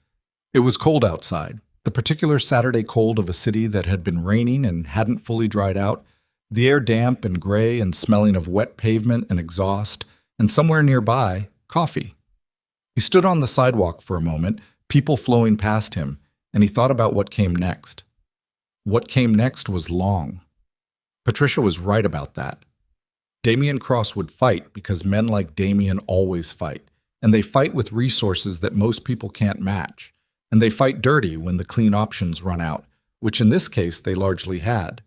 It was cold outside, the particular Saturday cold of a city that had been raining and hadn't fully dried out, the air damp and gray and smelling of wet pavement and exhaust, and somewhere nearby, coffee. He stood on the sidewalk for a moment, people flowing past him, and he thought about what came next. What came next was Long. Patricia was right about that. Damian Cross would fight because men like Damian always fight, and they fight with resources that most people can't match, and they fight dirty when the clean options run out, which in this case they largely had.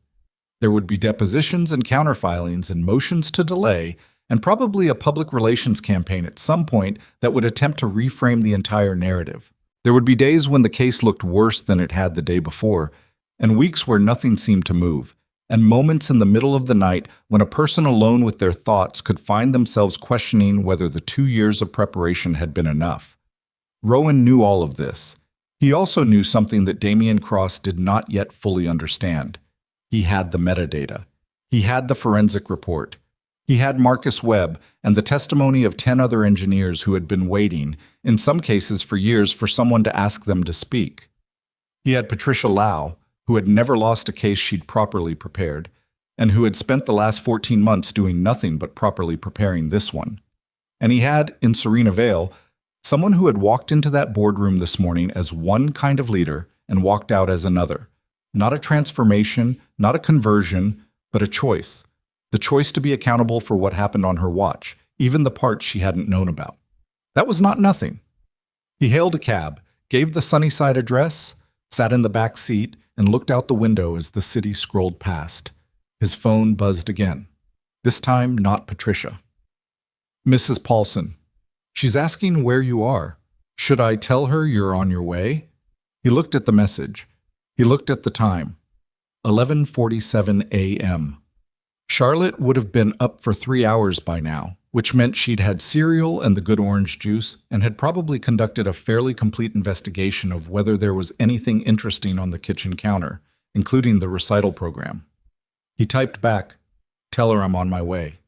There would be depositions and counterfilings and motions to delay, and probably a public relations campaign at some point that would attempt to reframe the entire narrative. There would be days when the case looked worse than it had the day before, and weeks where nothing seemed to move, and moments in the middle of the night when a person alone with their thoughts could find themselves questioning whether the 2 years of preparation had been enough. Rowan knew all of this. He also knew something that Damian Cross did not yet fully understand. He had the metadata. He had the forensic report. He had Marcus Webb and the testimony of 10 other engineers who had been waiting, in some cases for years, for someone to ask them to speak. He had Patricia Lau, who had never lost a case she'd properly prepared, and who had spent the last 14 months doing nothing but properly preparing this one. And he had, in Serena Vale, someone who had walked into that boardroom this morning as one kind of leader and walked out as another. Not a transformation, not a conversion, but a choice. The choice to be accountable for what happened on her watch, even the parts she hadn't known about. That was not nothing. He hailed a cab, gave the Sunnyside address, sat in the back seat, and looked out the window as the city scrolled past. His phone buzzed again. This time, not Patricia. "Mrs. Paulson. She's asking where you are. Should I tell her you're on your way?" He looked at the message. He looked at the time. 11:47 a.m. Charlotte would have been up for 3 hours by now, which meant she'd had cereal and the good orange juice and had probably conducted a fairly complete investigation of whether there was anything interesting on the kitchen counter, including the recital program. He typed back, "Tell her I'm on my way.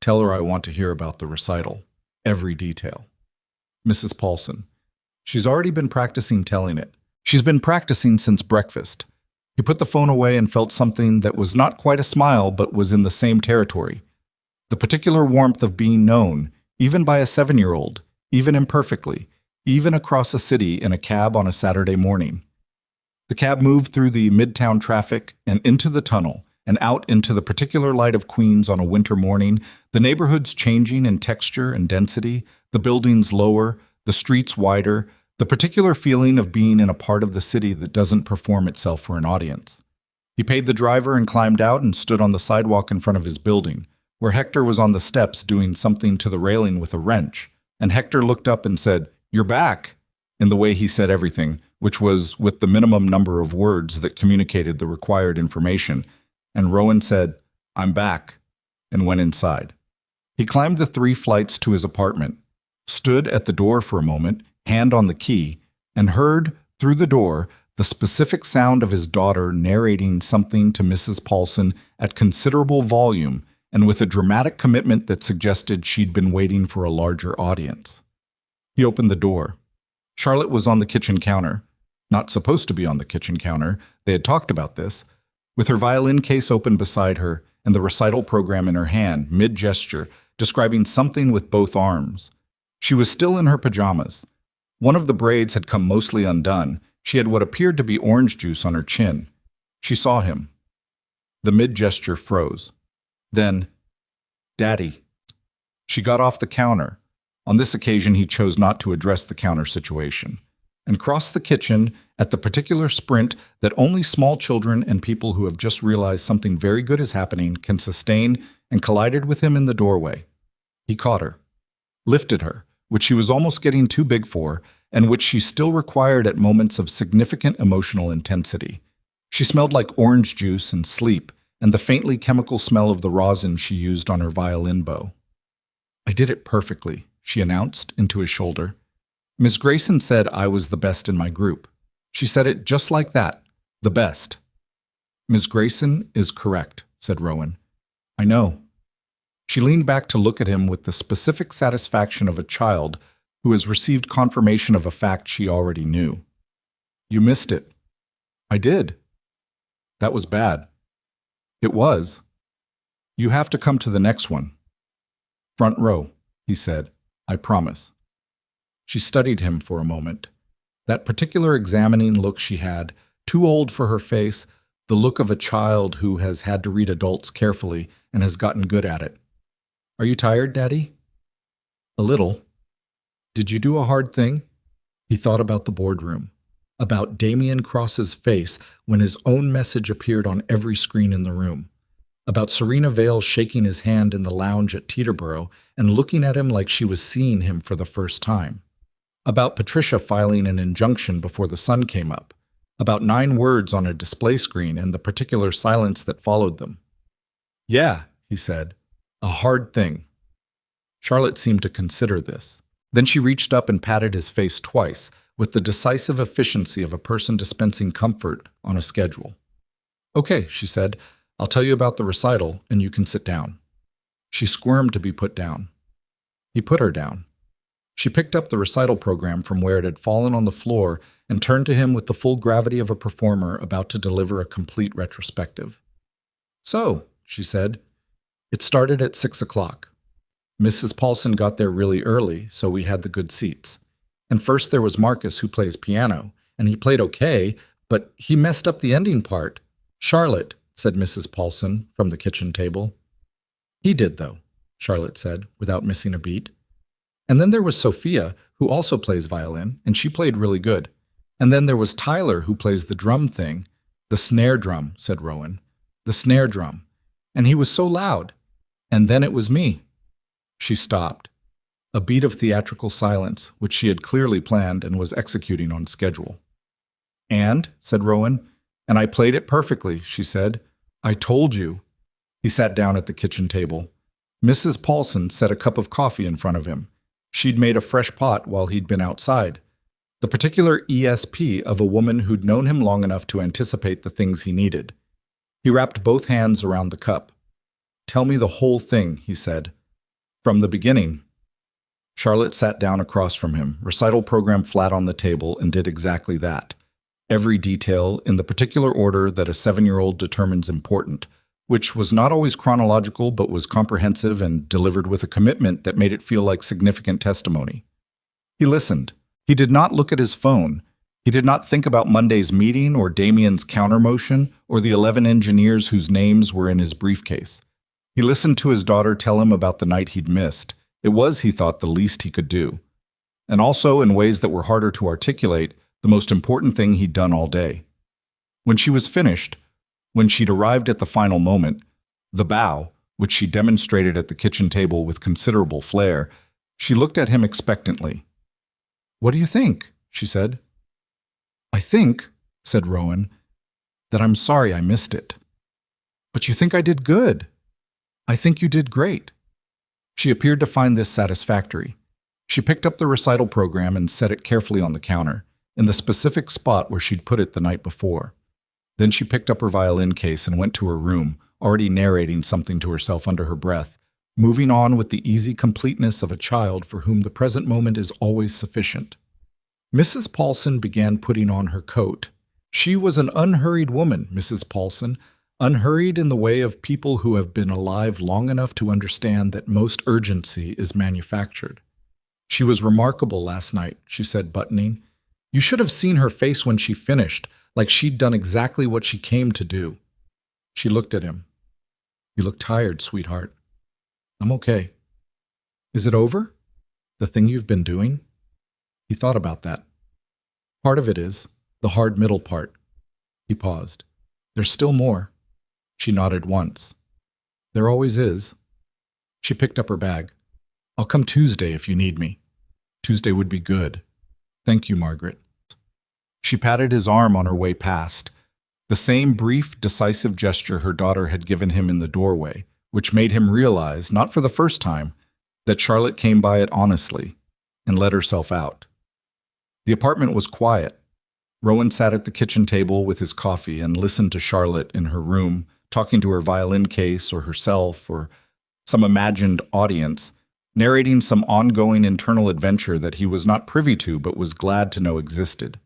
Tell her I want to hear about the recital. Every detail." Mrs. Paulson. She's already been practicing telling it. She's been practicing since breakfast. He put the phone away and felt something that was not quite a smile but was in the same territory. The particular warmth of being known, even by a 7-year-old, even imperfectly, even across a city in a cab on a Saturday morning. The cab moved through the midtown traffic and into the tunnel and out into the particular light of Queens on a winter morning, the neighborhoods changing in texture and density, the buildings lower, the streets wider, the particular feeling of being in a part of the city that doesn't perform itself for an audience. He paid the driver and climbed out and stood on the sidewalk in front of his building, where Hector was on the steps doing something to the railing with a wrench, and Hector looked up and said, "You're back," in the way he said everything, which was with the minimum number of words that communicated the required information, and Rowan said, "I'm back," and went inside. He climbed the 3 flights to his apartment, stood at the door for a moment, hand on the key, and heard, through the door, the specific sound of his daughter narrating something to Mrs. Paulson at considerable volume and with a dramatic commitment that suggested she'd been waiting for a larger audience. He opened the door. Charlotte was on the kitchen counter. Not supposed to be on the kitchen counter. They had talked about this. With her violin case open beside her and the recital program in her hand, mid-gesture, describing something with both arms. She was still in her pajamas. One of the braids had come mostly undone. She had what appeared to be orange juice on her chin. She saw him. The mid-gesture froze. Then, "Daddy." She got off the counter. On this occasion, he chose not to address the counter situation, and crossed the kitchen at the particular sprint that only small children and people who have just realized something very good is happening can sustain, and collided with him in the doorway. He caught her, lifted her, which she was almost getting too big for, and which she still required at moments of significant emotional intensity. She smelled like orange juice and sleep, and the faintly chemical smell of the rosin she used on her violin bow. "I did it perfectly," she announced into his shoulder. "Miss Grayson said I was the best in my group. She said it just like that, the best." "Miss Grayson is correct," said Rowan. "I know." She leaned back to look at him with the specific satisfaction of a child who has received confirmation of a fact she already knew. "You missed it." "I did." "That was bad." "It was." "You have to come to the next one." "Front row," he said. "I promise." She studied him for a moment. That particular examining look she had, too old for her face, the look of a child who has had to read adults carefully and has gotten good at it. "Are you tired, Daddy?" "A little." "Did you do a hard thing?" He thought about the boardroom, about Damien Cross's face when his own message appeared on every screen in the room, about Serena Vale shaking his hand in the lounge at Teterboro and looking at him like she was seeing him for the first time, about Patricia filing an injunction before the sun came up, about 9 words on a display screen and the particular silence that followed them. "Yeah," he said, "a hard thing." Charlotte seemed to consider this. Then she reached up and patted his face twice, with the decisive efficiency of a person dispensing comfort on a schedule. "Okay," she said, "I'll tell you about the recital, and you can sit down." She squirmed to be put down. He put her down. She picked up the recital program from where it had fallen on the floor and turned to him with the full gravity of a performer about to deliver a complete retrospective. "So," she said, "it started at 6 o'clock. Mrs. Paulson got there really early, so we had the good seats. And first there was Marcus, who plays piano, and he played okay, but he messed up the ending part." "Charlotte," said Mrs. Paulson from the kitchen table. "He did, though," Charlotte said, without missing a beat. "And then there was Sophia, who also plays violin, and she played really good. And then there was Tyler, who plays the drum thing." "The snare drum," said Rowan. "The snare drum. And he was so loud. And then it was me." She stopped. A beat of theatrical silence, which she had clearly planned and was executing on schedule. "And," said Rowan, "and I played it perfectly," she said. "I told you." He sat down at the kitchen table. Mrs. Paulson set a cup of coffee in front of him. She'd made a fresh pot while he'd been outside. The particular ESP of a woman who'd known him long enough to anticipate the things he needed. He wrapped both hands around the cup. "Tell me the whole thing," he said. "From the beginning." Charlotte sat down across from him, recital program flat on the table, and did exactly that. Every detail, in the particular order that a 7-year-old determines important, which was not always chronological but was comprehensive and delivered with a commitment that made it feel like significant testimony. He listened. He did not look at his phone. He did not think about Monday's meeting or Damien's countermotion or the 11 engineers whose names were in his briefcase. He listened to his daughter tell him about the night he'd missed. It was, he thought, the least he could do. And also, in ways that were harder to articulate, the most important thing he'd done all day. When she was finished, when she'd arrived at the final moment, the bow, which she demonstrated at the kitchen table with considerable flair, she looked at him expectantly. "What do you think?" she said. "I think," said Rowan, "that I'm sorry I missed it." "But you think I did good." "I think you did great." She appeared to find this satisfactory. She picked up the recital program and set it carefully on the counter, in the specific spot where she'd put it the night before. Then she picked up her violin case and went to her room, already narrating something to herself under her breath, moving on with the easy completeness of a child for whom the present moment is always sufficient. Mrs. Paulson began putting on her coat. She was an unhurried woman, Mrs. Paulson, unhurried in the way of people who have been alive long enough to understand that most urgency is manufactured. "She was remarkable last night," she said, buttoning. "You should have seen her face when she finished, like she'd done exactly what she came to do." She looked at him. "You look tired, sweetheart." "I'm okay." "Is it over? The thing you've been doing?" He thought about that. "Part of it is, the hard middle part." He paused. "There's still more." She nodded once. "There always is." She picked up her bag. "I'll come Tuesday if you need me." "Tuesday would be good." "Thank you, Margaret." She patted his arm on her way past, the same brief, decisive gesture her daughter had given him in the doorway, which made him realize, not for the first time, that Charlotte came by it honestly and let herself out. The apartment was quiet. Rowan sat at the kitchen table with his coffee and listened to Charlotte in her room, talking to her violin case or herself or some imagined audience, narrating some ongoing internal adventure that he was not privy to but was glad to know existed.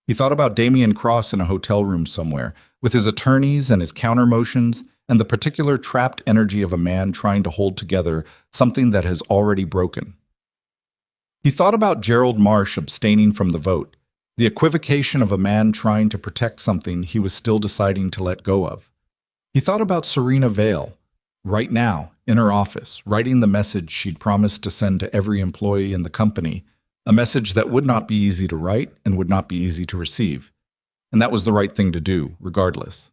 He thought about Damien Cross in a hotel room somewhere, with his attorneys and his counter motions, and the particular trapped energy of a man trying to hold together something that has already broken. He thought about Gerald Marsh abstaining from the vote, the equivocation of a man trying to protect something he was still deciding to let go of. He thought about Serena Vale, right now, in her office, writing the message she'd promised to send to every employee in the company, a message that would not be easy to write and would not be easy to receive. And that was the right thing to do, regardless.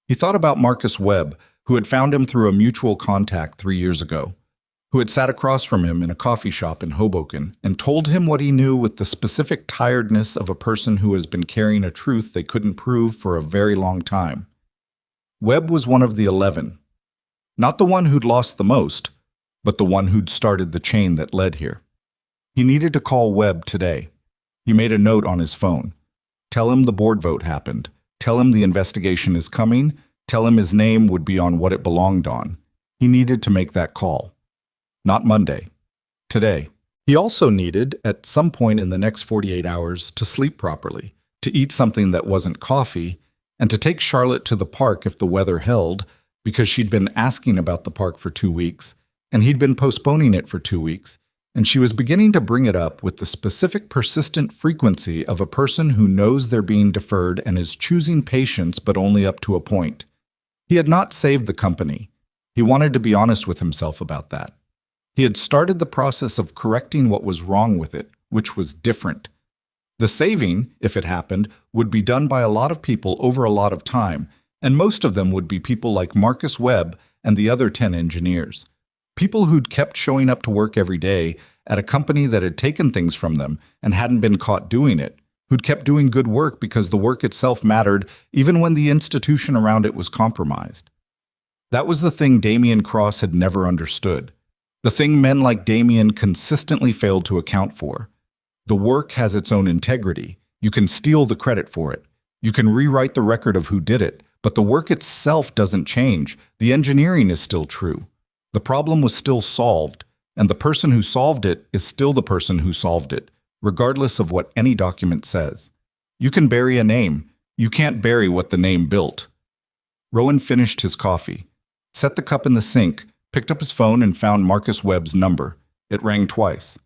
He thought about Marcus Webb, who had found him through a mutual contact 3 years ago, who had sat across from him in a coffee shop in Hoboken and told him what he knew with the specific tiredness of a person who has been carrying a truth they couldn't prove for a very long time. Webb was one of the 11. Not the one who'd lost the most, but the one who'd started the chain that led here. He needed to call Webb today. He made a note on his phone. Tell him the board vote happened. Tell him the investigation is coming. Tell him his name would be on what it belonged on. He needed to make that call. Not Monday. Today. He also needed, at some point in the next 48 hours, to sleep properly, to eat something that wasn't coffee, and to take Charlotte to the park if the weather held, because she'd been asking about the park for 2 weeks, and he'd been postponing it for 2 weeks, and she was beginning to bring it up with the specific persistent frequency of a person who knows they're being deferred and is choosing patience but only up to a point. He had not saved the company. He wanted to be honest with himself about that. He had started the process of correcting what was wrong with it, which was different. The saving, if it happened, would be done by a lot of people over a lot of time, and most of them would be people like Marcus Webb and the other 10 engineers. People who'd kept showing up to work every day at a company that had taken things from them and hadn't been caught doing it, who'd kept doing good work because the work itself mattered even when the institution around it was compromised. That was the thing Damien Cross had never understood. The thing men like Damien consistently failed to account for. The work has its own integrity. You can steal the credit for it. You can rewrite the record of who did it, but the work itself doesn't change. The engineering is still true. The problem was still solved, and the person who solved it is still the person who solved it, regardless of what any document says. You can bury a name. You can't bury what the name built. Rowan finished his coffee, set the cup in the sink, picked up his phone and found Marcus Webb's number. It rang twice.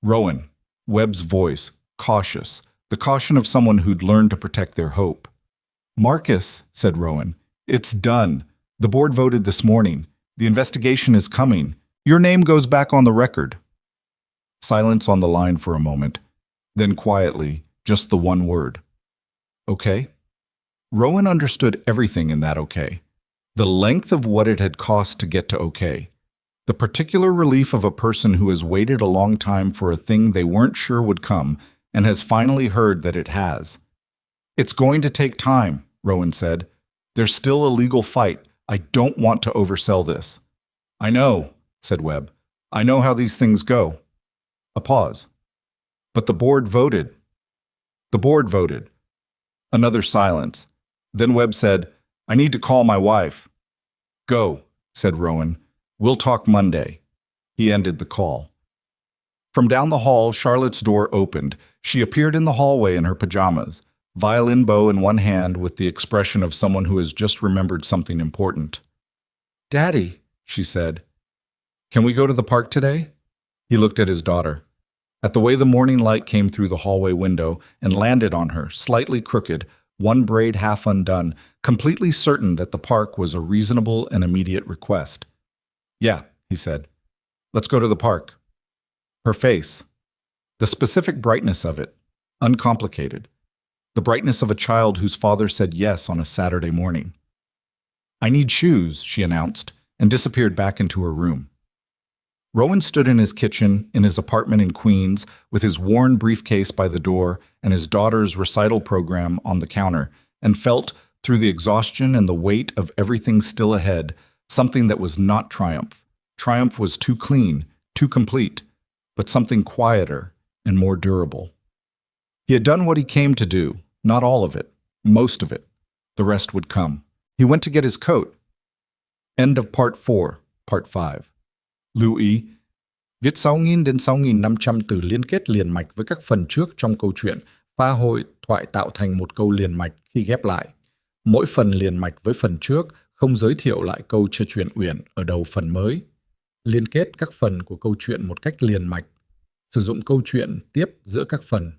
Rowan. Webb's voice, cautious, the caution of someone who'd learned to protect their hope. "Marcus," said Rowan, "it's done. The board voted this morning. The investigation is coming. Your name goes back on the record." Silence on the line for a moment. Then quietly, just the one word. "Okay?" Rowan understood everything in that okay. The length of what it had cost to get to okay. The particular relief of a person who has waited a long time for a thing they weren't sure would come and has finally heard that it has. "It's going to take time," Rowan said. "There's still a legal fight. I don't want to oversell this." "I know," said Webb. "I know how these things go." A pause. "But the board voted." "The board voted." Another silence. Then Webb said, "I need to call my wife." "Go," said Rowan. "We'll talk Monday." He ended the call. From down the hall, Charlotte's door opened. She appeared in the hallway in her pajamas, violin bow in one hand with the expression of someone who has just remembered something important. "Daddy," she said, "can we go to the park today?" He looked at his daughter. At the way the morning light came through the hallway window and landed on her, slightly crooked, one braid half undone, completely certain that the park was a reasonable and immediate request. "Yeah," he said. "Let's go to the park." Her face, the specific brightness of it, uncomplicated. The brightness of a child whose father said yes on a Saturday morning. "I need shoes," she announced, and disappeared back into her room. Rowan stood in his kitchen in his apartment in Queens with his worn briefcase by the door and his daughter's recital program on the counter, and felt, through the exhaustion and the weight of everything still ahead, something that was not triumph. Triumph was too clean, too complete, but something quieter and more durable. He had done what he came to do, not all of it, most of it. The rest would come. He went to get his coat. End of Part 4, Part 5. Lưu ý, viết 6.000 đến 6.500 từ liên kết liền mạch với các phần trước trong câu chuyện, pha hội thoại tạo thành một câu liền mạch khi ghép lại. Mỗi phần liền mạch với phần trước không giới thiệu lại câu trò chuyện uyển ở đầu phần mới. Liên kết các phần của câu chuyện một cách liền mạch. Sử dụng câu chuyện tiếp giữa các phần.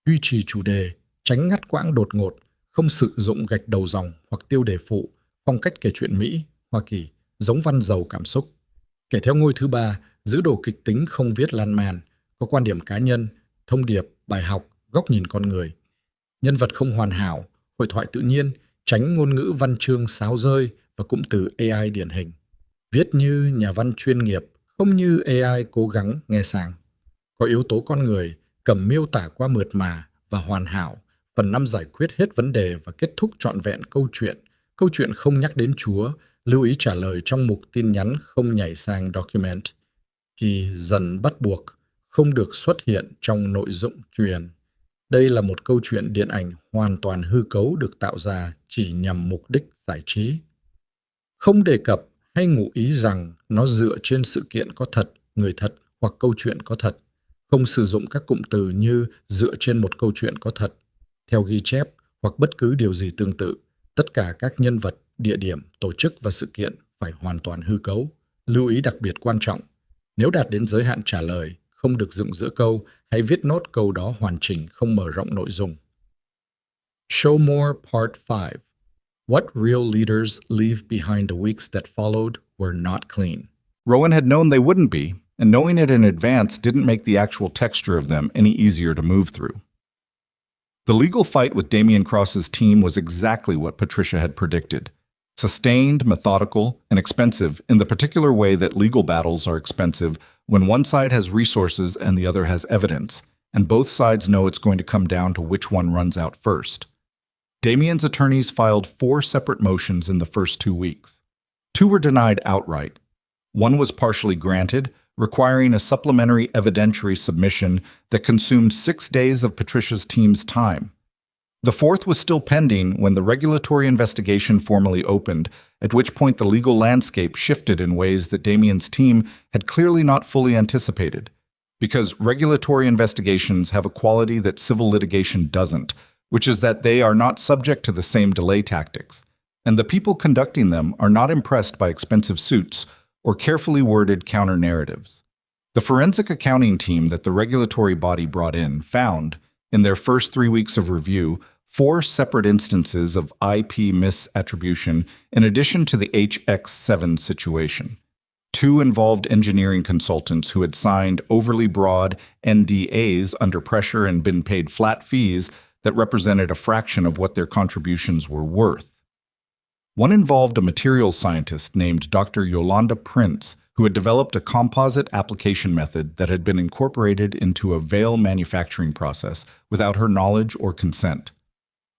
Duy trì chủ đề, tránh ngắt quãng đột ngột, không sử dụng gạch đầu dòng hoặc tiêu đề phụ, phong cách kể chuyện Mỹ, Hoa Kỳ, giống văn giàu cảm xúc. Kể theo ngôi thứ ba, giữ đồ kịch tính không viết lan man, có quan điểm cá nhân, thông điệp, bài học, góc nhìn con người. Nhân vật không hoàn hảo, hội thoại tự nhiên, tránh ngôn ngữ văn chương sáo rơi và cụm từ AI điển hình. Viết như nhà văn chuyên nghiệp, không như AI cố gắng nghe sàng. Có yếu tố con người, cầm miêu tả qua mượt mà và hoàn hảo. Phần 5 giải quyết hết vấn đề và kết thúc trọn vẹn câu chuyện. Câu chuyện không nhắc đến Chúa, lưu ý trả lời trong mục tin nhắn không nhảy sang document. Thì dần bắt buộc, không được xuất hiện trong nội dung truyền. Đây là một câu chuyện điện ảnh hoàn toàn hư cấu được tạo ra chỉ nhằm mục đích giải trí. Không đề cập hay ngụ ý rằng nó dựa trên sự kiện có thật, người thật hoặc câu chuyện có thật. Không sử dụng các cụm từ như dựa trên một câu chuyện có thật, theo ghi chép hoặc bất cứ điều gì tương tự. Tất cả các nhân vật, địa điểm, tổ chức và sự kiện phải hoàn toàn hư cấu. Lưu ý đặc biệt quan trọng, nếu đạt đến giới hạn trả lời, không được dựng giữa câu hay viết nốt câu đó hoàn chỉnh, không mở rộng nội dung. Show More Part 5. What real leaders leave behind the weeks that followed were not clean. Rowan had known they wouldn't be, and knowing it in advance didn't make the actual texture of them any easier to move through. The legal fight with Damian Cross's team was exactly what Patricia had predicted. Sustained, methodical, and expensive in the particular way that legal battles are expensive when one side has resources and the other has evidence, and both sides know it's going to come down to which one runs out first. Damian's attorneys filed 4 separate motions in the first 2 weeks. 2 were denied outright. One was partially granted, requiring a supplementary evidentiary submission that consumed 6 days of Patricia's team's time. The 4th was still pending when the regulatory investigation formally opened, at which point the legal landscape shifted in ways that Damian's team had clearly not fully anticipated. Because regulatory investigations have a quality that civil litigation doesn't, which is that they are not subject to the same delay tactics, and the people conducting them are not impressed by expensive suits or carefully worded counter-narratives. The forensic accounting team that the regulatory body brought in found, in their first 3 weeks of review, 4 separate instances of IP misattribution in addition to the HX7 situation. 2 involved engineering consultants who had signed overly broad NDAs under pressure and been paid flat fees that represented a fraction of what their contributions were worth. One involved a materials scientist named Dr. Yolanda Prince, who had developed a composite application method that had been incorporated into a veil manufacturing process without her knowledge or consent.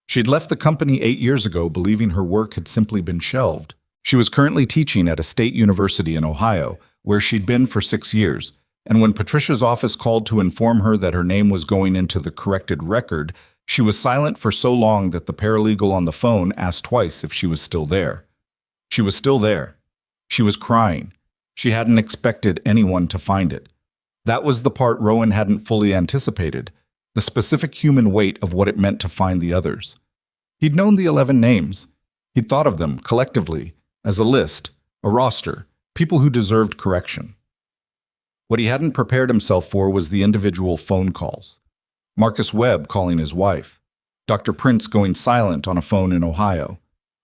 She'd left the company 8 years ago believing her work had simply been shelved. She was currently teaching at a state university in Ohio, where she'd been for 6 years, and when Patricia's office called to inform her that her name was going into the corrected record, she was silent for so long that the paralegal on the phone asked twice if she was still there. She was still there. She was crying. She hadn't expected anyone to find it. That was the part Rowan hadn't fully anticipated. the specific human weight of what it meant to find the others. He'd known the 11 names. He'd thought of them, collectively, as a list, a roster, people who deserved correction. What he hadn't prepared himself for was the individual phone calls. Marcus Webb calling his wife, Dr. Prince going silent on a phone in Ohio,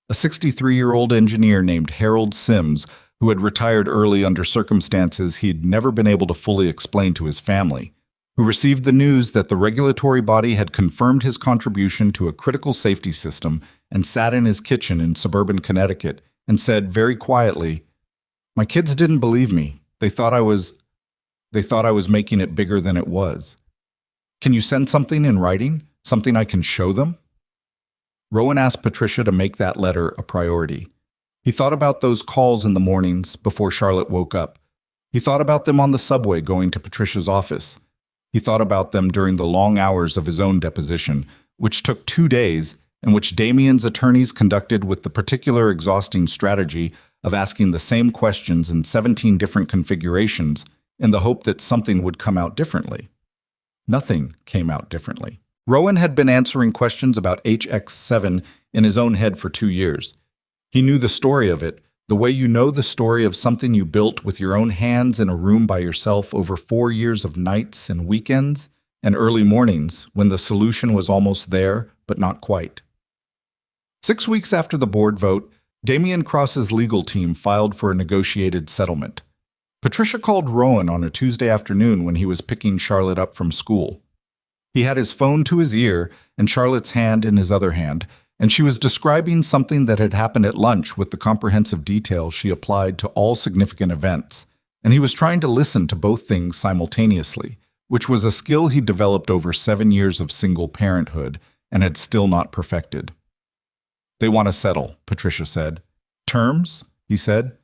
a 63-year-old engineer named Harold Sims who had retired early under circumstances he'd never been able to fully explain to his family, who received the news that the regulatory body had confirmed his contribution to a critical safety system and sat in his kitchen in suburban Connecticut and said very quietly, "My kids didn't believe me. They thought I was making it bigger than it was. Can you send something in writing? Something I can show them?" Rowan asked Patricia to make that letter a priority. He thought about those calls in the mornings before Charlotte woke up. He thought about them on the subway going to Patricia's office. He thought about them during the long hours of his own deposition, which took 2 days and which Damien's attorneys conducted with the particular exhausting strategy of asking the same questions in 17 different configurations in the hope that something would come out differently. Nothing came out differently. Rowan had been answering questions about HX7 in his own head for 2 years. He knew the story of it, the way you know the story of something you built with your own hands in a room by yourself over 4 years of nights and weekends and early mornings when the solution was almost there, but not quite. 6 weeks after the board vote, Damien Cross's legal team filed for a negotiated settlement. Patricia called Rowan on a Tuesday afternoon when he was picking Charlotte up from school. He had his phone to his ear and Charlotte's hand in his other hand, and she was describing something that had happened at lunch with the comprehensive detail she applied to all significant events, and he was trying to listen to both things simultaneously, which was a skill he developed over 7 years of single parenthood and had still not perfected. "They want to settle," Patricia said. "Terms?" he said.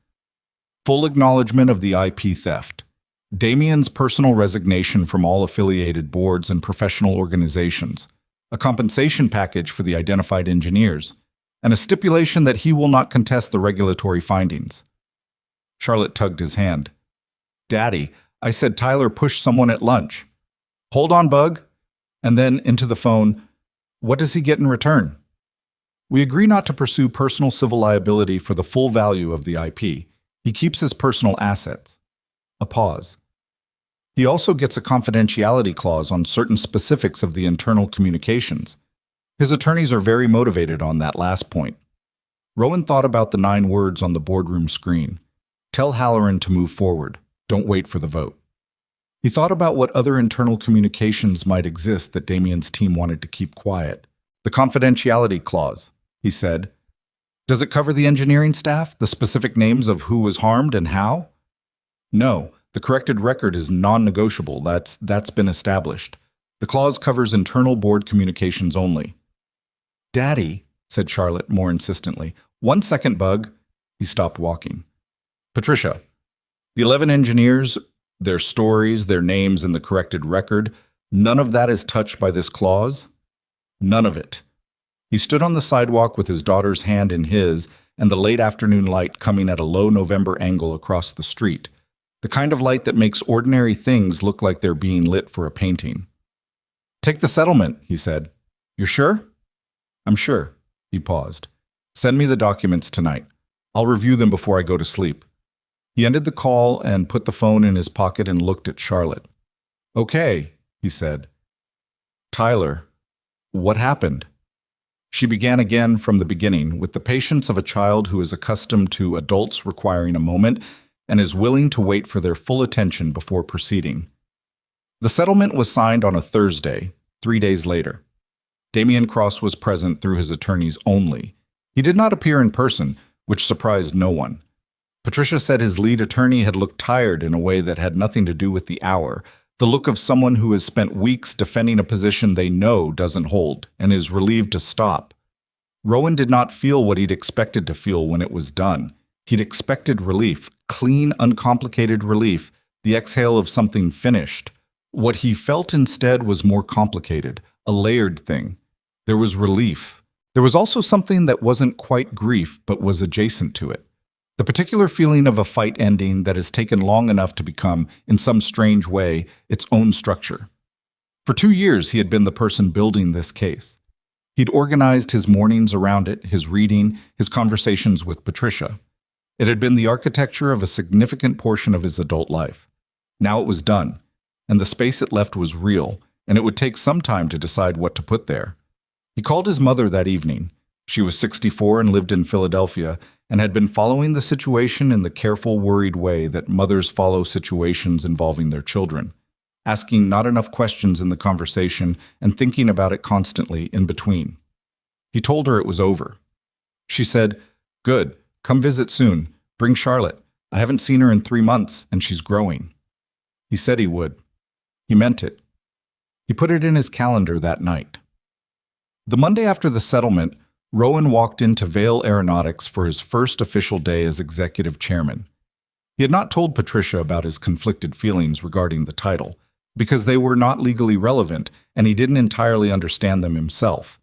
"Full acknowledgement of the IP theft. Damien's personal resignation from all affiliated boards and professional organizations, a compensation package for the identified engineers, and a stipulation that he will not contest the regulatory findings." Charlotte tugged his hand. "Daddy, I said Tyler pushed someone at lunch." "Hold on, Bug." And then into the phone, "What does he get in return?" "We agree not to pursue personal civil liability for the full value of the IP. He keeps his personal assets." A pause. "He also gets a confidentiality clause on certain specifics of the internal communications. His attorneys are very motivated on that last point." Rowan thought about the 9 words on the boardroom screen. "Tell Halloran to move forward. Don't wait for the vote." He thought about what other internal communications might exist that Damien's team wanted to keep quiet. "The confidentiality clause," he said. "Does it cover the engineering staff, the specific names of who was harmed and how?" "No. The corrected record is non-negotiable. That's been established. The clause covers internal board communications only." "Daddy," said Charlotte more insistently. "1 second, Bug." He stopped walking. "Patricia, the 11 engineers, their stories, their names in the corrected record, none of that is touched by this clause? None of it." He stood on the sidewalk with his daughter's hand in his and the late afternoon light coming at a low November angle across the street. The kind of light that makes ordinary things look like they're being lit for a painting. "Take the settlement," he said. "You're sure?" "I'm sure." He paused. "Send me the documents tonight. I'll review them before I go to sleep." He ended the call and put the phone in his pocket and looked at Charlotte. "Okay," he said. "Tyler, what happened?" She began again from the beginning, with the patience of a child who is accustomed to adults requiring a moment and is willing to wait for their full attention before proceeding. The settlement was signed on a Thursday, 3 days later. Damien Cross was present through his attorneys only. He did not appear in person, which surprised no one. Patricia said his lead attorney had looked tired in a way that had nothing to do with the hour, the look of someone who has spent weeks defending a position they know doesn't hold and is relieved to stop. Rowan did not feel what he'd expected to feel when it was done. He'd expected relief, clean, uncomplicated relief, the exhale of something finished. What he felt instead was more complicated, a layered thing. There was relief. There was also something that wasn't quite grief, but was adjacent to it. The particular feeling of a fight ending that has taken long enough to become, in some strange way, its own structure. For 2 years, he had been the person building this case. He'd organized his mornings around it, his reading, his conversations with Patricia. It had been the architecture of a significant portion of his adult life. Now it was done, and the space it left was real, and it would take some time to decide what to put there. He called his mother that evening. She was 64 and lived in Philadelphia, and had been following the situation in the careful, worried way that mothers follow situations involving their children, asking not enough questions in the conversation and thinking about it constantly in between. He told her it was over. She said, "Good, come visit soon. Bring Charlotte. I haven't seen her in 3 months, and she's growing." He said he would. He meant it. He put it in his calendar that night. The Monday after the settlement, Rowan walked into Vail Aeronautics for his first official day as executive chairman. He had not told Patricia about his conflicted feelings regarding the title, because they were not legally relevant and he didn't entirely understand them himself.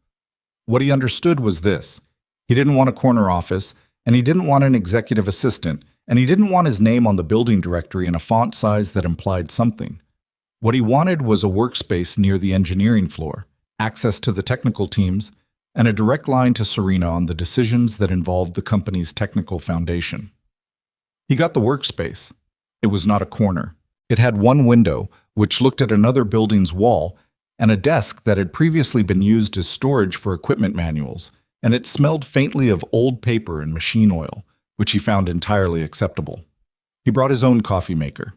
What he understood was this: he didn't want a corner office, and he didn't want an executive assistant, and he didn't want his name on the building directory in a font size that implied something. What he wanted was a workspace near the engineering floor, access to the technical teams, and a direct line to Serena on the decisions that involved the company's technical foundation. He got the workspace. It was not a corner. It had one window, which looked at another building's wall, and a desk that had previously been used as storage for equipment manuals, and it smelled faintly of old paper and machine oil, which he found entirely acceptable. He brought his own coffee maker.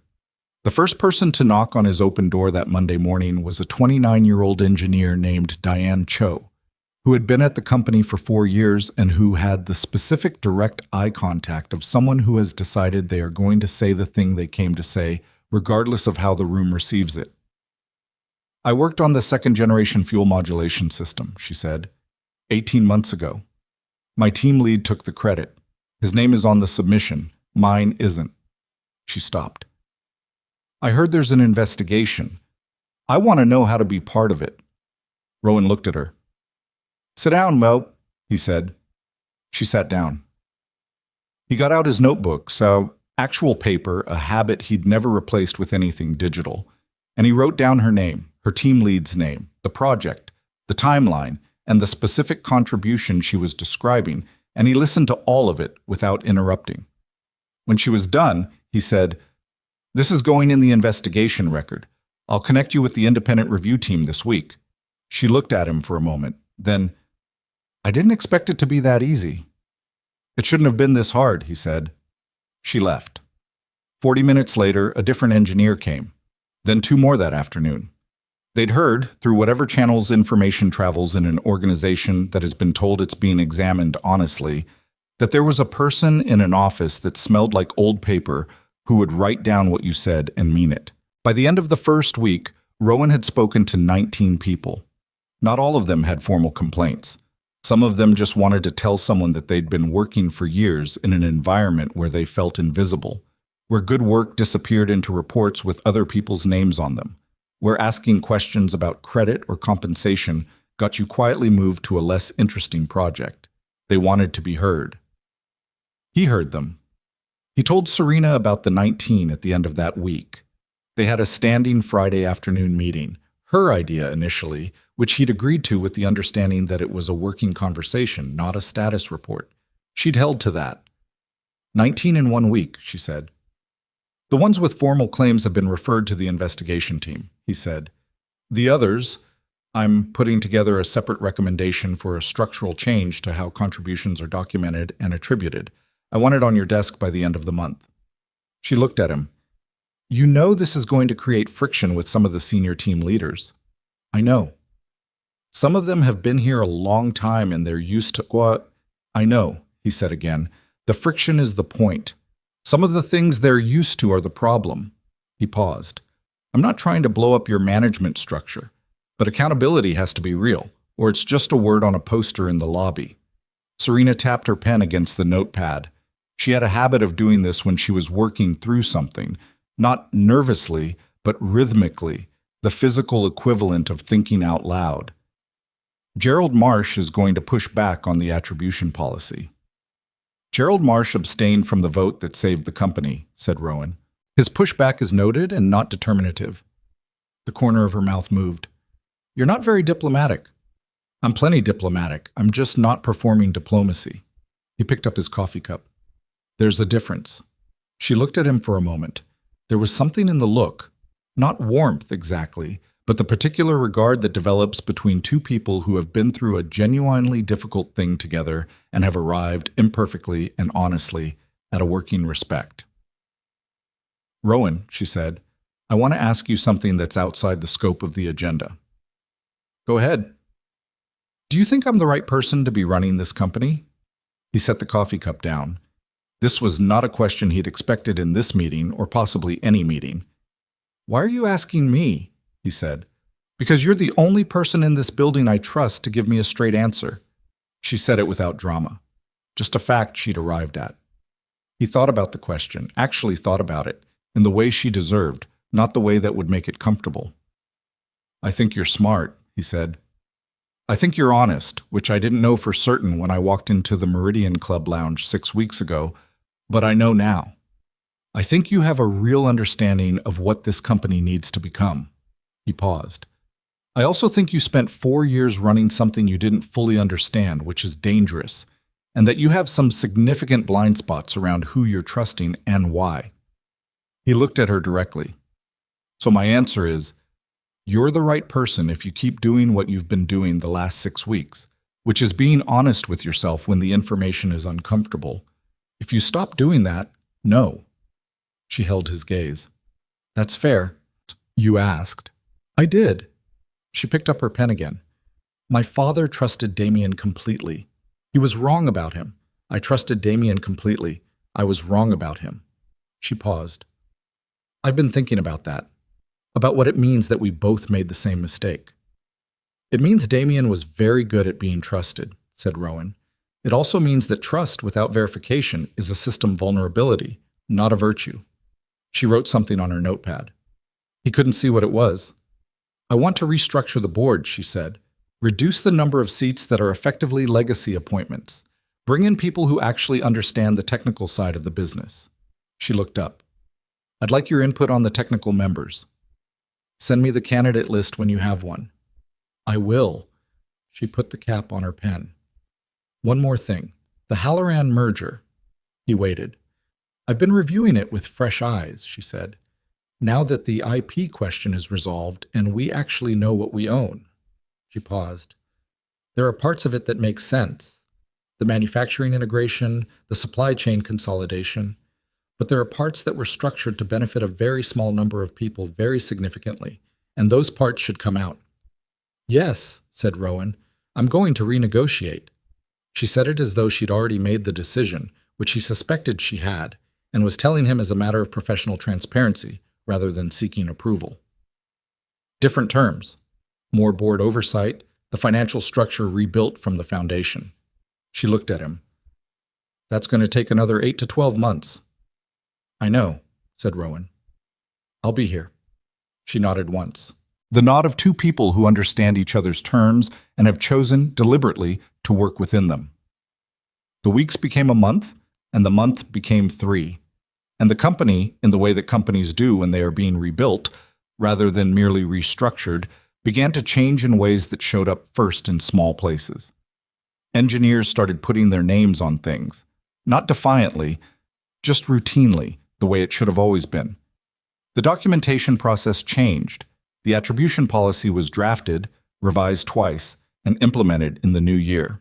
The first person to knock on his open door that Monday morning was a 29-year-old engineer named Diane Cho, who had been at the company for 4 years and who had the specific direct eye contact of someone who has decided they are going to say the thing they came to say, regardless of how the room receives it. "I worked on the second-generation fuel modulation system," she said, 18 months ago. "My team lead took the credit. His name is on the submission. Mine isn't." She stopped. "I heard there's an investigation. I want to know how to be part of it." Rowan looked at her. "Sit down, Mo," he said. She sat down. He got out his notebook, actual paper, a habit he'd never replaced with anything digital, and he wrote down her name, her team lead's name, the project, the timeline, and the specific contribution she was describing, and he listened to all of it without interrupting. When she was done, he said, "This is going in the investigation record. I'll connect you with the independent review team this week." She looked at him for a moment, then, "I didn't expect it to be that easy." "It shouldn't have been this hard," he said. She left. 40 minutes later, a different engineer came, then 2 more that afternoon. They'd heard, through whatever channels information travels in an organization that has been told it's being examined honestly, that there was a person in an office that smelled like old paper who would write down what you said and mean it. By the end of the first week, Rowan had spoken to 19 people. Not all of them had formal complaints. Some of them just wanted to tell someone that they'd been working for years in an environment where they felt invisible, where good work disappeared into reports with other people's names on them, where asking questions about credit or compensation got you quietly moved to a less interesting project. They wanted to be heard. He heard them. He told Serena about the 19 at the end of that week. They had a standing Friday afternoon meeting, her idea initially, which he'd agreed to with the understanding that it was a working conversation, not a status report. She'd held to that. 19 in 1 week, she said. "The ones with formal claims have been referred to the investigation team," he said. "The others, I'm putting together a separate recommendation for a structural change to how contributions are documented and attributed. I want it on your desk by the end of the month." She looked at him. "You know this is going to create friction with some of the senior team leaders." "I know. Some of them have been here a long time and they're used to what?" "I know," he said again. "The friction is the point. Some of the things they're used to are the problem." He paused. "I'm not trying to blow up your management structure, but accountability has to be real, or it's just a word on a poster in the lobby." Serena tapped her pen against the notepad. She had a habit of doing this when she was working through something, not nervously, but rhythmically, the physical equivalent of thinking out loud. "Gerald Marsh is going to push back on the attribution policy." "Gerald Marsh abstained from the vote that saved the company," said Rowan. "His pushback is noted and not determinative." The corner of her mouth moved. You're not very diplomatic. I'm plenty diplomatic. I'm just not performing diplomacy. He picked up his coffee cup. There's a difference. She looked at him for a moment. There was something in the look, not warmth exactly, but the particular regard that develops between two people who have been through a genuinely difficult thing together and have arrived imperfectly and honestly at a working respect. Rowan, she said, I want to ask you something that's outside the scope of the agenda. Go ahead. Do you think I'm the right person to be running this company? He set the coffee cup down. This was not a question he'd expected in this meeting or possibly any meeting. Why are you asking me? He said. Because you're the only person in this building I trust to give me a straight answer. She said it without drama. Just a fact she'd arrived at. He thought about the question, actually thought about it, in the way she deserved, not the way that would make it comfortable. I think you're smart, he said. I think you're honest, which I didn't know for certain when I walked into the Meridian Club lounge 6 weeks ago, but I know now. I think you have a real understanding of what this company needs to become. He paused. I also think you spent 4 years running something you didn't fully understand, which is dangerous, and that you have some significant blind spots around who you're trusting and why. He looked at her directly. So my answer is, you're the right person if you keep doing what you've been doing the last 6 weeks, which is being honest with yourself when the information is uncomfortable. If you stop doing that, no. She held his gaze. That's fair. You asked. I did. She picked up her pen again. My father trusted Damien completely. He was wrong about him. I trusted Damien completely. I was wrong about him. She paused. I've been thinking about that, about what it means that we both made the same mistake. It means Damien was very good at being trusted, said Rowan. It also means that trust without verification is a system vulnerability, not a virtue. She wrote something on her notepad. He couldn't see what it was. I want to restructure the board, she said. Reduce the number of seats that are effectively legacy appointments. Bring in people who actually understand the technical side of the business. She looked up. I'd like your input on the technical members. Send me the candidate list when you have one. I will. She put the cap on her pen. One more thing. The Halloran merger. He waited. I've been reviewing it with fresh eyes, she said. Now that the IP question is resolved and we actually know what we own. She paused. There are parts of it that make sense. The manufacturing integration, the supply chain consolidation. But there are parts that were structured to benefit a very small number of people very significantly, and those parts should come out. Yes, said Rowan. I'm going to renegotiate. She said it as though she'd already made the decision, which he suspected she had, and was telling him as a matter of professional transparency rather than seeking approval. Different terms. More board oversight, the financial structure rebuilt from the foundation. She looked at him. That's going to take another 8 to 12 months. I know, said Rowan. I'll be here. She nodded once. The nod of two people who understand each other's terms and have chosen, deliberately, to work within them. The weeks became a month, and the month became 3. And the company, in the way that companies do when they are being rebuilt, rather than merely restructured, began to change in ways that showed up first in small places. Engineers started putting their names on things, not defiantly, just routinely, the way it should have always been. The documentation process changed. The attribution policy was drafted, revised twice, and implemented in the new year.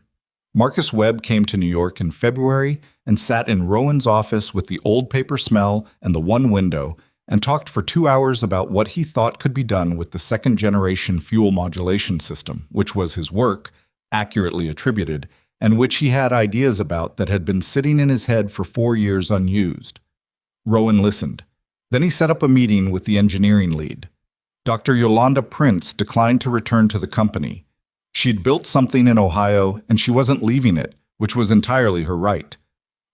Marcus Webb came to New York in February and sat in Rowan's office with the old paper smell and the one window and talked for 2 hours about what he thought could be done with the second-generation fuel modulation system, which was his work, accurately attributed, and which he had ideas about that had been sitting in his head for 4 years unused. Rowan listened. Then he set up a meeting with the engineering lead. Dr. Yolanda Prince declined to return to the company. She'd built something in Ohio, and she wasn't leaving it, which was entirely her right.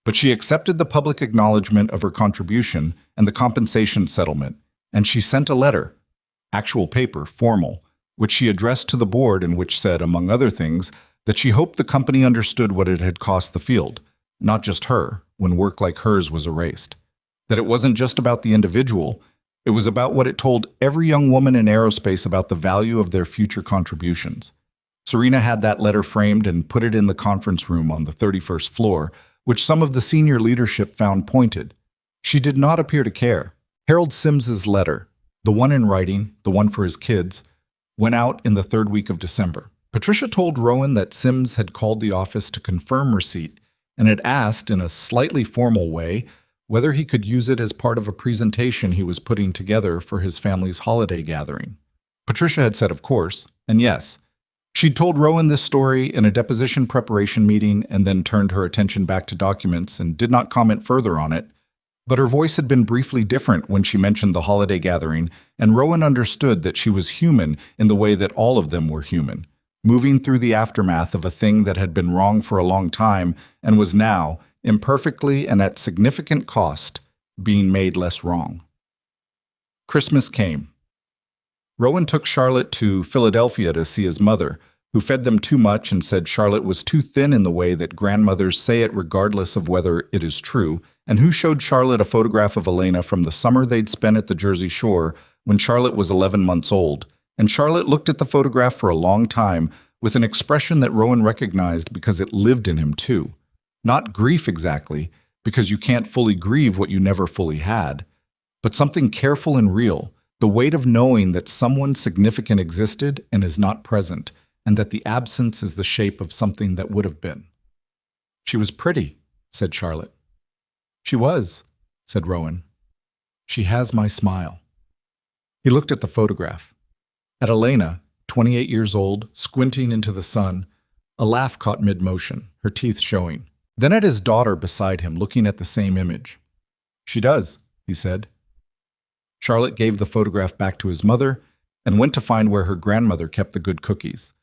But she accepted the public acknowledgement of her contribution and the compensation settlement, and she sent a letter, actual paper, formal, which she addressed to the board and which said, among other things, that she hoped the company understood what it had cost the field, not just her, when work like hers was erased. That it wasn't just about the individual, It was about what it told every young woman in aerospace about the value of their future contributions. Serena had that letter framed and put it in the conference room on the 31st floor, which some of the senior leadership found pointed. She did not appear to care. Harold Sims's letter, the one in writing, the one for his kids, went out in the third week of December. Patricia told Rowan that Sims had called the office to confirm receipt and had asked, in a slightly formal way, whether he could use it as part of a presentation he was putting together for his family's holiday gathering. Patricia had said of course, and yes. She'd told Rowan this story in a deposition preparation meeting and then turned her attention back to documents and did not comment further on it. But her voice had been briefly different when she mentioned the holiday gathering, and Rowan understood that she was human in the way that all of them were human, moving through the aftermath of a thing that had been wrong for a long time and was now, imperfectly and at significant cost, being made less wrong. Christmas came. Rowan took Charlotte to Philadelphia to see his mother, who fed them too much and said Charlotte was too thin in the way that grandmothers say it regardless of whether it is true, and who showed Charlotte a photograph of Elena from the summer they'd spent at the Jersey Shore when Charlotte was 11 months old. And Charlotte looked at the photograph for a long time with an expression that Rowan recognized because it lived in him too. Not grief exactly, because you can't fully grieve what you never fully had, but something careful and real, the weight of knowing that someone significant existed and is not present, and that the absence is the shape of something that would have been. She was pretty, said Charlotte. She was, said Rowan. She has my smile. He looked at the photograph. At Elena, 28 years old, squinting into the sun, a laugh caught mid-motion, her teeth showing. Then at his daughter beside him, looking at the same image. She does, he said. Charlotte gave the photograph back to his mother and went to find where her grandmother kept the good cookies.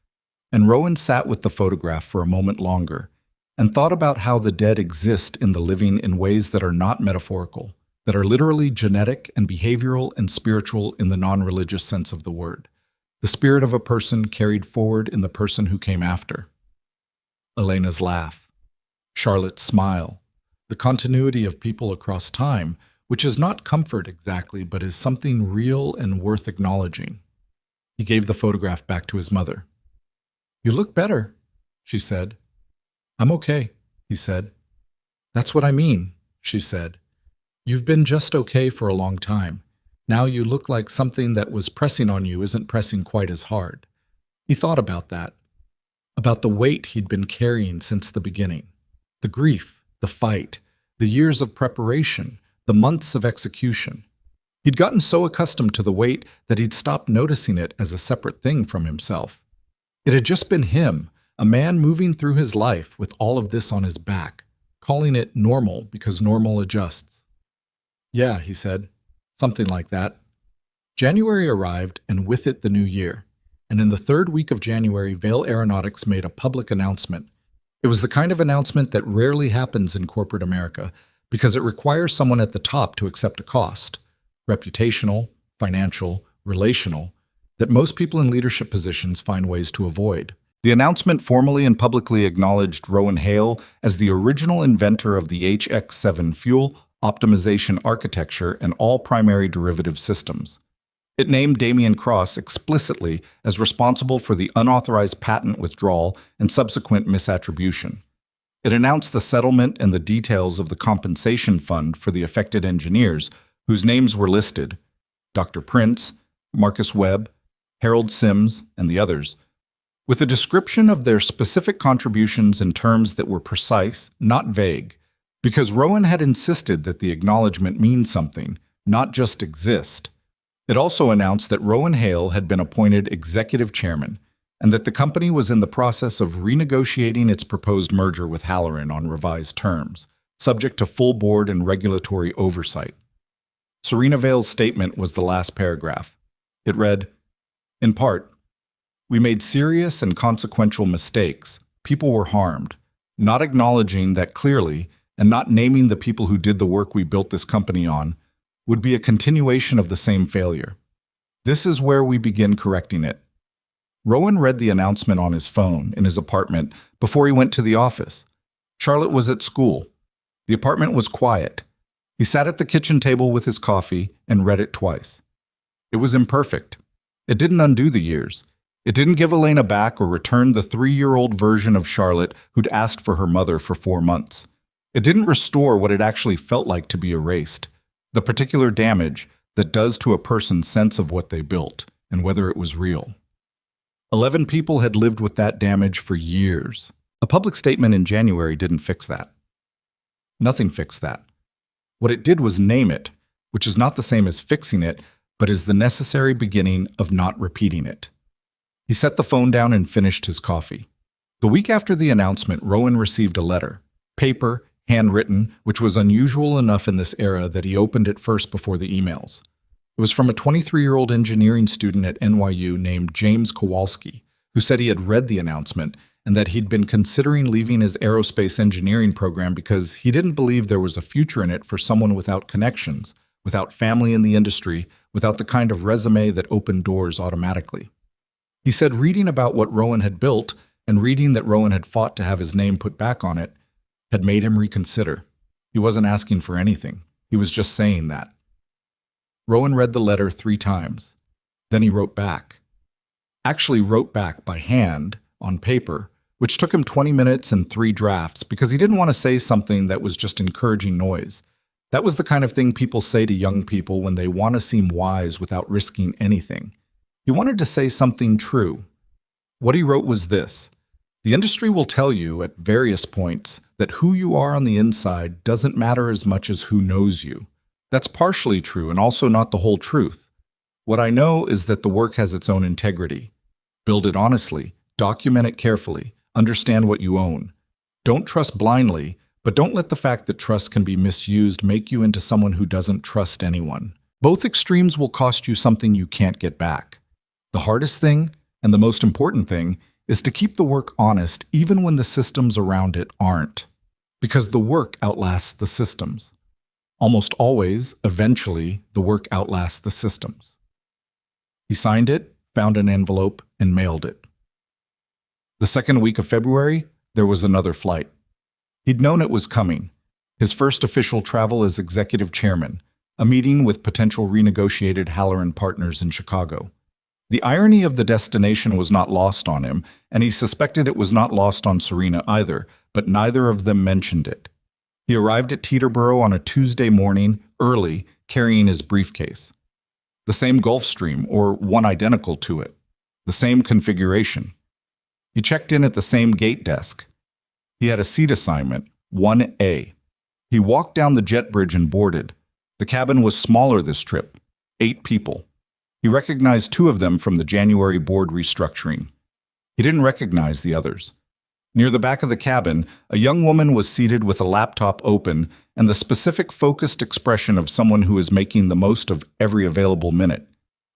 And Rowan sat with the photograph for a moment longer and thought about how the dead exist in the living in ways that are not metaphorical, that are literally genetic and behavioral and spiritual in the non-religious sense of the word. The spirit of a person carried forward in the person who came after. Elena's laugh. Charlotte's smile. The continuity of people across time, which is not comfort exactly, but is something real and worth acknowledging. He gave the photograph back to his mother. You look better, she said. I'm okay, he said. That's what I mean, she said. You've been just okay for a long time. Now you look like something that was pressing on you isn't pressing quite as hard. He thought about that, about the weight he'd been carrying since the beginning. The grief, the fight, the years of preparation, the months of execution. He'd gotten so accustomed to the weight that he'd stopped noticing it as a separate thing from himself. It had just been him, a man moving through his life with all of this on his back, calling it normal because normal adjusts. Yeah, he said, something like that. January arrived, and with it the new year. And in the third week of January, Vail Aeronautics made a public announcement. It was the kind of announcement that rarely happens in corporate America because it requires someone at the top to accept a cost, reputational, financial, relational, that most people in leadership positions find ways to avoid. The announcement formally and publicly acknowledged Rowan Hale as the original inventor of the HX-7 fuel optimization architecture and all primary derivative systems. It named Damian Cross explicitly as responsible for the unauthorized patent withdrawal and subsequent misattribution. It announced the settlement and the details of the compensation fund for the affected engineers, whose names were listed: Dr. Prince, Marcus Webb, Harold Sims, and the others, with a description of their specific contributions in terms that were precise, not vague, because Rowan had insisted that the acknowledgement mean something, not just exist. It also announced that Rowan Hale had been appointed executive chairman, and that the company was in the process of renegotiating its proposed merger with Halloran on revised terms, subject to full board and regulatory oversight. Serena Vail's statement was the last paragraph. It read, in part, we made serious and consequential mistakes. People were harmed. Not acknowledging that clearly and not naming the people who did the work we built this company on would be a continuation of the same failure. This is where we begin correcting it. Rowan read the announcement on his phone in his apartment before he went to the office. Charlotte was at school. The apartment was quiet. He sat at the kitchen table with his coffee and read it twice. It was imperfect. It didn't undo the years. It didn't give Elena back or return the 3-year-old version of Charlotte who'd asked for her mother for 4 months. It didn't restore what it actually felt like to be erased, the particular damage that does to a person's sense of what they built and whether it was real. 11 people had lived with that damage for years. A public statement in January didn't fix that. Nothing fixed that. What it did was name it, which is not the same as fixing it, but is the necessary beginning of not repeating it. He set the phone down and finished his coffee. The week after the announcement, Rowan received a letter, paper, handwritten, which was unusual enough in this era that he opened it first before the emails. It was from a 23-year-old engineering student at NYU named James Kowalski, who said he had read the announcement and that he'd been considering leaving his aerospace engineering program because he didn't believe there was a future in it for someone without connections, without family in the industry, without the kind of resume that opened doors automatically. He said reading about what Rowan had built and reading that Rowan had fought to have his name put back on it had made him reconsider. He wasn't asking for anything. He was just saying that. Rowan read the letter 3 times. Then he wrote back. Actually wrote back by hand, on paper, which took him 20 minutes and 3 drafts because he didn't want to say something that was just encouraging noise. That was the kind of thing people say to young people when they want to seem wise without risking anything. He wanted to say something true. What he wrote was this: the industry will tell you at various points that who you are on the inside doesn't matter as much as who knows you. That's partially true and also not the whole truth. What I know is that the work has its own integrity. Build it honestly, document it carefully, understand what you own. Don't trust blindly, but don't let the fact that trust can be misused make you into someone who doesn't trust anyone. Both extremes will cost you something you can't get back. The hardest thing, and the most important thing, is to keep the work honest even when the systems around it aren't. Because the work outlasts the systems. Almost always, eventually, the work outlasts the systems. He signed it, found an envelope, and mailed it. The second week of February, there was another flight. He'd known it was coming. His first official travel as executive chairman, a meeting with potential renegotiated Halloran partners in Chicago. The irony of the destination was not lost on him, and he suspected it was not lost on Serena either, but neither of them mentioned it. He arrived at Teterboro on a Tuesday morning, early, carrying his briefcase. The same Gulfstream, or one identical to it. The same configuration. He checked in at the same gate desk. He had a seat assignment, 1A. He walked down the jet bridge and boarded. The cabin was smaller this trip, 8 people. He recognized 2 of them from the January board restructuring. He didn't recognize the others. Near the back of the cabin, a young woman was seated with a laptop open and the specific focused expression of someone who is making the most of every available minute.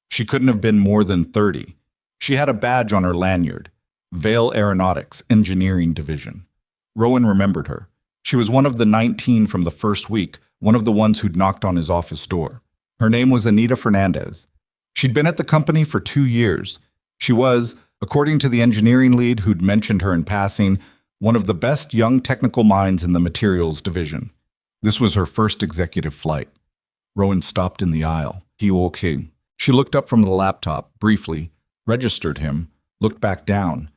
She couldn't have been more than 30. She had a badge on her lanyard, Vale Aeronautics Engineering Division. Rowan remembered her. She was one of the 19 from the first week, one of the ones who'd knocked on his office door. Her name was Anita Fernandez. She'd been at the company for 2 years. She was, according to the engineering lead who'd mentioned her in passing, one of the best young technical minds in the materials division. This was her first executive flight. Rowan stopped in the aisle. He woke him. She looked up from the laptop, briefly, registered him, looked back down,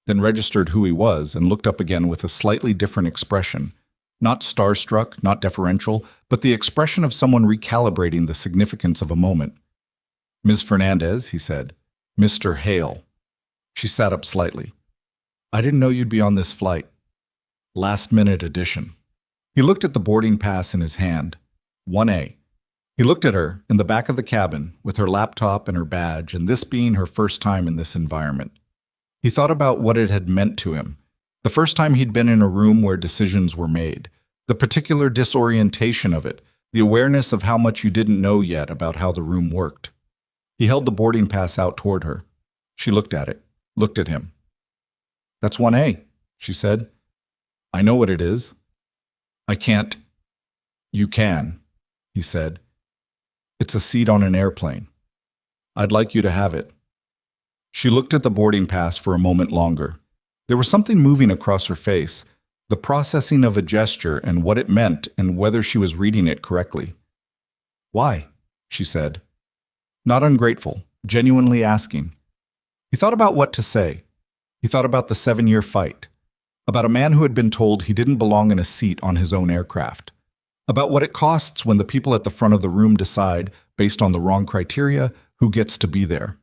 then registered who he was and looked up again with a slightly different expression. Not starstruck, not deferential, but the expression of someone recalibrating the significance of a moment. "Ms. Fernandez," he said. "Mr. Hale." She sat up slightly. "I didn't know you'd be on this flight. Last-minute addition." He looked at the boarding pass in his hand. 1A. He looked at her in the back of the cabin with her laptop and her badge, and this being her first time in this environment. He thought about what it had meant to him. The first time he'd been in a room where decisions were made. The particular disorientation of it. The awareness of how much you didn't know yet about how the room worked. He held the boarding pass out toward her. She looked at it, looked at him. "That's 1A, she said. "I know what it is." "I can't." "You can," he said. "It's a seat on an airplane. I'd like you to have it." She looked at the boarding pass for a moment longer. There was something moving across her face, the processing of a gesture and what it meant and whether she was reading it correctly. "Why?" she said. Not ungrateful, genuinely asking. He thought about what to say. He thought about the 7-year fight, about a man who had been told he didn't belong in a seat on his own aircraft, about what it costs when the people at the front of the room decide, based on the wrong criteria, who gets to be there,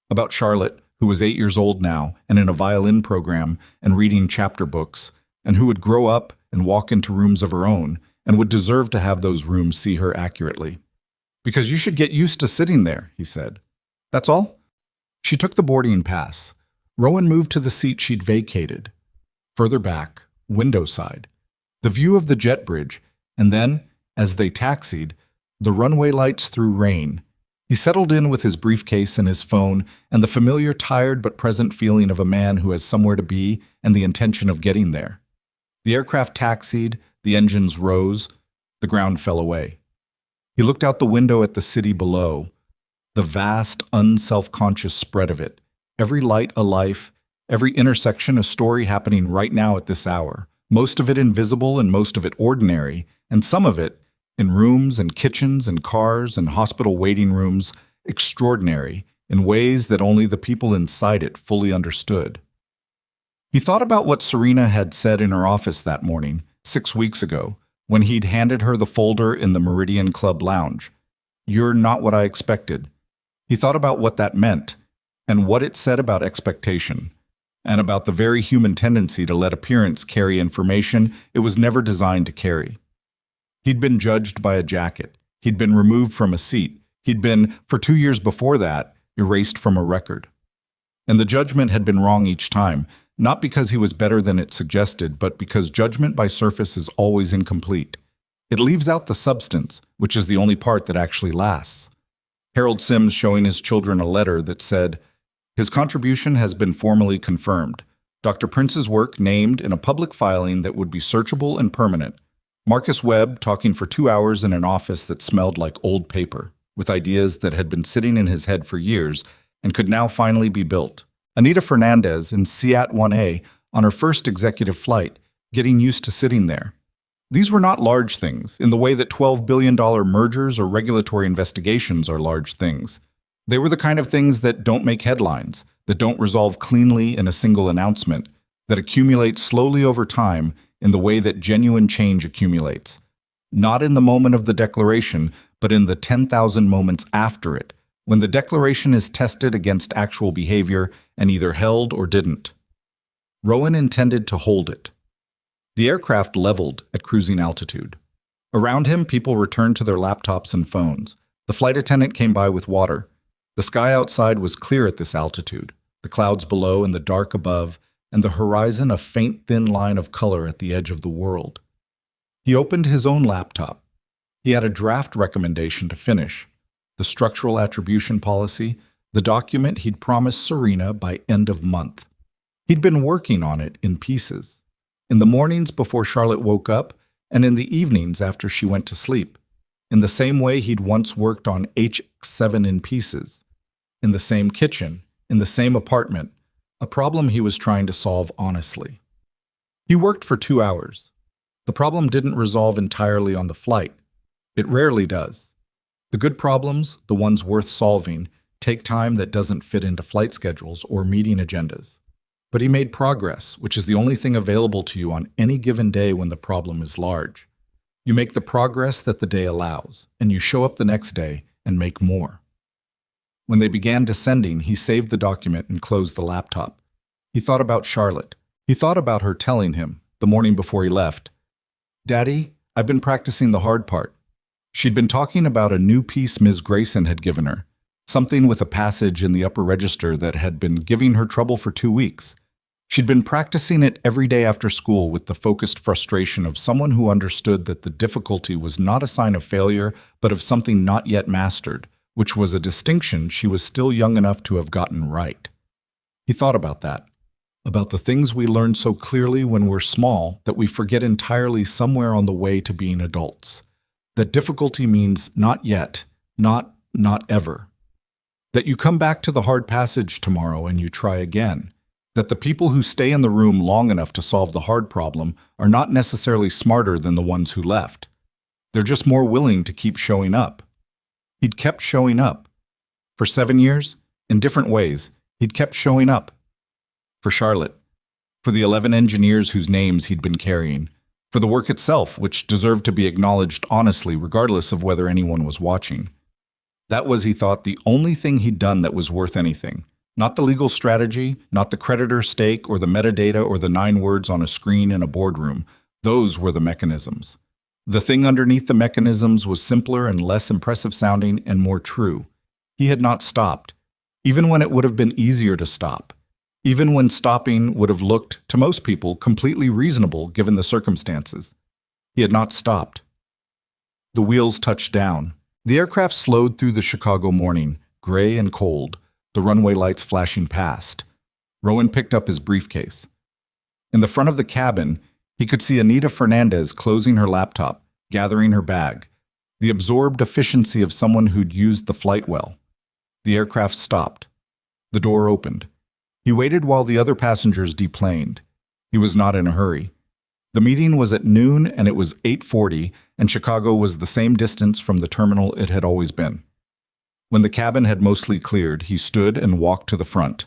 about Charlotte, who was 8 years old now and in a violin program and reading chapter books, and who would grow up and walk into rooms of her own and would deserve to have those rooms see her accurately. "Because you should get used to sitting there," he said. "That's all?" She took the boarding pass. Rowan moved to the seat she'd vacated. Further back, window side, the view of the jet bridge, and then, as they taxied, the runway lights through rain. He settled in with his briefcase and his phone and the familiar tired but present feeling of a man who has somewhere to be and the intention of getting there. The aircraft taxied, the engines rose, the ground fell away. He looked out the window at the city below, the vast, unself-conscious spread of it, every light a life, every intersection a story happening right now at this hour, most of it invisible and most of it ordinary, and some of it, in rooms and kitchens and cars and hospital waiting rooms, extraordinary in ways that only the people inside it fully understood. He thought about what Serena had said in her office that morning, 6 weeks ago, when he'd handed her the folder in the Meridian Club lounge. "You're not what I expected." He thought about what that meant, and what it said about expectation, and about the very human tendency to let appearance carry information it was never designed to carry. He'd been judged by a jacket. He'd been removed from a seat. He'd been, for 2 years before that, erased from a record. And the judgment had been wrong each time, not because he was better than it suggested, but because judgment by surface is always incomplete. It leaves out the substance, which is the only part that actually lasts. Harold Sims showing his children a letter that said, "His contribution has been formally confirmed. Dr. Prince's work named in a public filing that would be searchable and permanent. Marcus Webb talking for 2 hours in an office that smelled like old paper, with ideas that had been sitting in his head for years and could now finally be built. Anita Fernandez in Seat 1A on her first executive flight, getting used to sitting there." These were not large things, in the way that $12 billion mergers or regulatory investigations are large things. They were the kind of things that don't make headlines, that don't resolve cleanly in a single announcement, that accumulate slowly over time in the way that genuine change accumulates. Not in the moment of the declaration, but in the 10,000 moments after it, when the declaration is tested against actual behavior and either held or didn't. Rowan intended to hold it. The aircraft leveled at cruising altitude. Around him, people returned to their laptops and phones. The flight attendant came by with water. The sky outside was clear at this altitude, the clouds below and the dark above, and the horizon a faint thin line of color at the edge of the world. He opened his own laptop. He had a draft recommendation to finish, the structural attribution policy, the document he'd promised Serena by end of month. He'd been working on it in pieces, in the mornings before Charlotte woke up and in the evenings after she went to sleep, in the same way he'd once worked on HX7 in pieces, in the same kitchen, in the same apartment, a problem he was trying to solve honestly. He worked for 2 hours. The problem didn't resolve entirely on the flight. It rarely does. The good problems, the ones worth solving, take time that doesn't fit into flight schedules or meeting agendas. But he made progress, which is the only thing available to you on any given day when the problem is large. You make the progress that the day allows, and you show up the next day and make more. When they began descending, he saved the document and closed the laptop. He thought about Charlotte. He thought about her telling him, the morning before he left, "Daddy, I've been practicing the hard part." She'd been talking about a new piece Ms. Grayson had given her, something with a passage in the upper register that had been giving her trouble for 2 weeks. She'd been practicing it every day after school with the focused frustration of someone who understood that the difficulty was not a sign of failure, but of something not yet mastered, which was a distinction she was still young enough to have gotten right. He thought about that, about the things we learn so clearly when we're small that we forget entirely somewhere on the way to being adults. That difficulty means not yet, not ever. That you come back to the hard passage tomorrow and you try again. That the people who stay in the room long enough to solve the hard problem are not necessarily smarter than the ones who left. They're just more willing to keep showing up. He'd kept showing up. For 7 years, in different ways, he'd kept showing up. For Charlotte. For the 11 engineers whose names he'd been carrying. For the work itself, which deserved to be acknowledged honestly regardless of whether anyone was watching. That was, he thought, the only thing he'd done that was worth anything. Not the legal strategy, not the creditor stake or the metadata or the 9 words on a screen in a boardroom. Those were the mechanisms. The thing underneath the mechanisms was simpler and less impressive sounding and more true. He had not stopped, even when it would have been easier to stop. Even when stopping would have looked, to most people, completely reasonable given the circumstances. He had not stopped. The wheels touched down. The aircraft slowed through the Chicago morning, gray and cold, the runway lights flashing past. Rowan picked up his briefcase. In the front of the cabin, he could see Anita Fernandez closing her laptop, gathering her bag, the absorbed efficiency of someone who'd used the flight well. The aircraft stopped. The door opened. He waited while the other passengers deplaned. He was not in a hurry. The meeting was at noon and it was 8:40, and Chicago was the same distance from the terminal it had always been. When the cabin had mostly cleared, he stood and walked to the front.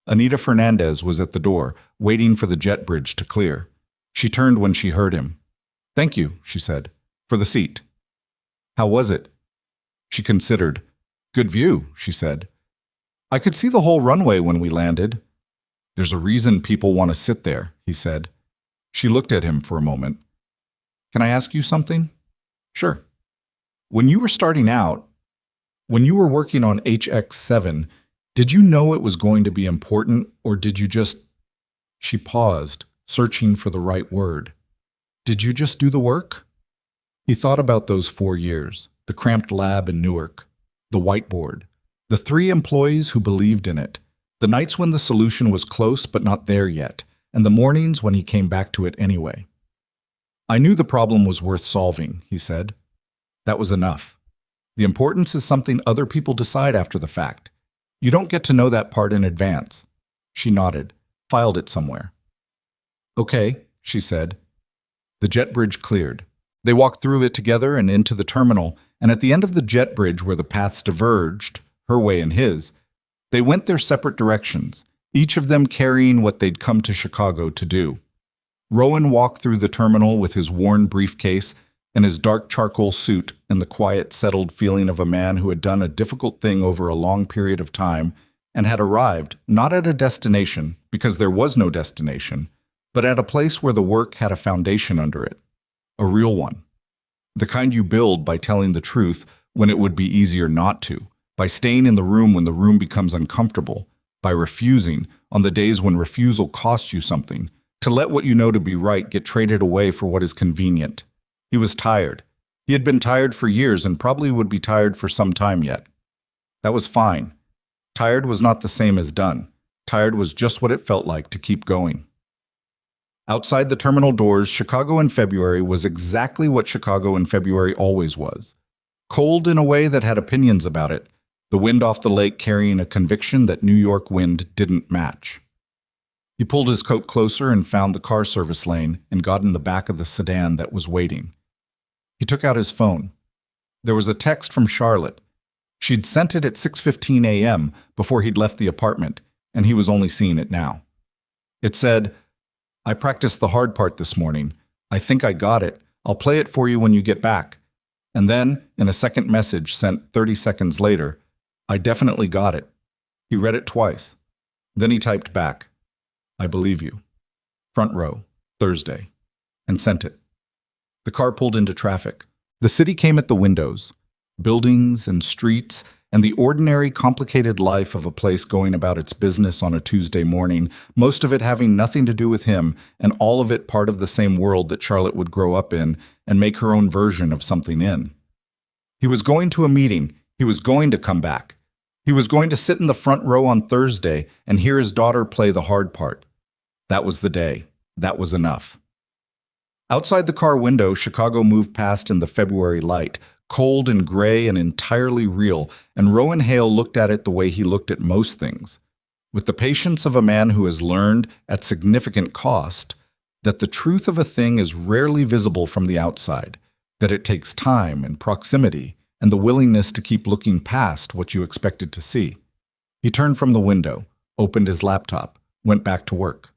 Anita Fernandez was at the door, waiting for the jet bridge to clear. She turned when she heard him. "Thank you," she said, "for the seat." "How was it?" She considered. "Good view," she said. "I could see the whole runway when we landed." "There's a reason people want to sit there," he said. She looked at him for a moment. "Can I ask you something?" "Sure." "When you were starting out, when you were working on HX7, did you know it was going to be important, or did you just—" She paused, searching for the right word. "Did you just do the work?" He thought about those 4 years, the cramped lab in Newark, the whiteboard, the 3 employees who believed in it, the nights when the solution was close but not there yet, and the mornings when he came back to it anyway. "I knew the problem was worth solving," he said. "That was enough. The importance is something other people decide after the fact. You don't get to know that part in advance." She nodded, filed it somewhere. "Okay," she said. The jet bridge cleared. They walked through it together and into the terminal, and at the end of the jet bridge where the paths diverged, her way and his, they went their separate directions, each of them carrying what they'd come to Chicago to do. Rowan walked through the terminal with his worn briefcase and his dark charcoal suit and the quiet, settled feeling of a man who had done a difficult thing over a long period of time and had arrived not at a destination, because there was no destination, but at a place where the work had a foundation under it, a real one. The kind you build by telling the truth when it would be easier not to, by staying in the room when the room becomes uncomfortable, by refusing, on the days when refusal costs you something, to let what you know to be right get traded away for what is convenient. He was tired. He had been tired for years and probably would be tired for some time yet. That was fine. Tired was not the same as done. Tired was just what it felt like to keep going. Outside the terminal doors, Chicago in February was exactly what Chicago in February always was. Cold in a way that had opinions about it, the wind off the lake carrying a conviction that New York wind didn't match. He pulled his coat closer and found the car service lane and got in the back of the sedan that was waiting. He took out his phone. There was a text from Charlotte. She'd sent it at 6:15 a.m. before he'd left the apartment, and he was only seeing it now. It said, "I practiced the hard part this morning. I think I got it. I'll play it for you when you get back." And then, in a second message sent 30 seconds later, "I definitely got it." He read it twice. Then he typed back, "I believe you. Front row, Thursday," and sent it. The car pulled into traffic. The city came at the windows. Buildings and streets and the ordinary, complicated life of a place going about its business on a Tuesday morning, most of it having nothing to do with him, and all of it part of the same world that Charlotte would grow up in and make her own version of something in. He was going to a meeting. He was going to come back. He was going to sit in the front row on Thursday and hear his daughter play the hard part. That was the day. That was enough. Outside the car window, Chicago moved past in the February light, cold and gray and entirely real, and Rowan Hale looked at it the way he looked at most things. with the patience of a man who has learned, at significant cost, that the truth of a thing is rarely visible from the outside, that it takes time and proximity and the willingness to keep looking past what you expected to see. He turned from the window, opened his laptop, went back to work.